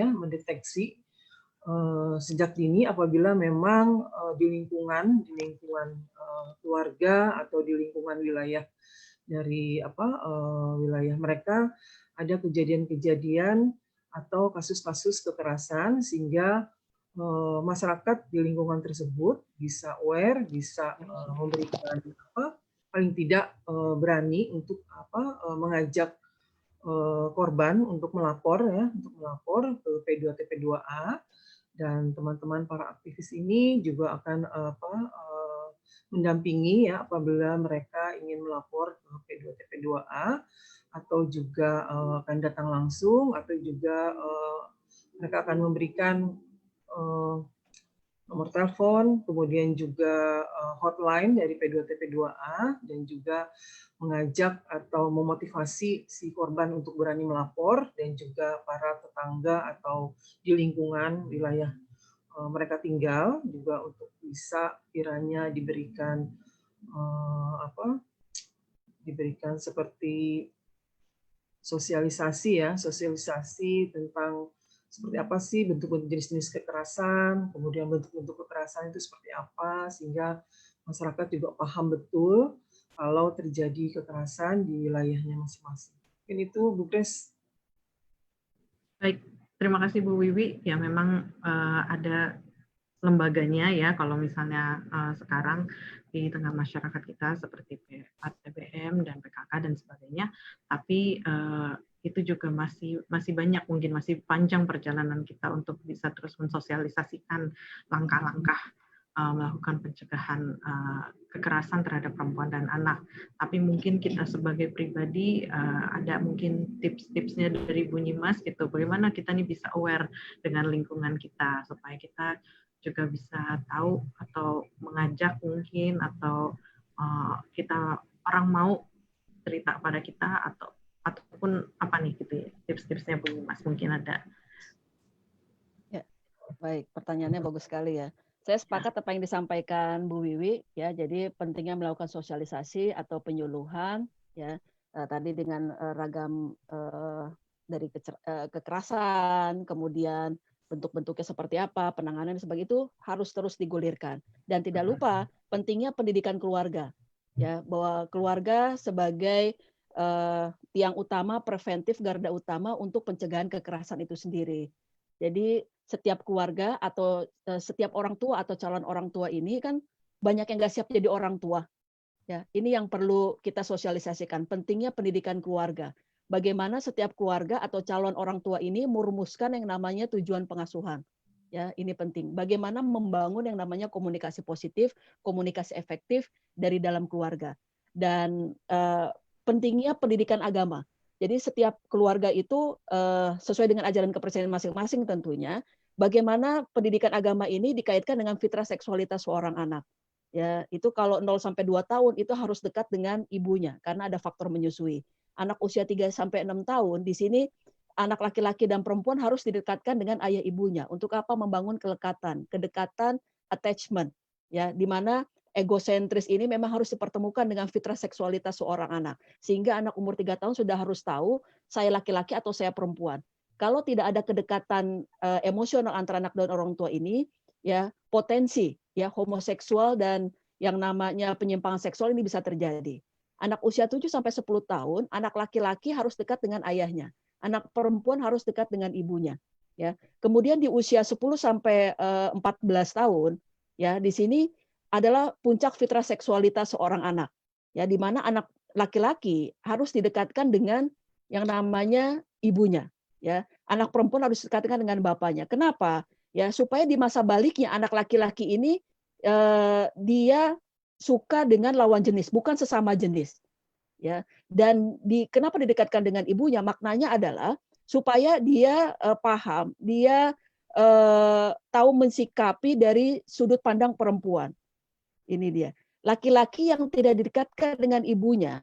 sejak dini apabila memang di lingkungan keluarga atau di lingkungan wilayah dari wilayah mereka ada kejadian-kejadian atau kasus-kasus kekerasan, sehingga masyarakat di lingkungan tersebut bisa aware, bisa memberikan paling tidak berani untuk mengajak korban untuk melapor ke P2TP2A, dan teman-teman para aktivis ini juga akan mendampingi ya apabila mereka ingin melapor ke P2TP2A, atau juga akan datang langsung, atau juga mereka akan memberikan nomor telepon, kemudian juga hotline dari P2TP2A, dan juga mengajak atau memotivasi si korban untuk berani melapor, dan juga para tetangga atau di lingkungan wilayah mereka tinggal juga untuk bisa kiranya diberikan diberikan seperti sosialisasi tentang seperti apa sih bentuk-bentuk jenis-jenis kekerasan, kemudian bentuk-bentuk kekerasan itu seperti apa, sehingga masyarakat juga paham betul kalau terjadi kekerasan di wilayahnya masing-masing. Mungkin itu Bu Grace. Baik, terima kasih Bu Wiwi. Ya memang ada lembaganya ya kalau misalnya sekarang di tengah masyarakat kita seperti PATBM dan PKK dan sebagainya, tapi itu juga masih banyak, mungkin masih panjang perjalanan kita untuk bisa terus mensosialisasikan langkah-langkah melakukan pencegahan kekerasan terhadap perempuan dan anak. Tapi mungkin kita sebagai pribadi ada mungkin tips-tipsnya dari Bu Nyimas gitu, bagaimana kita nih bisa aware dengan lingkungan kita supaya kita juga bisa tahu atau mengajak mungkin atau kita orang mau cerita pada kita ataupun apa nih gitu ya tips-tipsnya Bu Mas mungkin ada. Ya, baik, pertanyaannya bagus sekali ya. Saya sepakat apa yang disampaikan Bu Wiwi ya. Jadi pentingnya melakukan sosialisasi atau penyuluhan ya. Tadi dengan ragam dari kekerasan, kemudian bentuk-bentuknya seperti apa, penanganan sebagai itu harus terus digulirkan. Dan tidak lupa pentingnya pendidikan keluarga ya, bahwa keluarga sebagai tiang utama preventif garda utama untuk pencegahan kekerasan itu sendiri. Jadi setiap keluarga atau setiap orang tua atau calon orang tua ini kan banyak yang nggak siap jadi orang tua. Ya, ini yang perlu kita sosialisasikan. Pentingnya pendidikan keluarga. Bagaimana setiap keluarga atau calon orang tua ini merumuskan yang namanya tujuan pengasuhan. Ya, ini penting. Bagaimana membangun yang namanya komunikasi positif, komunikasi efektif dari dalam keluarga. Dan pentingnya pendidikan agama. Jadi setiap keluarga itu sesuai dengan ajaran kepercayaan masing-masing tentunya, bagaimana pendidikan agama ini dikaitkan dengan fitrah seksualitas seorang anak. Ya, itu kalau 0 sampai 2 tahun itu harus dekat dengan ibunya karena ada faktor menyusui. Anak usia 3 sampai 6 tahun di sini anak laki-laki dan perempuan harus didekatkan dengan ayah ibunya. Untuk apa? Membangun kelekatan, kedekatan, attachment. Ya, di mana egosentris ini memang harus dipertemukan dengan fitrah seksualitas seorang anak. Sehingga anak umur 3 tahun sudah harus tahu saya laki-laki atau saya perempuan. Kalau tidak ada kedekatan emosional antara anak dan orang tua ini, ya potensi ya homoseksual dan yang namanya penyimpangan seksual ini bisa terjadi. Anak usia 7 sampai 10 tahun, anak laki-laki harus dekat dengan ayahnya. Anak perempuan harus dekat dengan ibunya. Ya. Kemudian di usia 10 sampai 14 tahun, ya di sini adalah puncak fitrah seksualitas seorang anak. Ya, di mana anak laki-laki harus didekatkan dengan yang namanya ibunya. Ya, anak perempuan harus didekatkan dengan bapaknya. Kenapa? Ya, supaya di masa baliknya anak laki-laki ini dia suka dengan lawan jenis, bukan sesama jenis. Ya, dan kenapa didekatkan dengan ibunya? Maknanya adalah supaya dia paham, dia tahu mensikapi dari sudut pandang perempuan. Ini dia. Laki-laki yang tidak didekatkan dengan ibunya,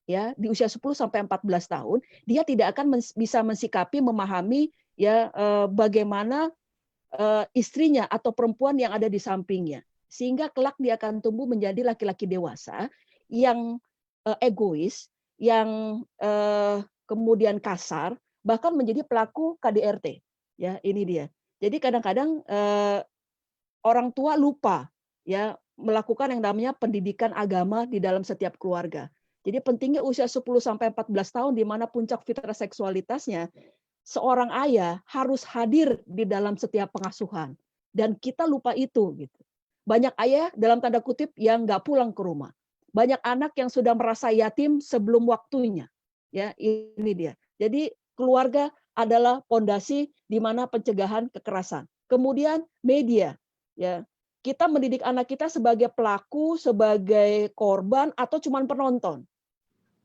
ya di usia 10 sampai 14 tahun, dia tidak akan bisa mensikapi, memahami ya bagaimana istrinya atau perempuan yang ada di sampingnya. Sehingga kelak dia akan tumbuh menjadi laki-laki dewasa yang egois, yang kemudian kasar, bahkan menjadi pelaku KDRT. Ya, ini dia. Jadi kadang-kadang orang tua lupa ya melakukan yang namanya pendidikan agama di dalam setiap keluarga. Jadi pentingnya usia 10 sampai 14 tahun di mana puncak fitrah seksualitasnya, seorang ayah harus hadir di dalam setiap pengasuhan. Dan kita lupa itu gitu. Banyak ayah dalam tanda kutip yang nggak pulang ke rumah. Banyak anak yang sudah merasa yatim sebelum waktunya. Ya, ini dia. Jadi keluarga adalah pondasi di mana pencegahan kekerasan. Kemudian media, ya. Kita mendidik anak kita sebagai pelaku, sebagai korban atau cuman penonton.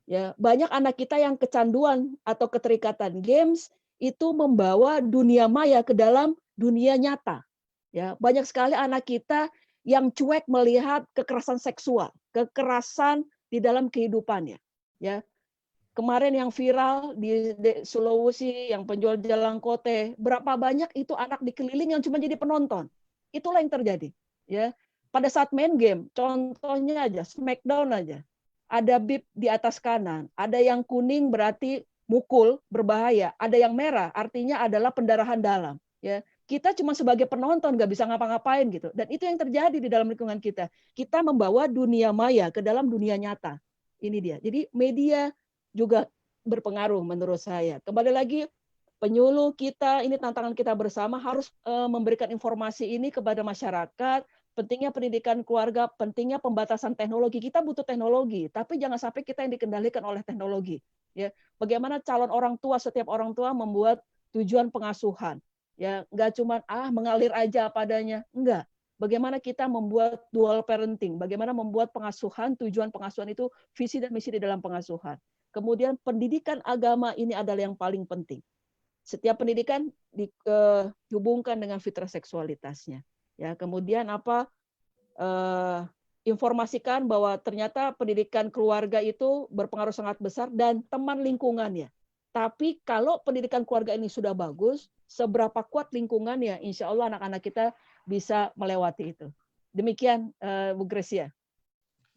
Ya, banyak anak kita yang kecanduan atau keterikatan games itu membawa dunia maya ke dalam dunia nyata. Ya, banyak sekali anak kita yang cuek melihat kekerasan seksual, kekerasan di dalam kehidupannya. Ya, kemarin yang viral di Sulawesi yang penjual jalangkote, berapa banyak itu anak dikeliling yang cuma jadi penonton. Itulah yang terjadi. Ya, pada saat main game, contohnya aja, Smackdown aja, ada bip di atas kanan, ada yang kuning berarti mukul berbahaya, ada yang merah artinya adalah pendarahan dalam. Ya, kita cuma sebagai penonton nggak bisa ngapa-ngapain gitu. Dan itu yang terjadi di dalam lingkungan kita. Kita membawa dunia maya ke dalam dunia nyata. Ini dia. Jadi media juga berpengaruh menurut saya. Kembali lagi penyuluh kita, ini tantangan kita bersama harus memberikan informasi ini kepada masyarakat, pentingnya pendidikan keluarga, pentingnya pembatasan teknologi. Kita butuh teknologi, tapi jangan sampai kita yang dikendalikan oleh teknologi. Ya, bagaimana calon orang tua, setiap orang tua membuat tujuan pengasuhan. Ya, nggak cuma mengalir aja padanya, enggak. Bagaimana kita membuat dual parenting, bagaimana membuat pengasuhan, tujuan pengasuhan itu visi dan misi di dalam pengasuhan. Kemudian pendidikan agama ini adalah yang paling penting. Setiap pendidikan dihubungkan dengan fitrah seksualitasnya. Ya, kemudian apa informasikan bahwa ternyata pendidikan keluarga itu berpengaruh sangat besar dan teman lingkungannya. Tapi kalau pendidikan keluarga ini sudah bagus, seberapa kuat lingkungannya, insya Allah anak-anak kita bisa melewati itu. Demikian Bu Gracia.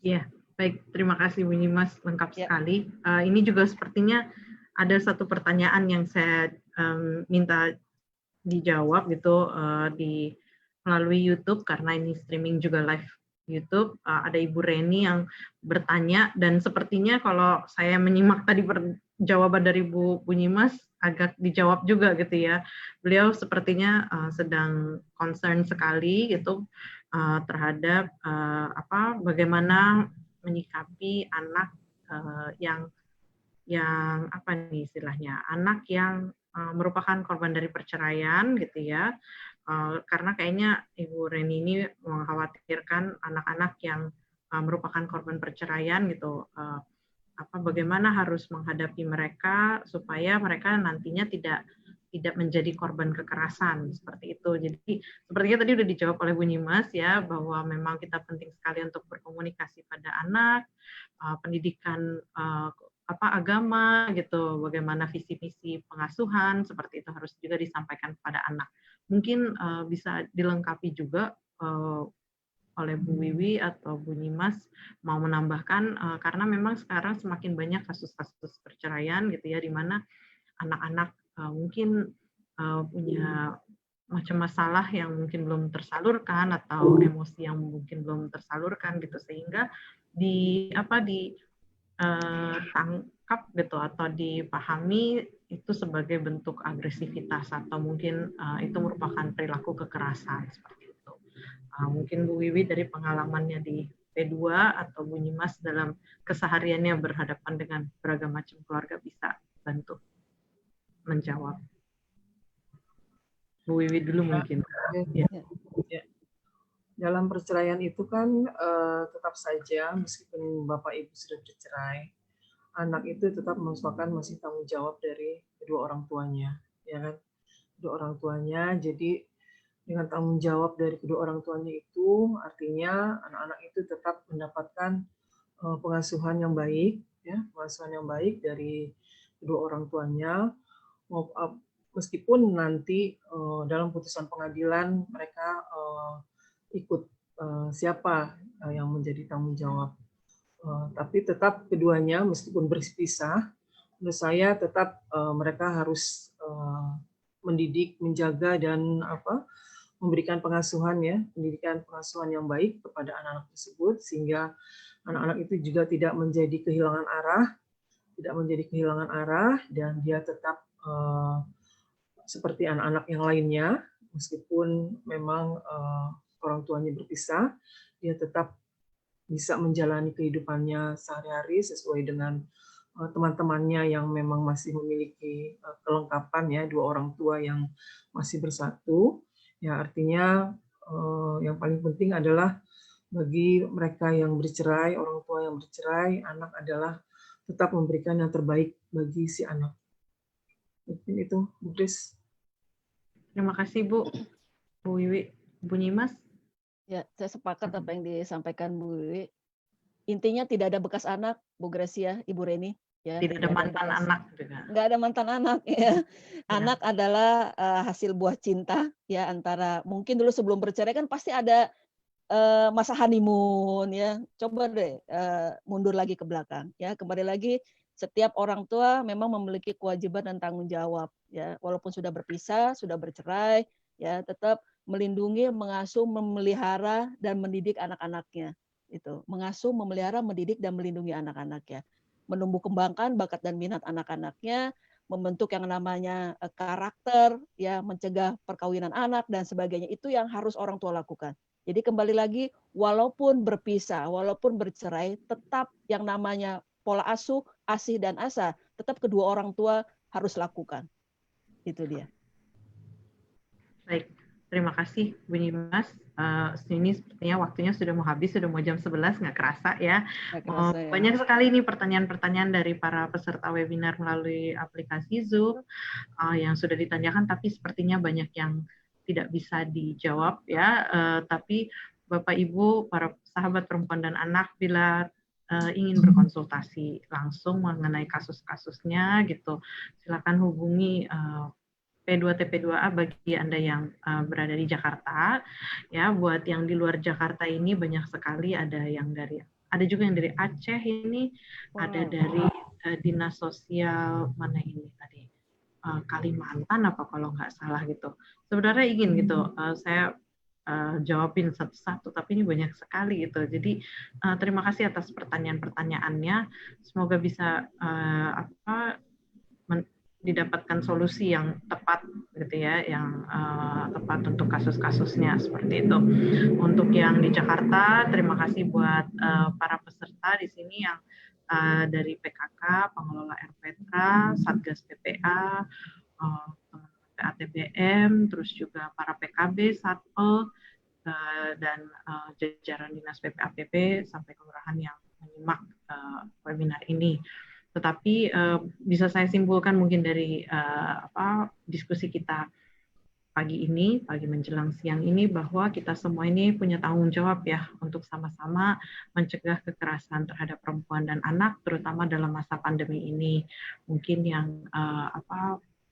Iya, baik. Terima kasih Bu Nyimas, lengkap Ya. sekali. Ini juga sepertinya ada satu pertanyaan yang saya minta dijawab gitu di melalui YouTube karena ini streaming juga live YouTube. Ada Ibu Reni yang bertanya dan sepertinya kalau saya menyimak tadi jawaban dari Bu Nyimas agak dijawab juga gitu ya. Beliau sepertinya sedang concern sekali gitu terhadap bagaimana menyikapi anak yang apa nih istilahnya, anak yang merupakan korban dari perceraian gitu ya, karena kayaknya Ibu Reni ini mengkhawatirkan anak-anak yang merupakan korban perceraian gitu, bagaimana harus menghadapi mereka supaya mereka nantinya tidak menjadi korban kekerasan seperti itu. Jadi sepertinya tadi udah dijawab oleh Bu Nyimas ya, bahwa memang kita penting sekali untuk berkomunikasi pada anak, pendidikan agama gitu, bagaimana visi misi pengasuhan seperti itu harus juga disampaikan kepada anak. Mungkin bisa dilengkapi juga oleh Bu Wiwi atau Bu Nyimas mau menambahkan karena memang sekarang semakin banyak kasus-kasus perceraian gitu ya, di mana anak-anak mungkin punya macam masalah yang mungkin belum tersalurkan atau emosi yang mungkin belum tersalurkan gitu, sehingga tangkap gitu atau dipahami itu sebagai bentuk agresivitas atau mungkin itu merupakan perilaku kekerasan seperti itu. Mungkin Bu Wiwi dari pengalamannya di P2 atau Bu Nyimas dalam kesehariannya berhadapan dengan beragam macam keluarga bisa bantu menjawab. Bu Wiwi dulu mungkin. Ya. Dalam perceraian itu kan tetap saja meskipun Bapak Ibu sudah bercerai, anak itu tetap merupakan masih tanggung jawab dari kedua orang tuanya, ya kan? Kedua orang tuanya. Jadi dengan tanggung jawab dari kedua orang tuanya itu artinya anak-anak itu tetap mendapatkan pengasuhan yang baik, ya, pengasuhan yang baik dari kedua orang tuanya. Meskipun nanti dalam putusan pengadilan mereka ikut siapa yang menjadi tanggung jawab, tapi tetap keduanya meskipun berpisah, menurut saya tetap mereka harus mendidik, menjaga dan memberikan pengasuhan ya, pendidikan pengasuhan yang baik kepada anak-anak tersebut sehingga anak-anak itu juga tidak menjadi kehilangan arah, dan dia tetap seperti anak-anak yang lainnya, meskipun memang orang tuanya berpisah, dia tetap bisa menjalani kehidupannya sehari-hari sesuai dengan teman-temannya yang memang masih memiliki kelengkapan ya, dua orang tua yang masih bersatu. Ya, artinya yang paling penting adalah bagi mereka yang bercerai, orang tua yang bercerai, anak adalah tetap memberikan yang terbaik bagi si anak. Mungkin itu, Bu Kris. Terima kasih Bu Wiwi. Bu Nyimas? Ya, saya sepakat apa yang disampaikan Bu Wiwi. Intinya tidak ada bekas anak, Bu Gracia, Ibu Reni. Ya, tidak ada mantan anak juga. Nggak ada mantan anak. Ya. Anak adalah hasil buah cinta ya antara mungkin dulu sebelum bercerai kan pasti ada masa honeymoon ya. Coba deh mundur lagi ke belakang ya. Kembali lagi setiap orang tua memang memiliki kewajiban dan tanggung jawab ya. Walaupun sudah berpisah, sudah bercerai ya, tetap melindungi, mengasuh, memelihara dan mendidik anak-anaknya. Itu, mengasuh, memelihara, mendidik dan melindungi anak-anaknya. Menumbuh kembangkan bakat dan minat anak-anaknya, membentuk yang namanya karakter ya, mencegah perkawinan anak dan sebagainya. Itu yang harus orang tua lakukan. Jadi kembali lagi, walaupun berpisah, walaupun bercerai, tetap yang namanya pola asuh, asih dan asa, tetap kedua orang tua harus lakukan. Itu dia. Baik, terima kasih Bu Nyimas. Ini sepertinya waktunya sudah mau habis, sudah mau jam 11, nggak kerasa ya. Banyak sekali nih pertanyaan-pertanyaan dari para peserta webinar melalui aplikasi Zoom yang sudah ditanyakan, tapi sepertinya banyak yang tidak bisa dijawab ya. Tapi Bapak Ibu, para sahabat perempuan dan anak, bila ingin berkonsultasi langsung mengenai kasus-kasusnya gitu, silakan hubungi P2TP2A bagi Anda yang berada di Jakarta. Ya, buat yang di luar Jakarta ini banyak sekali, ada juga yang dari Aceh ini, ada dari Dinas Sosial mana ini tadi, Kalimantan apa kalau nggak salah gitu. Sebenarnya ingin gitu, saya jawabin satu-satu, tapi ini banyak sekali gitu. Jadi terima kasih atas pertanyaan-pertanyaannya. Semoga bisa didapatkan solusi yang tepat gitu ya, yang tepat untuk kasus-kasusnya seperti itu. Untuk yang di Jakarta, terima kasih buat para peserta di sini yang dari PKK, pengelola RPTRA, Satgas PPA, PATBM, terus juga para PKB, Satpol, dan jajaran Dinas PPAPP sampai kelurahan yang menyimak webinar ini. Tetapi bisa saya simpulkan mungkin dari diskusi kita pagi menjelang siang ini, bahwa kita semua ini punya tanggung jawab ya untuk sama-sama mencegah kekerasan terhadap perempuan dan anak, terutama dalam masa pandemi ini. Mungkin yang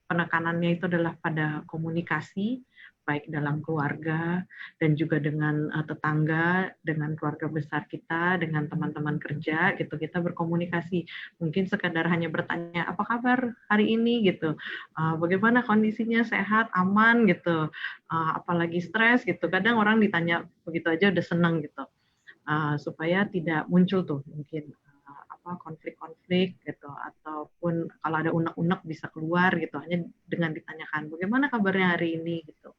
penekanannya itu adalah pada komunikasi, baik dalam keluarga dan juga dengan tetangga, dengan keluarga besar kita, dengan teman-teman kerja gitu. Kita berkomunikasi, mungkin sekadar hanya bertanya apa kabar hari ini gitu, bagaimana kondisinya, sehat, aman gitu, apalagi stres gitu. Kadang orang ditanya begitu aja udah seneng gitu, supaya tidak muncul tuh mungkin konflik-konflik gitu, ataupun kalau ada unek-unek bisa keluar gitu, hanya dengan ditanyakan bagaimana kabarnya hari ini gitu.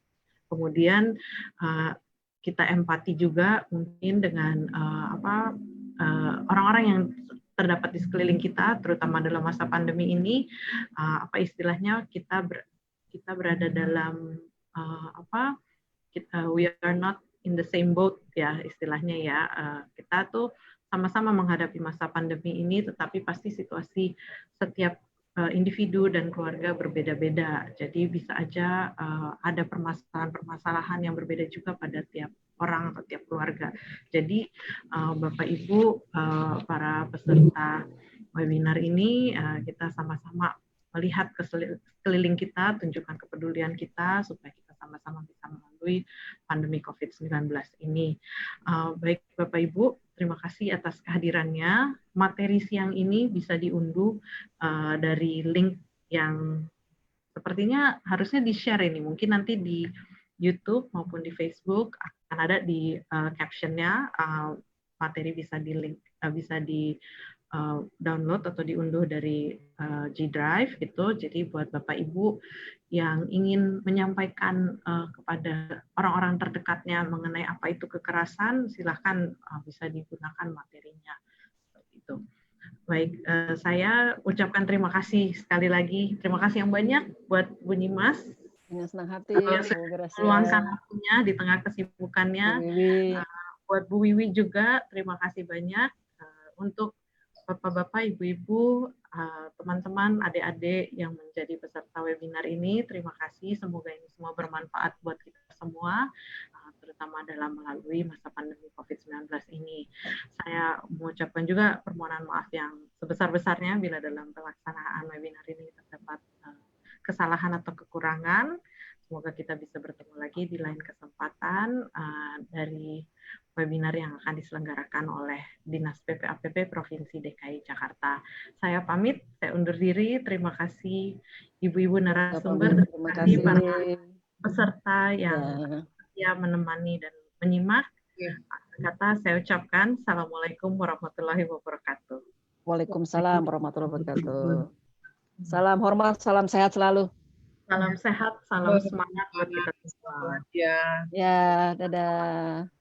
Kemudian kita empati juga mungkin dengan orang-orang yang terdapat di sekeliling kita, terutama dalam masa pandemi ini. Istilahnya kita berada dalam we are not in the same boat ya istilahnya ya. Kita tuh sama-sama menghadapi masa pandemi ini, tetapi pasti situasi setiap individu dan keluarga berbeda-beda. Jadi bisa aja ada permasalahan-permasalahan yang berbeda juga pada tiap orang atau tiap keluarga. Jadi Bapak Ibu, para peserta webinar ini, kita sama-sama melihat ke sekeliling kita, tunjukkan kepedulian kita supaya kita sama-sama bisa melalui pandemi COVID-19 ini. Baik Bapak Ibu, terima kasih atas kehadirannya. Materi siang ini bisa diunduh dari link yang sepertinya harusnya di-share ini. Mungkin nanti di YouTube maupun di Facebook akan ada di caption-nya. Materi bisa di-link, bisa di download atau diunduh dari G Drive gitu. Jadi buat Bapak Ibu yang ingin menyampaikan kepada orang-orang terdekatnya mengenai apa itu kekerasan, silahkan bisa digunakan materinya seperti itu. Baik, saya ucapkan terima kasih sekali lagi. Terima kasih yang banyak buat Bu Nimas. Dengan senang hati. Meluangkan waktunya di tengah kesibukannya. Buat Bu Wiwi juga, terima kasih banyak. Untuk Bapak-bapak, ibu-ibu, teman-teman, adik-adik yang menjadi peserta webinar ini, terima kasih. Semoga ini semua bermanfaat buat kita semua, terutama dalam melalui masa pandemi COVID-19 ini. Saya mengucapkan juga permohonan maaf yang sebesar-besarnya bila dalam pelaksanaan webinar ini terdapat kesalahan atau kekurangan. Semoga kita bisa bertemu lagi di lain kesempatan dari webinar yang akan diselenggarakan oleh Dinas PPAPP Provinsi DKI Jakarta. Saya pamit, saya undur diri. Terima kasih ibu-ibu narasumber, terima kasih para peserta yang setia menemani dan menyimak. Kata saya ucapkan, Assalamualaikum warahmatullahi wabarakatuh. Waalaikumsalam warahmatullahi wabarakatuh. Salam hormat, salam sehat selalu. Salam sehat, salam semangat buat kita semua. Ya, dadah.